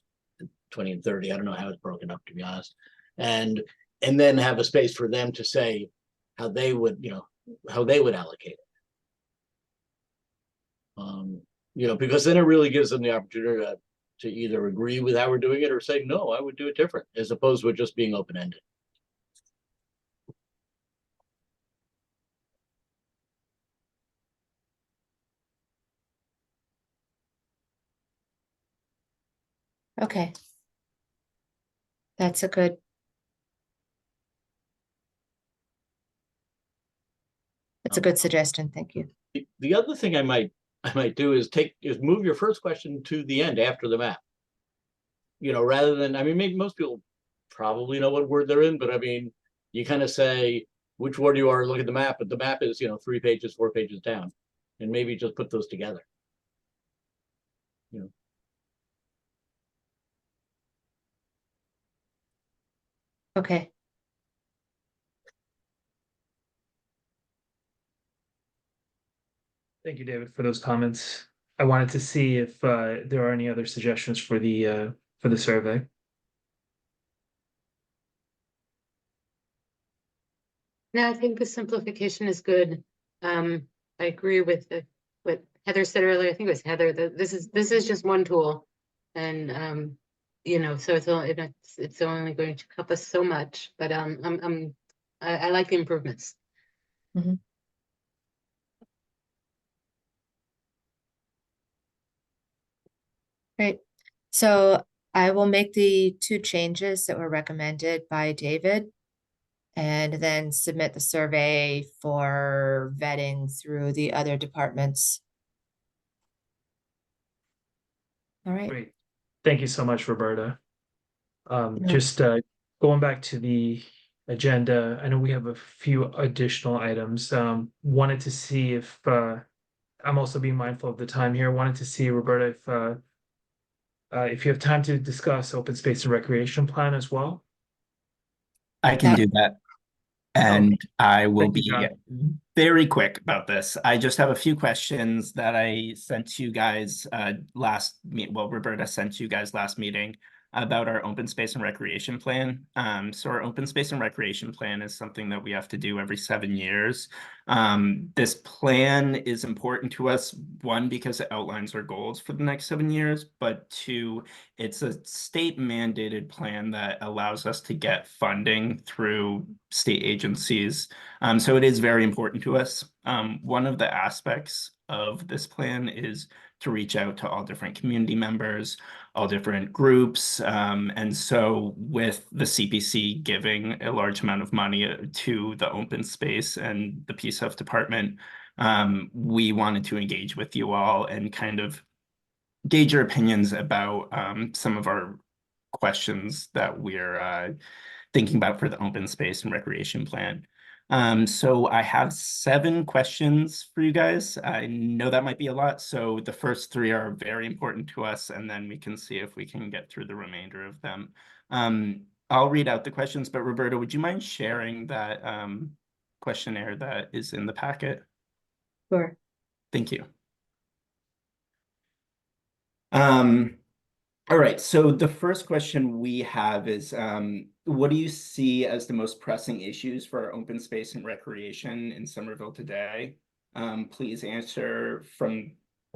and 30. I don't know how it's broken up, to be honest. And then have a space for them to say how they would, allocate it. Because then it really gives them the opportunity to either agree with how we're doing it or say, no, I would do it different, as opposed to it just being open-ended. Okay. That's a good. It's a good suggestion. Thank you. The other thing I might do is move your first question to the end after the map. Rather than, maybe most people probably know what word they're in, but you kind of say which word you are, look at the map, but the map is, 3 pages, 4 pages down, and maybe just put those together. Okay. Thank you, David, for those comments. I wanted to see if there are any other suggestions for the survey. No, I think the simplification is good. I agree with what Heather said earlier. I think it was Heather, that this is just one tool. And so it's only going to help us so much, but I like the improvements. Mm-hmm. Great. So I will make the 2 changes that were recommended by David, and then submit the survey for vetting through the other departments. All right. Great. Thank you so much, Roberta. Yeah. Just going back to the agenda, I know we have a few additional items. Wanted to see if I'm also being mindful of the time here. Wanted to see, Roberta, if you have time to discuss open space and recreation plan as well. I can do that. And I will Thank you, be John. very quick about this. I just have a few questions that I sent you guys Roberta sent you guys last meeting about our open space and recreation plan. So our open space and recreation plan is something that we have to do every 7 years. This plan is important to us, 1, because it outlines our goals for the next 7 years, but 2, it's a state mandated plan that allows us to get funding through state agencies. So it is very important to us. One of the aspects of this plan is to reach out to all different community members, all different groups. And so with the CPC giving a large amount of money to the open space and the PSF department, we wanted to engage with you all and kind of gauge your opinions about some of our questions that we're thinking about for the open space and recreation plan. So I have 7 questions for you guys. I know that might be a lot. So the first 3 are very important to us, and then we can see if we can get through the remainder of them. I'll read out the questions, but Roberta, would you mind sharing that questionnaire that is in the packet? Sure. Thank you. All right, so the first question we have is, what do you see as the most pressing issues for our open space and recreation in Somerville today? please answer from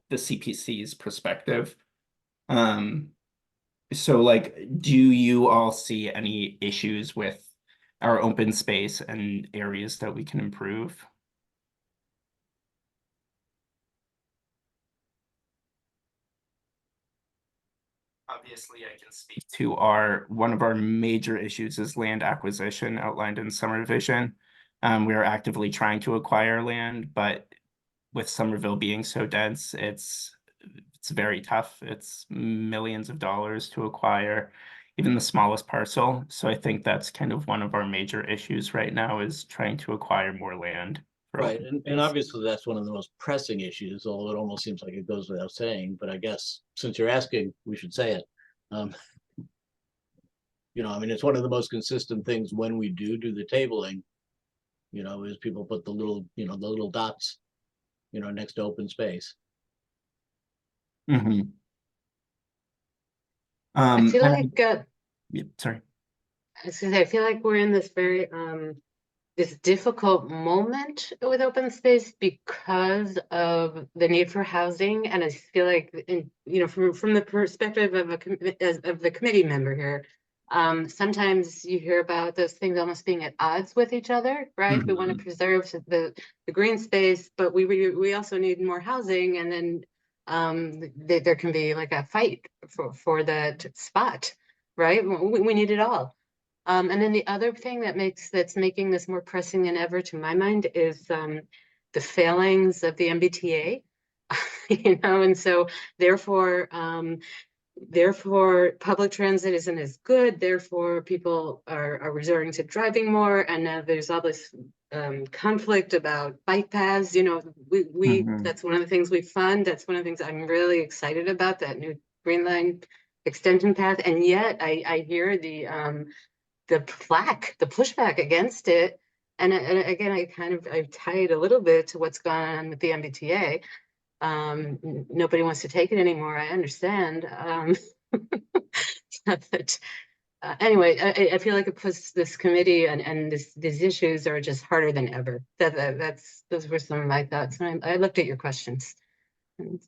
the CPC's perspective. So like, do you all see any issues with our open space and areas that we can improve? Obviously, I can speak to one of our major issues is land acquisition outlined in Summer Vision. We are actively trying to acquire land, but with Somerville being so dense, it's very tough. It's millions of dollars to acquire even the smallest parcel. So I think that's kind of one of our major issues right now is trying to acquire more land. for Right, open and space. obviously that's one of the most pressing issues, although it almost seems like it goes without saying, but I guess since you're asking, we should say it. You know, I mean, it's one of the most consistent things when we do the tabling, you know, is people put the little, you know, the little dots, you know, next to open space. Mhm. I feel and like, yeah, sorry. I was gonna say, I feel like we're in this very, this difficult moment with open space because of the need for housing. And I feel like, you know, from the perspective of of the committee member here, sometimes you hear about those things almost being at odds with each other, right? We want to preserve the green space, but we also need more housing, and then there can be like a fight for that spot, right? We need it all. And then the other thing that's making this more pressing than ever to my mind is the failings of the MBTA. You know, and so therefore public transit isn't as good, therefore people are resorting to driving more, and now there's all this conflict about bike paths. You know, we that's one of the things we fund. That's one of the things I'm really excited about, that new Green Line extension path, and yet I hear the pushback against it. And again, I tie it a little bit to what's gone on with the MBTA. Nobody wants to take it anymore. I understand. But anyway, I feel like it puts this committee and these issues are just harder than ever. Those were some of my thoughts. And I looked at your questions.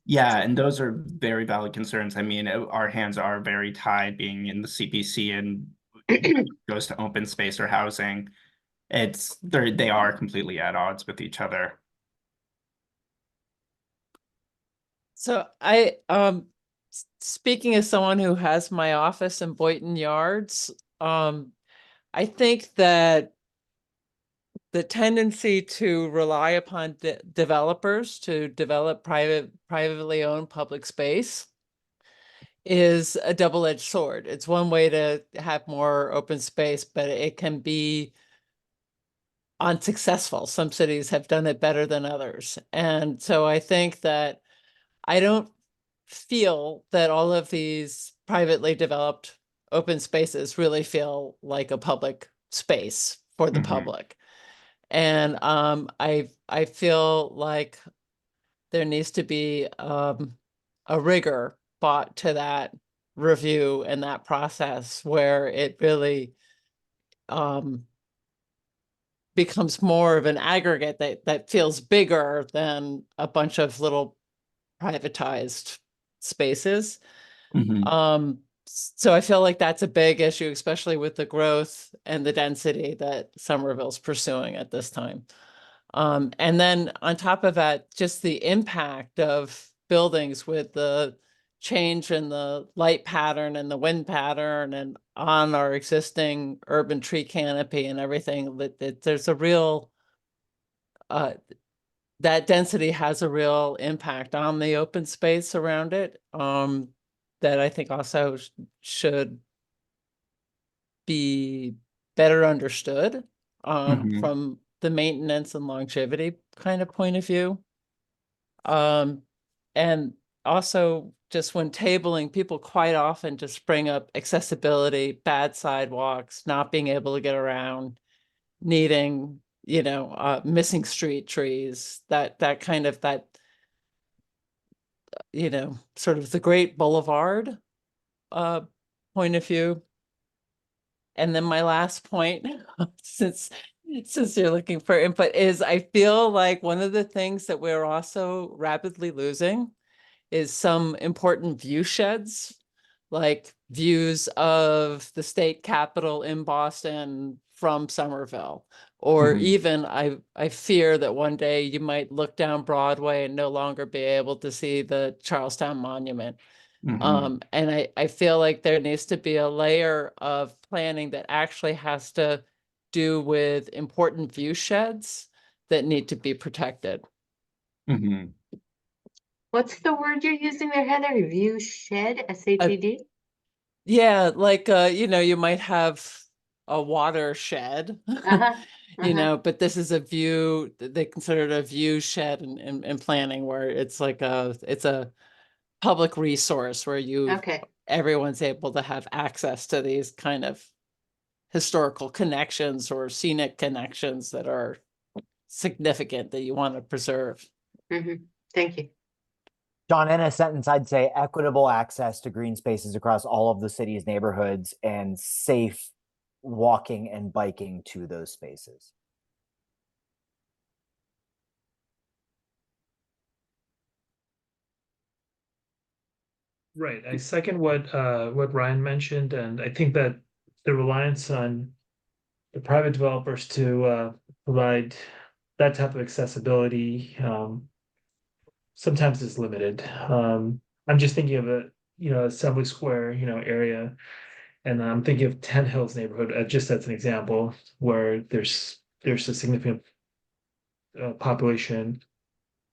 Yeah, and those are very valid concerns. I mean, our hands are very tied being in the CPC and goes to open space or housing. They are completely at odds with each other. So speaking as someone who has my office in Boynton Yards, I think that the tendency to rely upon developers to develop privately owned public space is a double-edged sword. It's one way to have more open space, but it can be unsuccessful. Some cities have done it better than others. And so I think that I don't feel that all of these privately developed open spaces really feel like a public space for the public. And I feel like there needs to be a rigor brought to that review and that process where it really becomes more of an aggregate that feels bigger than a bunch of little privatized spaces. So I feel like that's a big issue, especially with the growth and the density that Somerville's pursuing at this time. And then on top of that, just the impact of buildings with the change in the light pattern and the wind pattern and on our existing urban tree canopy and everything, that there's a real, that density has a real impact on the open space around it, that I think also should be better understood from the maintenance and longevity kind of point of view. And also just when tabling, people quite often just bring up accessibility, bad sidewalks, not being able to get around, needing, you know, missing street trees, that kind of, that, you know, sort of the Great Boulevard point of view. And then my last point, since since you're looking for input, is I feel like one of the things that we're also rapidly losing is some important view sheds, like views of the state capitol in Boston from Somerville. Or even I fear that one day you might look down Broadway and no longer be able to see the Charlestown Monument. And I feel like there needs to be a layer of planning that actually has to do with important view sheds that need to be protected. What's the word you're using there, Heather? View shed, SHED? Yeah, like you know, you might have a watershed, you know, but this is a view, they consider it a view shed in planning, where it's like it's a public resource where Okay. everyone's able to have access to these kind of historical connections or scenic connections that are significant that you want to preserve. Thank you. John, in a sentence, I'd say equitable access to green spaces across all of the city's neighborhoods and safe walking and biking to those spaces. Right. I second what Ryan mentioned, and I think that the reliance on the private developers to provide that type of accessibility sometimes is limited. I'm just thinking of a Assembly Square area, and I'm thinking of Ten Hills neighborhood just as an example where there's a significant population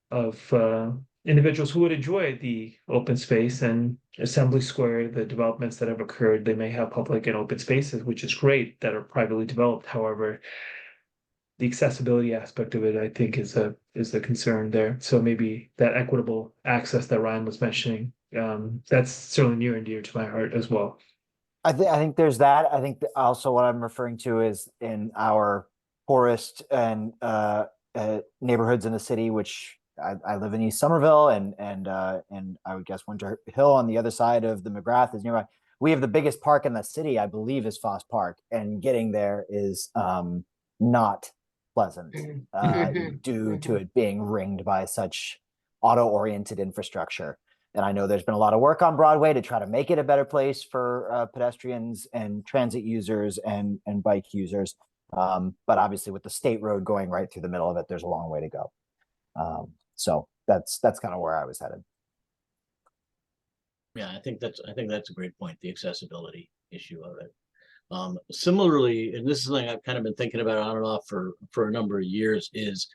of individuals who would enjoy the open space, and Assembly Square, the developments that have occurred, they may have public and open spaces, which is great, that are privately developed. However, the accessibility aspect of it, I think, is a concern there. So maybe that equitable access that Ryan was mentioning, that's certainly near and dear to my heart as well. I think there's that. I think also what I'm referring to is in our poorest and neighborhoods in the city, which I live in East Somerville, and I would guess Winter Hill on the other side of the McGrath is nearby. We have the biggest park in the city, I believe, is Foss Park, and getting there is not pleasant due to it being ringed by such auto-oriented infrastructure. And I know there's been a lot of work on Broadway to try to make it a better place for pedestrians and transit users and bike users. But obviously with the state road going right through the middle of it, there's a long way to go. So that's kind of where I was headed. Yeah, I think that's a great point, the accessibility issue of it. Similarly, and this is something I've kind of been thinking about on and off for a number of years, is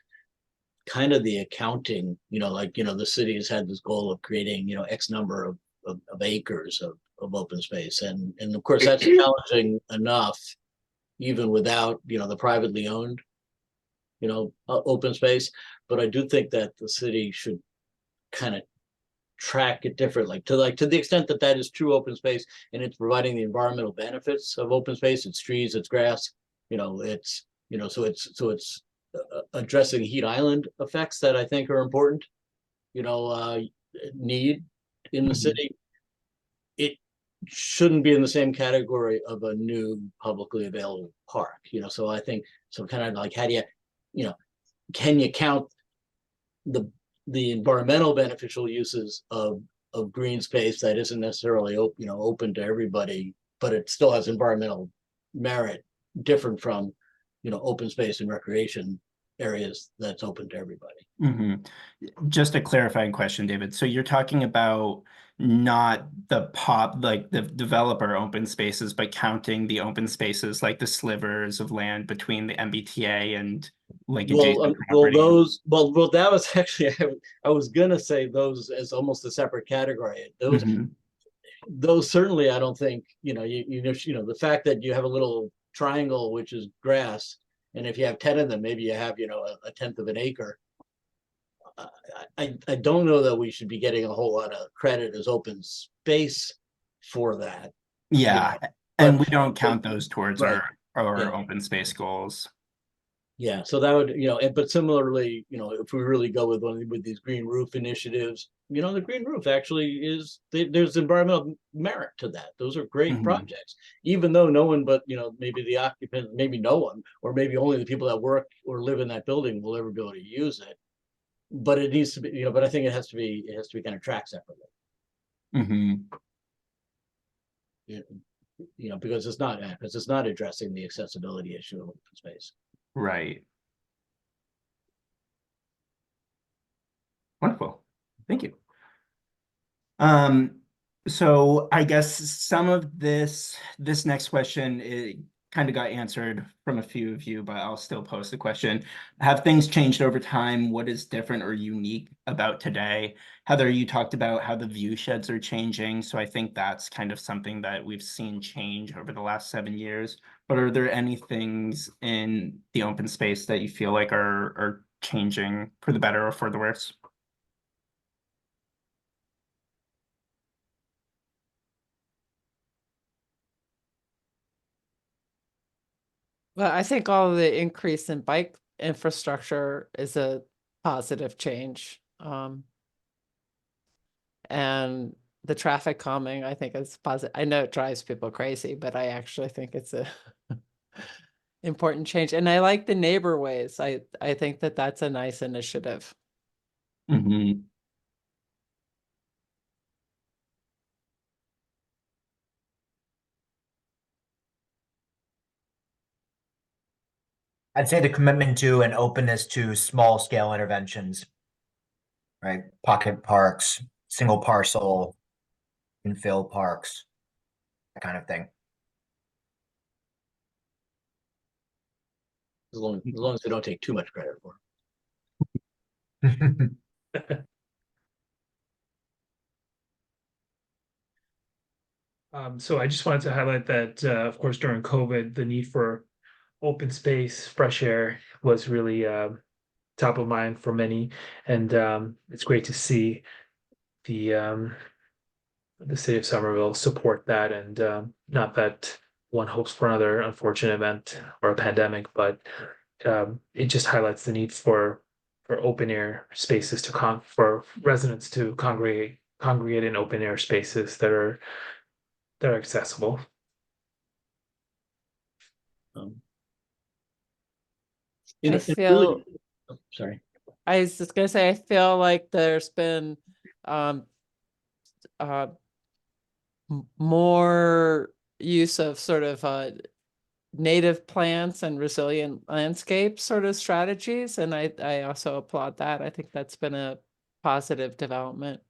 kind of the accounting, the city has had this goal of creating, X number of acres of open space. And of course, that's challenging enough, even without, the privately owned, open space. But I do think that the city should kind of track it differently to the extent that that is true open space and it's providing the environmental benefits of open space. It's trees, it's grass, so it's addressing heat island effects that I think are important, need in the city. It shouldn't be in the same category of a new publicly available park, so I think, so kind of like, how do you, can you count the environmental beneficial uses of green space that isn't necessarily open to everybody, but it still has environmental merit different from, open space and recreation areas that's open to everybody. Just a clarifying question, David. So you're talking about not the developer open spaces, but counting the open spaces like the slivers of land between the MBTA and adjacent properties. That was actually, I was gonna say those as almost a separate category. Those certainly, I don't think, the fact that you have a little triangle which is grass, and if you have 10 of them, maybe you have, a tenth of an acre. I don't know that we should be getting a whole lot of credit as open space for that. Yeah, and we don't count those towards our open space goals. Yeah, so that would, but similarly, if we really go with these green roof initiatives, you know, the green roof actually is, there's environmental merit to that. Those are great Mhm. projects, even though no one but, you know, maybe the occupant, maybe no one, or maybe only the people that work or live in that building will ever be able to use it. But it needs to be, you know, but I think it has to be kind of tracked separately. Mhm. You know, because it's not addressing the accessibility issue of open space. Right. Wonderful. Thank you. So I guess some of this next question, it kind of got answered from a few of you, but I'll still pose the question. Have things changed over time? What is different or unique about today? Heather, you talked about how the view sheds are changing. So I think that's kind of something that we've seen change over the last 7 years. But are there any things in the open space that you feel like are changing for the better or for the worse? Well, I think all of the increase in bike infrastructure is a positive change. And the traffic calming, I think is positive. I know it drives people crazy, but I actually think it's a important change. And I like the neighbor ways. I think that that's a nice initiative. Mm-hmm. I'd say the commitment to and openness to small scale interventions, right? Pocket parks, single parcel, infill parks, that kind of thing. As long as they don't take too much credit for it. So I just wanted to highlight that, of course, during COVID, the need for open space, fresh air was really top of mind for many, and it's great to see the city of Somerville support that, and not that one hopes for another unfortunate event or a pandemic, but it just highlights the need for open air spaces for residents to congregate in open air spaces that are accessible. You know, I feel, sorry. I was just gonna say, I feel like there's been more use of sort of native plants and resilient landscape sort of strategies, and I also applaud that. I think that's been a positive development.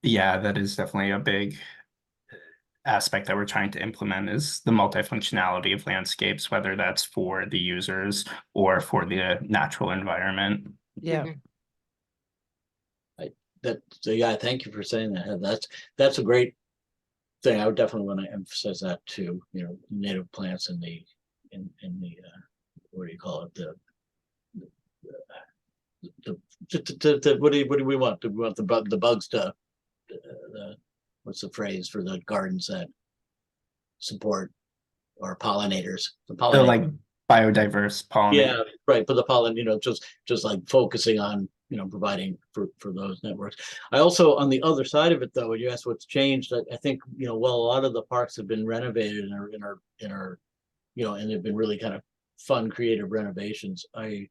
Yeah, that is definitely a big aspect that we're trying to implement, is the multifunctionality of landscapes, whether that's for the users or for the natural environment. Yeah. So yeah, thank you for saying that. That's a great thing. I would definitely want to emphasize that too. You know, native plants in the what do you call it? What do we want? Do we want the bugs to what's the phrase for the gardens that support or pollinators? The They're pollinators. like biodiverse pollinators. Yeah, right. But the pollen, you know, just like focusing on, you know, providing for those networks. I also, on the other side of it though, when you ask what's changed, I think, you know, well, a lot of the parks have been renovated and are you know, and they've been really kind of fun, creative renovations. I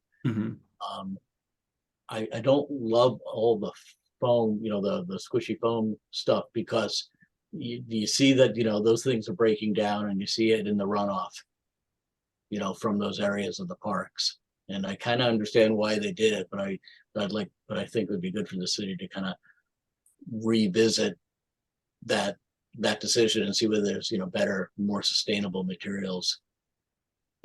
don't love all the foam, you know, the squishy foam stuff, because you see that, you know, those things are breaking down, and you see it in the runoff, you know, from those areas of the parks. And I kind of understand why they did it, but I think it would be good for the city to kind of revisit that decision and see whether there's, you know, better, more sustainable materials.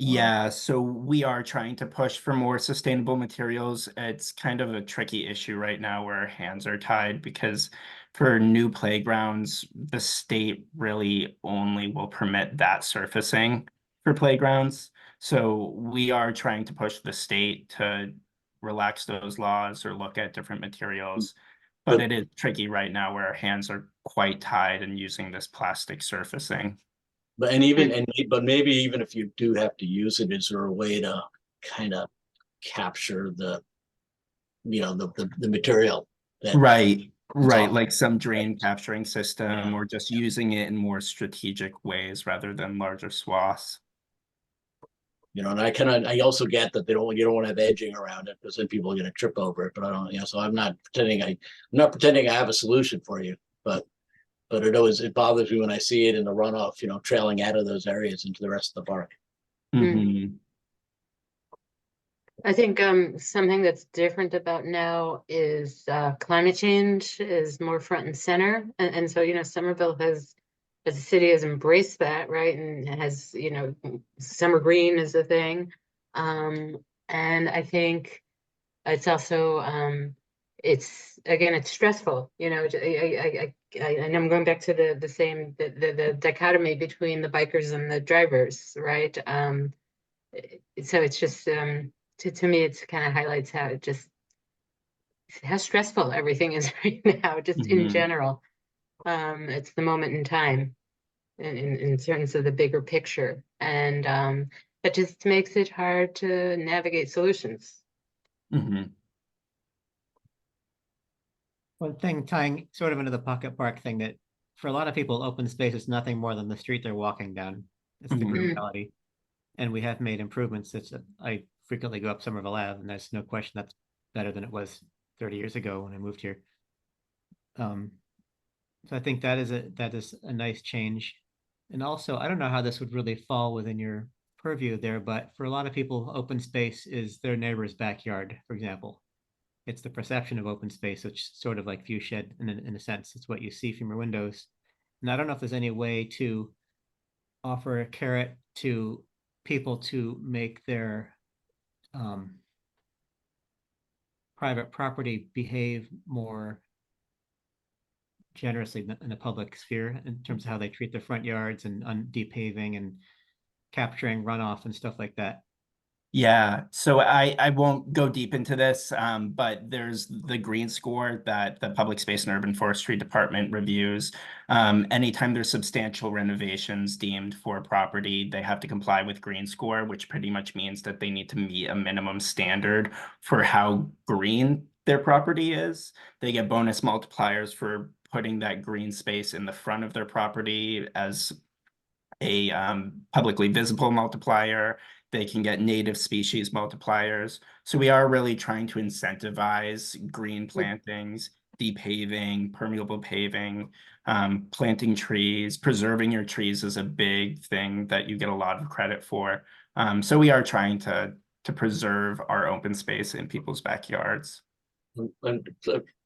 Yeah, so we are trying to push for more sustainable materials. It's kind of a tricky issue right now where our hands are tied, because for new playgrounds, the state really only will permit that surfacing for playgrounds. So we are trying to push the state to relax those laws or look at different materials. But it is tricky right now where our hands are quite tied in using this plastic surfacing. But but maybe even if you do have to use it, is there a way to kind of capture the the material. that- Right, right, all. like some drain capturing system or just using it in more strategic ways rather than larger swaths. And I also get that you don't want to have edging around it because then people are going to trip over it, but I don't, so I'm not pretending I have a solution for you, but it bothers me when I see it in the runoff, trailing out of those areas into the rest of the park. Mhm. I think something that's different about now is climate change is more front and center. And so, Somerville has, as a city, has embraced that, right? And has, summer green is a thing. And I think it's also, it's stressful, and I'm going back to the dichotomy between the bikers and the drivers, right? So it's just, to me, it's kind of highlights how stressful everything is right now, just in Mhm. general. It's the moment in time in terms of the bigger picture. And that just makes it hard to navigate solutions. Mhm. One thing tying sort of into the pocket park thing, that for a lot of people, open space is nothing more than the street they're walking down. It's the Mhm. reality. And we have made improvements. I frequently go up Somerville Ave, and there's no question that's better than it was 30 years ago when I moved here. So I think that is a nice change. And also, I don't know how this would really fall within your purview there, but for a lot of people, open space is their neighbor's backyard, for example. It's the perception of open space, which is sort of like view shed in a sense. It's what you see from your windows. And I don't know if there's any way to offer a carrot to people to make their private property behave more generously in the public sphere in terms of how they treat their front yards and depaving and capturing runoff and stuff like that. Yeah, so I won't go deep into this, but there's the green score that the Public Space and Urban Forestry Department reviews. Anytime there's substantial renovations deemed for a property, they have to comply with green score, which pretty much means that they need to meet a minimum standard for how green their property is. They get bonus multipliers for putting that green space in the front of their property as a publicly visible multiplier. They can get native species multipliers. So we are really trying to incentivize green plantings, depaving, permeable paving, planting trees, preserving your trees is a big thing that you get a lot of credit for. So we are trying to preserve our open space in people's backyards. And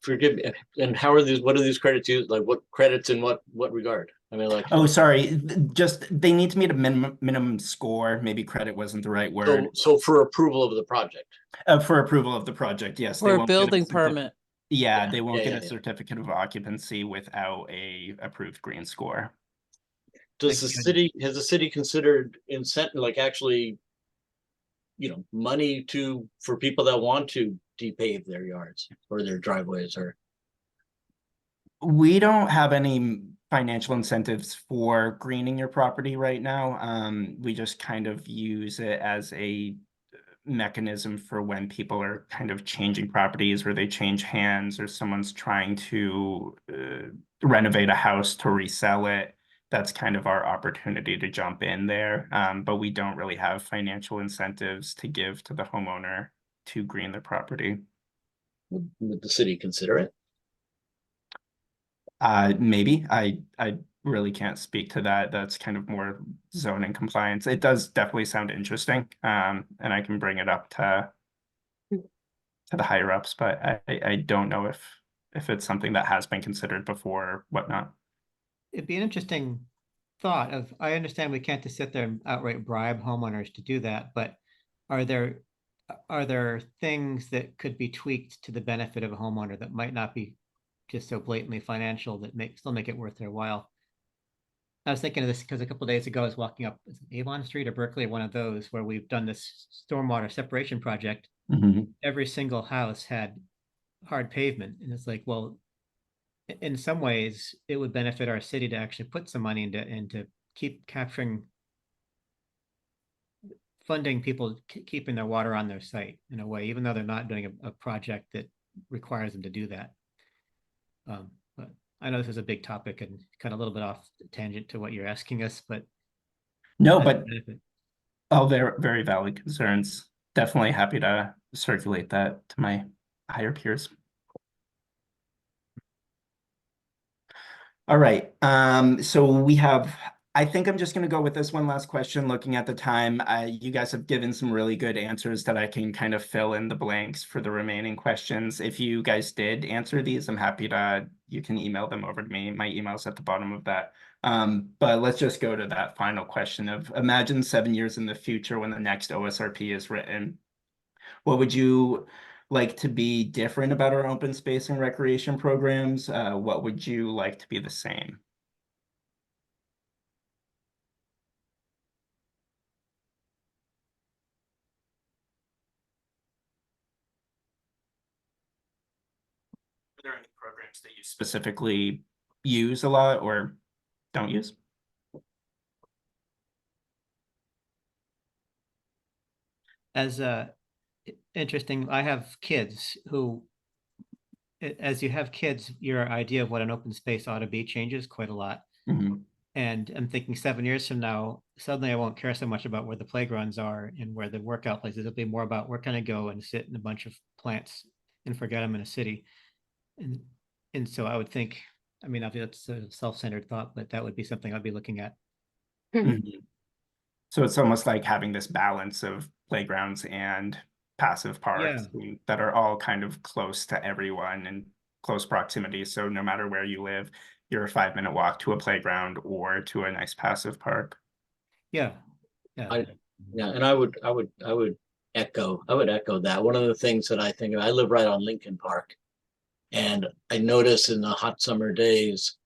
forgive me, and what are these credits used? Like what credits in what regard? I mean, like. Oh, sorry. Just they need to meet a minimum score. Maybe credit wasn't the right word. So for approval of the project. For approval of the project, yes. Or a building permit. Yeah, they won't get a yeah. certificate of occupancy without a approved green score. Has the city considered incentive, like actually, money for people that want to depave their yards or their driveways or? We don't have any financial incentives for greening your property right now. We just kind of use it as a mechanism for when people are kind of changing properties or they change hands or someone's trying to renovate a house to resell it. That's kind of our opportunity to jump in there. But we don't really have financial incentives to give to the homeowner to green their property. Would the city consider it? Maybe. I really can't speak to that. That's kind of more zoning compliance. It does definitely sound interesting. And I can bring it up to the higher ups, but I don't know if it's something that has been considered before or whatnot. It'd be an interesting thought of, I understand we can't just sit there and outright bribe homeowners to do that, but are there things that could be tweaked to the benefit of a homeowner that might not be just so blatantly financial that still make it worth their while? I was thinking of this because a couple of days ago I was walking up Avon Street or Berkeley, one of those where we've done this stormwater separation project. Mhm. Every single house had hard pavement, and it's like, well, in some ways it would benefit our city to actually put some money into keep capturing funding people keeping their water on their site in a way, even though they're not doing a project that requires them to do that. But I know this is a big topic and kind of a little bit off tangent to what you're asking us, but No, I but benefit. all very, very valid concerns. Definitely happy to circulate that to my higher peers. All right, so we have, I think I'm just gonna go with this one last question, looking at the time. You guys have given some really good answers that I can kind of fill in the blanks for the remaining questions. If you guys did answer these, I'm happy to, you can email them over to me. My email's at the bottom of that. But let's just go to that final question of, imagine 7 years in the future when the next OSRP is written. What would you like to be different about our open space and recreation programs? What would you like to be the same? Are there any programs that you specifically use a lot or don't use? As interesting, I have kids who, as you have kids, your idea of what an open space ought to be changes quite a lot. Mm-hmm. And I'm thinking 7 years from now, suddenly I won't care so much about where the playgrounds are and where the workout places. It'll be more about where can I go and sit in a bunch of plants and forget I'm in a city. And so I would think, I mean, obviously that's a self-centered thought, but that would be something I'd be looking at. Mm-hmm. So it's almost like having this balance of playgrounds and passive parks that are all kind of close to everyone and close proximity. So no matter where you live, you're a 5-minute walk to a playground or to a nice passive park. Yeah. And I would echo that. One of the things that I think of, I live right on Lincoln Park, and I notice in the hot summer days,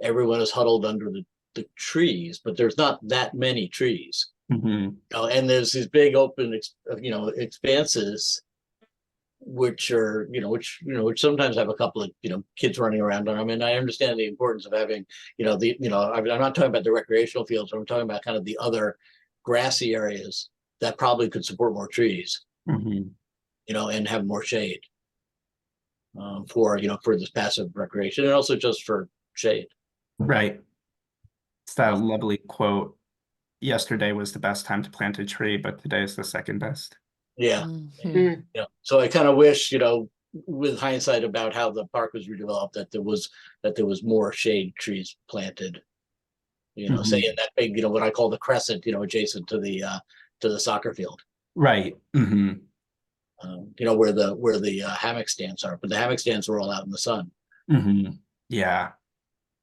everyone is huddled under the trees, but there's not that many trees. Mm-hmm. And there's these big open, expanses, which are, which sometimes have a couple of, kids running around on them. And I understand the importance of having, I'm not talking about the recreational fields, but I'm talking about kind of the other grassy areas that probably could support more trees, mm-hmm. And have more shade for this passive recreation and also just for shade. Right. It's that lovely quote. Yesterday was the best time to plant a tree, but today is the second best. Yeah. Mhm. Yeah. So I kind of wish, with hindsight about how the park was redeveloped, that there was more shade trees planted. Mhm. Say in that big, what I call the crescent, adjacent to the soccer field. Right. Mm-hmm. Where the hammock stands are, but the hammock stands were all out in the sun. Mm-hmm. Yeah.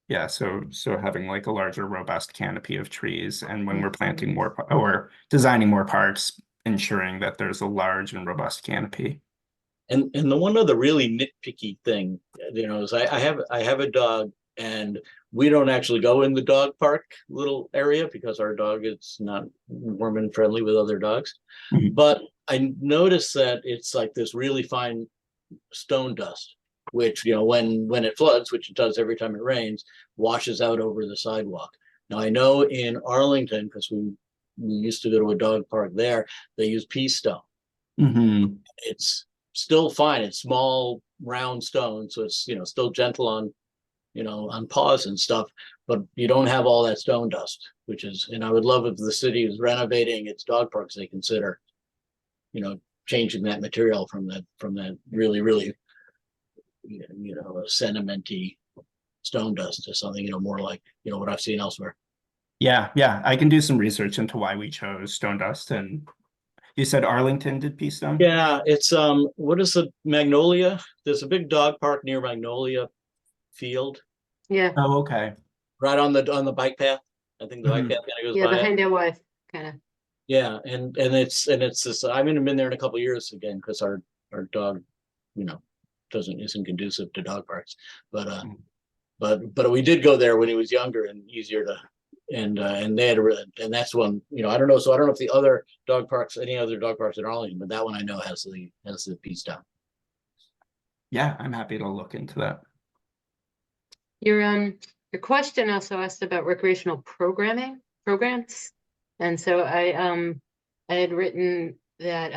Yeah, so having like a larger, robust canopy of trees, and when we're planting more or designing more parks, ensuring that there's a large and robust canopy. And the one other really nitpicky thing, is I have a dog, and we don't actually go in the dog park little area because our dog is not warm and friendly with other dogs. Mhm. But I noticed that it's like this really fine stone dust, which, when it floods, which it does every time it rains, washes out over the sidewalk. Now I know in Arlington, because we used to go to a dog park there, they use pea stone. Mm-hmm. It's still fine. It's small, round stone, so it's still gentle on on paws and stuff, but you don't have all that stone dust, and I would love if the city is renovating its dog parks, they consider changing that material from that really, really sedimenty stone dust to something more like what I've seen elsewhere. Yeah, I can do some research into why we chose stone dust. And you said Arlington did pea stone? Yeah, it's what is the Magnolia? There's a big dog park near Magnolia Field. Yeah, Oh, okay. Right on the bike path. I think the bike path kind of goes by. behind their wife, kind of. Yeah, and it's this. I haven't been there in a couple of years again because our dog, isn't conducive to dog parks. But we did go there when he was younger and easier to, and they had and that's one. I don't know. So I don't know if the other dog parks, any other dog parks in Arlington, but that one I know has the pea stone. Yeah, I'm happy to look into that. Your question also asked about recreational programs. And so I had written that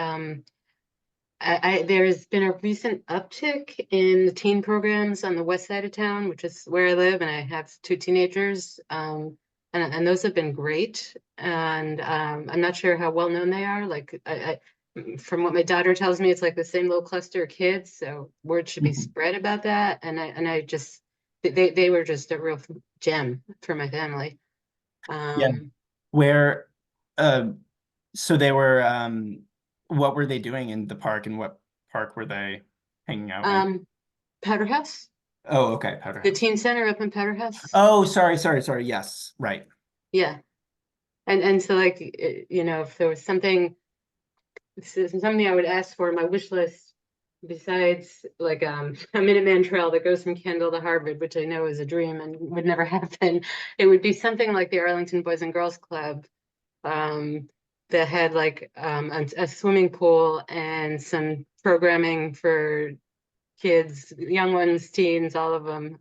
there's been a recent uptick in the teen programs on the west side of town, which is where I live, and I have 2 teenagers. And those have been great. And I'm not sure how well known they are. Like from what my daughter tells me, it's like the same little cluster of kids. So word should be Mhm. spread about that. And I just they were just a real gem for my family. Yeah. Where, so they were, what were they doing in the park, and what park were they hanging out in? Powder House, Oh, okay, Powder the House. teen center up in Powder House. Oh, sorry. Yes, right. Yeah. And so like, you know, if there was something I would ask for on my wish list, besides like a Minuteman Trail that goes from Kendall to Harvard, which I know is a dream and would never happen, it would be something like the Arlington Boys and Girls Club, that had like a swimming pool and some programming for kids, young ones, teens, all of them,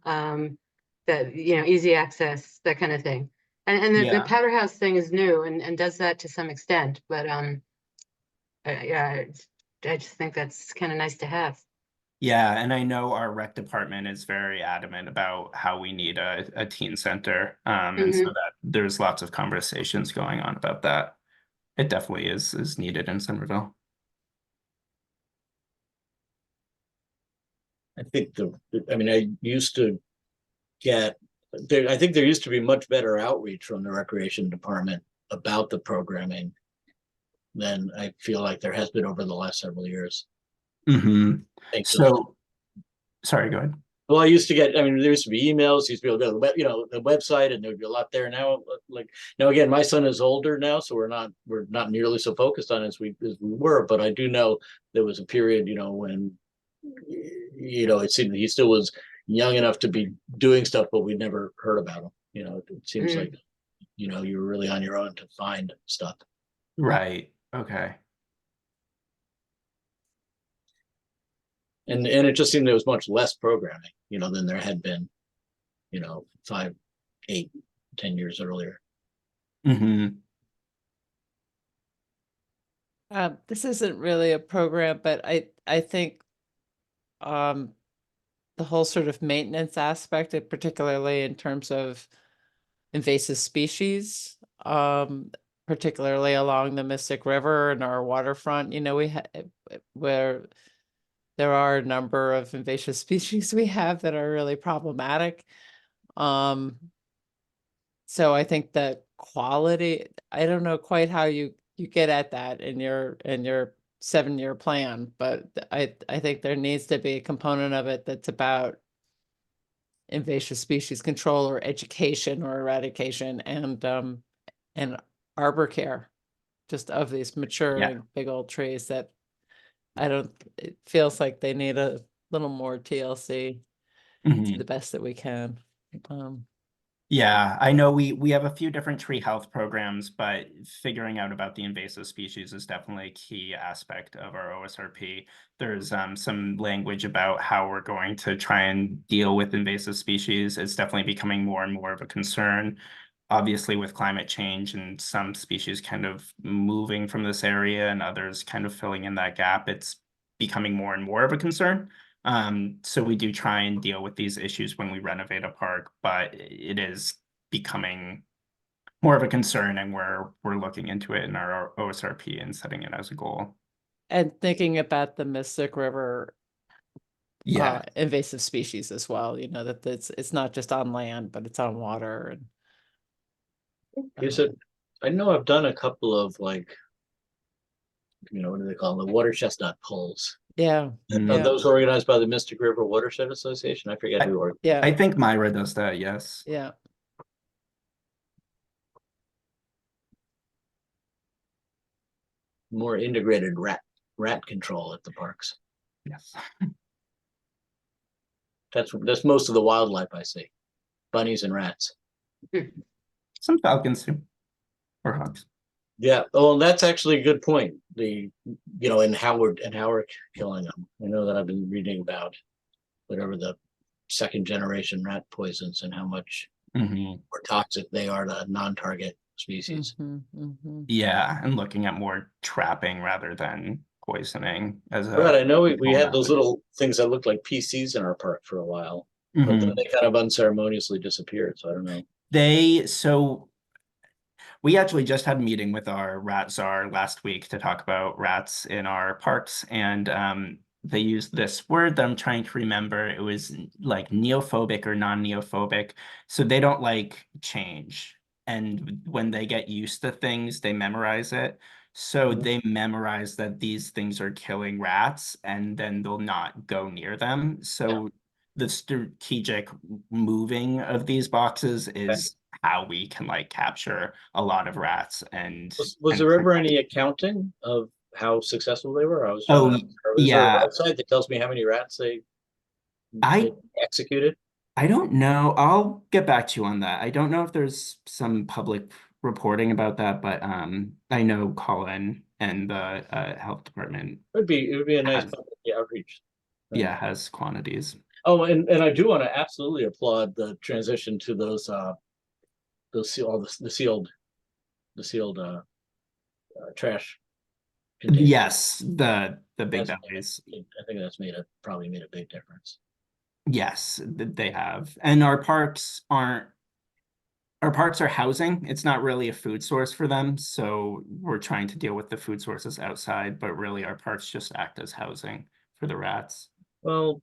that, you know, easy access, that kind of thing. And the Yeah. Powder House thing is new and does that to some extent, but yeah, I just think that's kind of nice to have. Yeah, and I know our rec department is very adamant about how we need a teen center. And so that there's lots of conversations going on about that. It definitely is needed in Somerville. I think I used to get there. I think there used to be much better outreach from the recreation department about the programming than I feel like there has been over the last several years. Mm-hmm. So, sorry, go ahead. Well, I used to get, there used to be emails, used to be able to go to the website, and there'd be a lot there now. Like now, again, my son is older now, so we're not nearly so focused on it as we were. But I do know there was a period, when, it seemed he still was young enough to be doing stuff, but we'd never heard about him. It seems like, you were really on your own to find stuff. Right. Okay. And it just seemed there was much less programming, than there had been, 5, 8, 10 years earlier. Mm-hmm. This isn't really a program, but I think the whole sort of maintenance aspect, particularly in terms of invasive species, particularly along the Mystic River and our waterfront, where there are a number of invasive species we have that are really problematic. So I think the quality, I don't know quite how you get at that in your 7-year plan, but I think there needs to be a component of it that's about invasive species control or education or eradication and arbor care, just of these maturing big old trees that it feels like they need a little more TLC to the best that we can. Yeah, I know we have a few different tree health programs, but figuring out about the invasive species is definitely a key aspect of our OSRP. There's some language about how we're going to try and deal with invasive species. It's definitely becoming more and more of a concern. Obviously, with climate change and some species kind of moving from this area and others kind of filling in that gap, it's becoming more and more of a concern. So we do try and deal with these issues when we renovate a park, but it is becoming more of a concern, and we're looking into it in our OSRP and setting it as a goal. And thinking about the Mystic River invasive species as well, that it's not just on land, but it's on water. And I know I've done a couple of what do they call them? The water chestnut pulls. Yeah. Are those organized by the Mystic River Watershed Association? I forget who organized. Yeah. I think Myra does that, yes. Yeah. More integrated rat control at the parks. Yes. That's most of the wildlife I see. Bunnies and rats. Some falcons too. Or hawks. Yeah, well, that's actually a good point. And how we're killing them. I know that I've been reading about whatever the 2nd generation rat poisons and how much Mhm. more toxic they are to non-target species. Yeah, and looking at more trapping rather than poisoning as a. Right, I know we control had those method. little things that looked like PCs in our park for a while, but then Mhm. they kind of unceremoniously disappeared, so I don't know. So we actually just had a meeting with our rat czar last week to talk about rats in our parks, and they used this word that I'm trying to remember. It was like neophobic or non-neophobic. So they don't like change. And when they get used to things, they memorize it. So they memorize that these things are killing rats, and then they'll not go near them. So the strategic moving of these boxes is how we can like capture a lot of rats and Was there ever any accounting of how successful they were? I was Oh, is there a yeah. website that tells me how many rats they I executed? I don't know. I'll get back to you on that. I don't know if there's some public reporting about that, but I know Colin and the health department It would be a nice has, public outreach thing. yeah, has quantities. Oh, and I do want to absolutely applaud the transition to those sealed trash containers. Yes, the big That's- bellies. I think that's probably made a big difference. Yes, they have. And our parks are housing. It's not really a food source for them. So we're trying to deal with the food sources outside, but really our parks just act as housing for the rats. Well,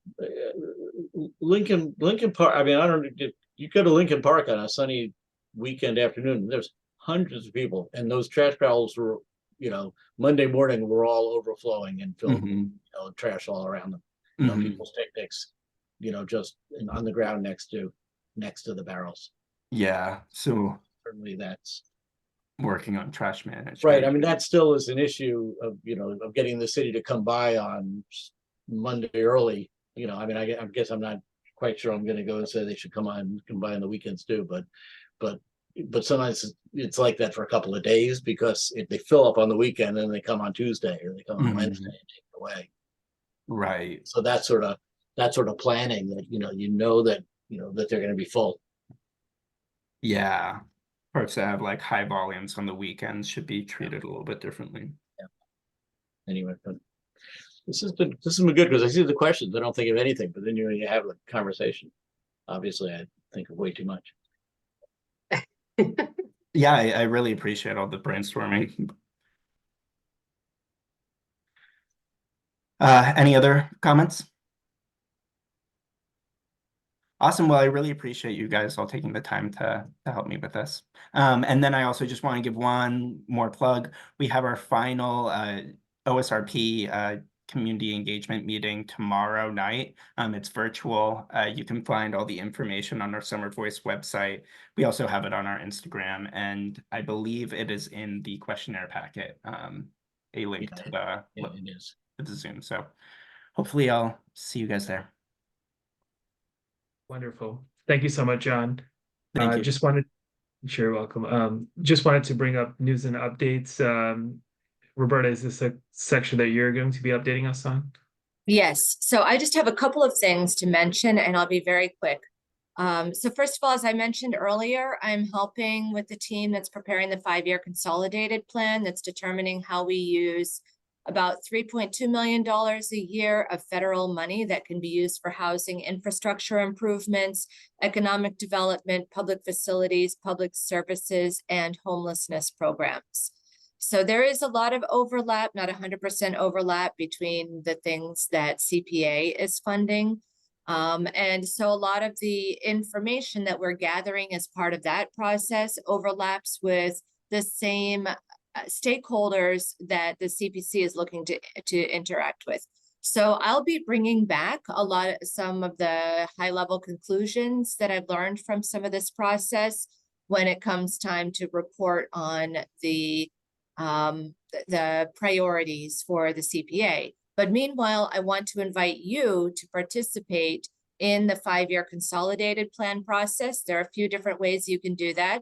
Lincoln Park. I mean, I don't. You go to Lincoln Park on a sunny weekend afternoon. There's hundreds of people, and those trash barrels were, Monday morning were all overflowing and filled, with trash all around them. People's picnics, just on the ground next to the barrels. Yeah, so Certainly, that's working on trash management. right. I mean, that still is an issue of of getting the city to come by on Monday early. I mean, I guess I'm not quite sure I'm going to go and say they should come by on the weekends too, but sometimes it's like that for a couple of days, because if they fill up on the weekend, then they come on Tuesday or they come on Wednesday and take it away. Right. So that sort of planning that that they're going to be full. Yeah. Parks that have like high volumes on the weekends should be treated a little bit differently. Yeah. Anyway, but this has been good, because I see the questions. I don't think of anything, but then you have a conversation. Obviously, I think of way too much. Yeah, I really appreciate all the brainstorming. Any other comments? Awesome. Well, I really appreciate you guys all taking the time to help me with this. And then I also just want to give one more plug. We have our final OSRP community engagement meeting tomorrow night. It's virtual. You can find all the information on our Summer Voice website. We also have it on our Instagram, and I believe it is in the questionnaire packet, a link to the Zoom. So hopefully I'll see you guys there. Wonderful. Thank you so much, John. Thank you. You're welcome. Just wanted to bring up news and updates. Roberta, is this a section that you're going to be updating us on? Yes, so I just have a couple of things to mention, and I'll be very quick. So first of all, as I mentioned earlier, I'm helping with the team that's preparing the 5-year consolidated plan that's determining how we use about $3.2 million a year of federal money that can be used for housing infrastructure improvements, economic development, public facilities, public services, and homelessness programs. So there is a lot of overlap, not 100% overlap between the things that CPA is funding. And so a lot of the information that we're gathering as part of that process overlaps with the same stakeholders that the CPC is looking to interact with. So I'll be bringing back some of the high level conclusions that I've learned from some of this process when it comes time to report on the priorities for the CPA. But meanwhile, I want to invite you to participate in the 5-year consolidated plan process. There are a few different ways you can do that.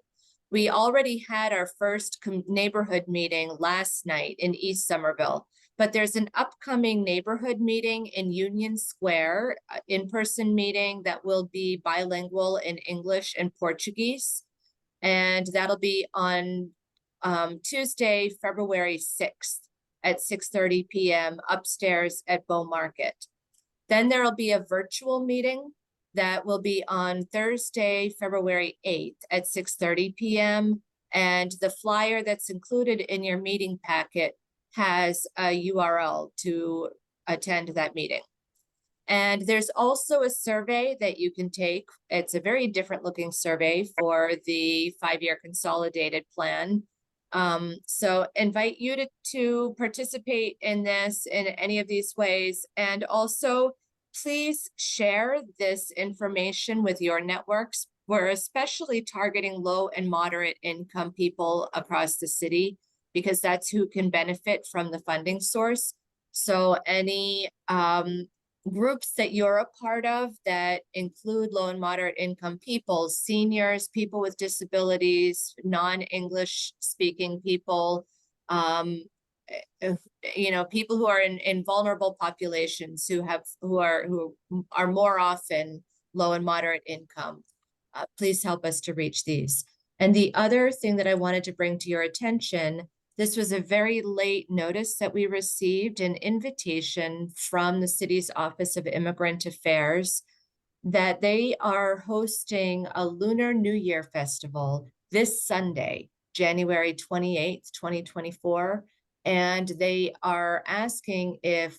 We already had our first neighborhood meeting last night in East Somerville. But there's an upcoming neighborhood meeting in Union Square, in-person meeting that will be bilingual in English and Portuguese. And that'll be on Tuesday, February 6th at 6:30 p.m. upstairs at Bow Market. Then there'll be a virtual meeting that will be on Thursday, February 8th at 6:30 p.m. And the flyer that's included in your meeting packet has a URL to attend that meeting. And there's also a survey that you can take. It's a very different looking survey for the 5-year consolidated plan. So invite you to participate in this in any of these ways. And also, please share this information with your networks. We're especially targeting low and moderate income people across the city because that's who can benefit from the funding source. So any groups that you're a part of that include low and moderate income people, seniors, people with disabilities, non-English speaking people, people who are in vulnerable populations who are more often low and moderate income. Please help us to reach these. And the other thing that I wanted to bring to your attention, this was a very late notice that we received, an invitation from the city's Office of Immigrant Affairs that they are hosting a Lunar New Year festival this Sunday, January 28th, 2024. And they are asking if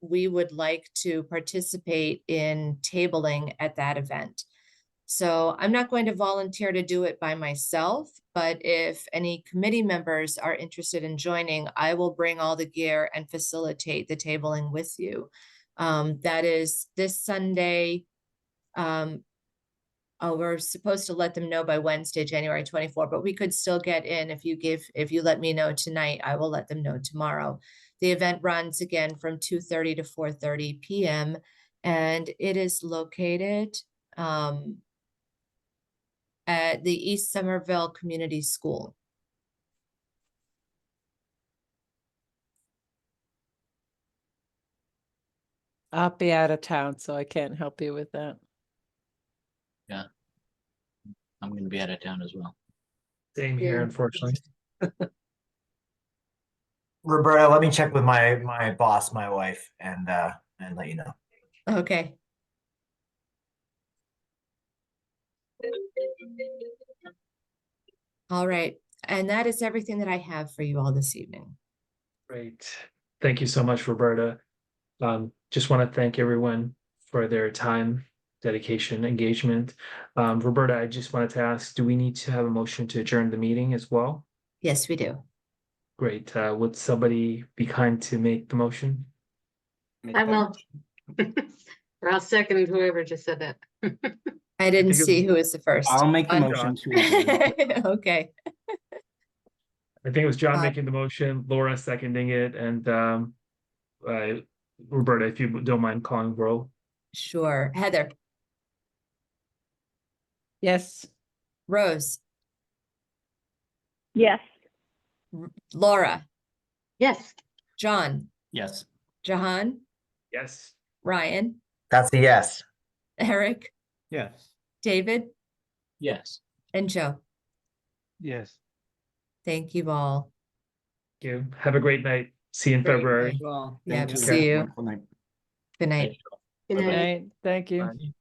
we would like to participate in tabling at that event. So I'm not going to volunteer to do it by myself, but if any committee members are interested in joining, I will bring all the gear and facilitate the tabling with you. That is this Sunday. We're supposed to let them know by Wednesday, January 24, but we could still get in if you let me know tonight, I will let them know tomorrow. The event runs again from 2:30 to 4:30 p.m. and it is located at the East Somerville Community School. I'll be out of town, so I can't help you with that. Yeah. I'm gonna be out of town as well. Same here, Yeah. unfortunately. Roberta, let me check with my boss, my wife, and let you know. Okay. All right. And that is everything that I have for you all this evening. Great. Thank you so much, Roberta. Just want to thank everyone for their time, dedication, engagement. Roberta, I just wanted to ask, do we need to have a motion to adjourn the meeting as well? Yes, we do. Great. Would somebody be kind to make the motion? I will. Or I'll second whoever just said that. I didn't think it see was- who was the first. I'll make the On- motion to adjourn. Okay. I think it was John Uh, making the motion, Laura seconding it, and Roberta, if you don't mind calling roll. Sure. Heather, Yes. Rose, Yes. Laura, Yes. John, Yes. Jahan, Yes. Ryan, That's a yes. Eric, Yes. David, Yes. and Joe. Yes. Thank you all. Thank you. Have a great night. See you in Great February. night. Well, Yeah, thank you. see you. Wonderful night. Good night. Good Good night. night. Thank you. Bye.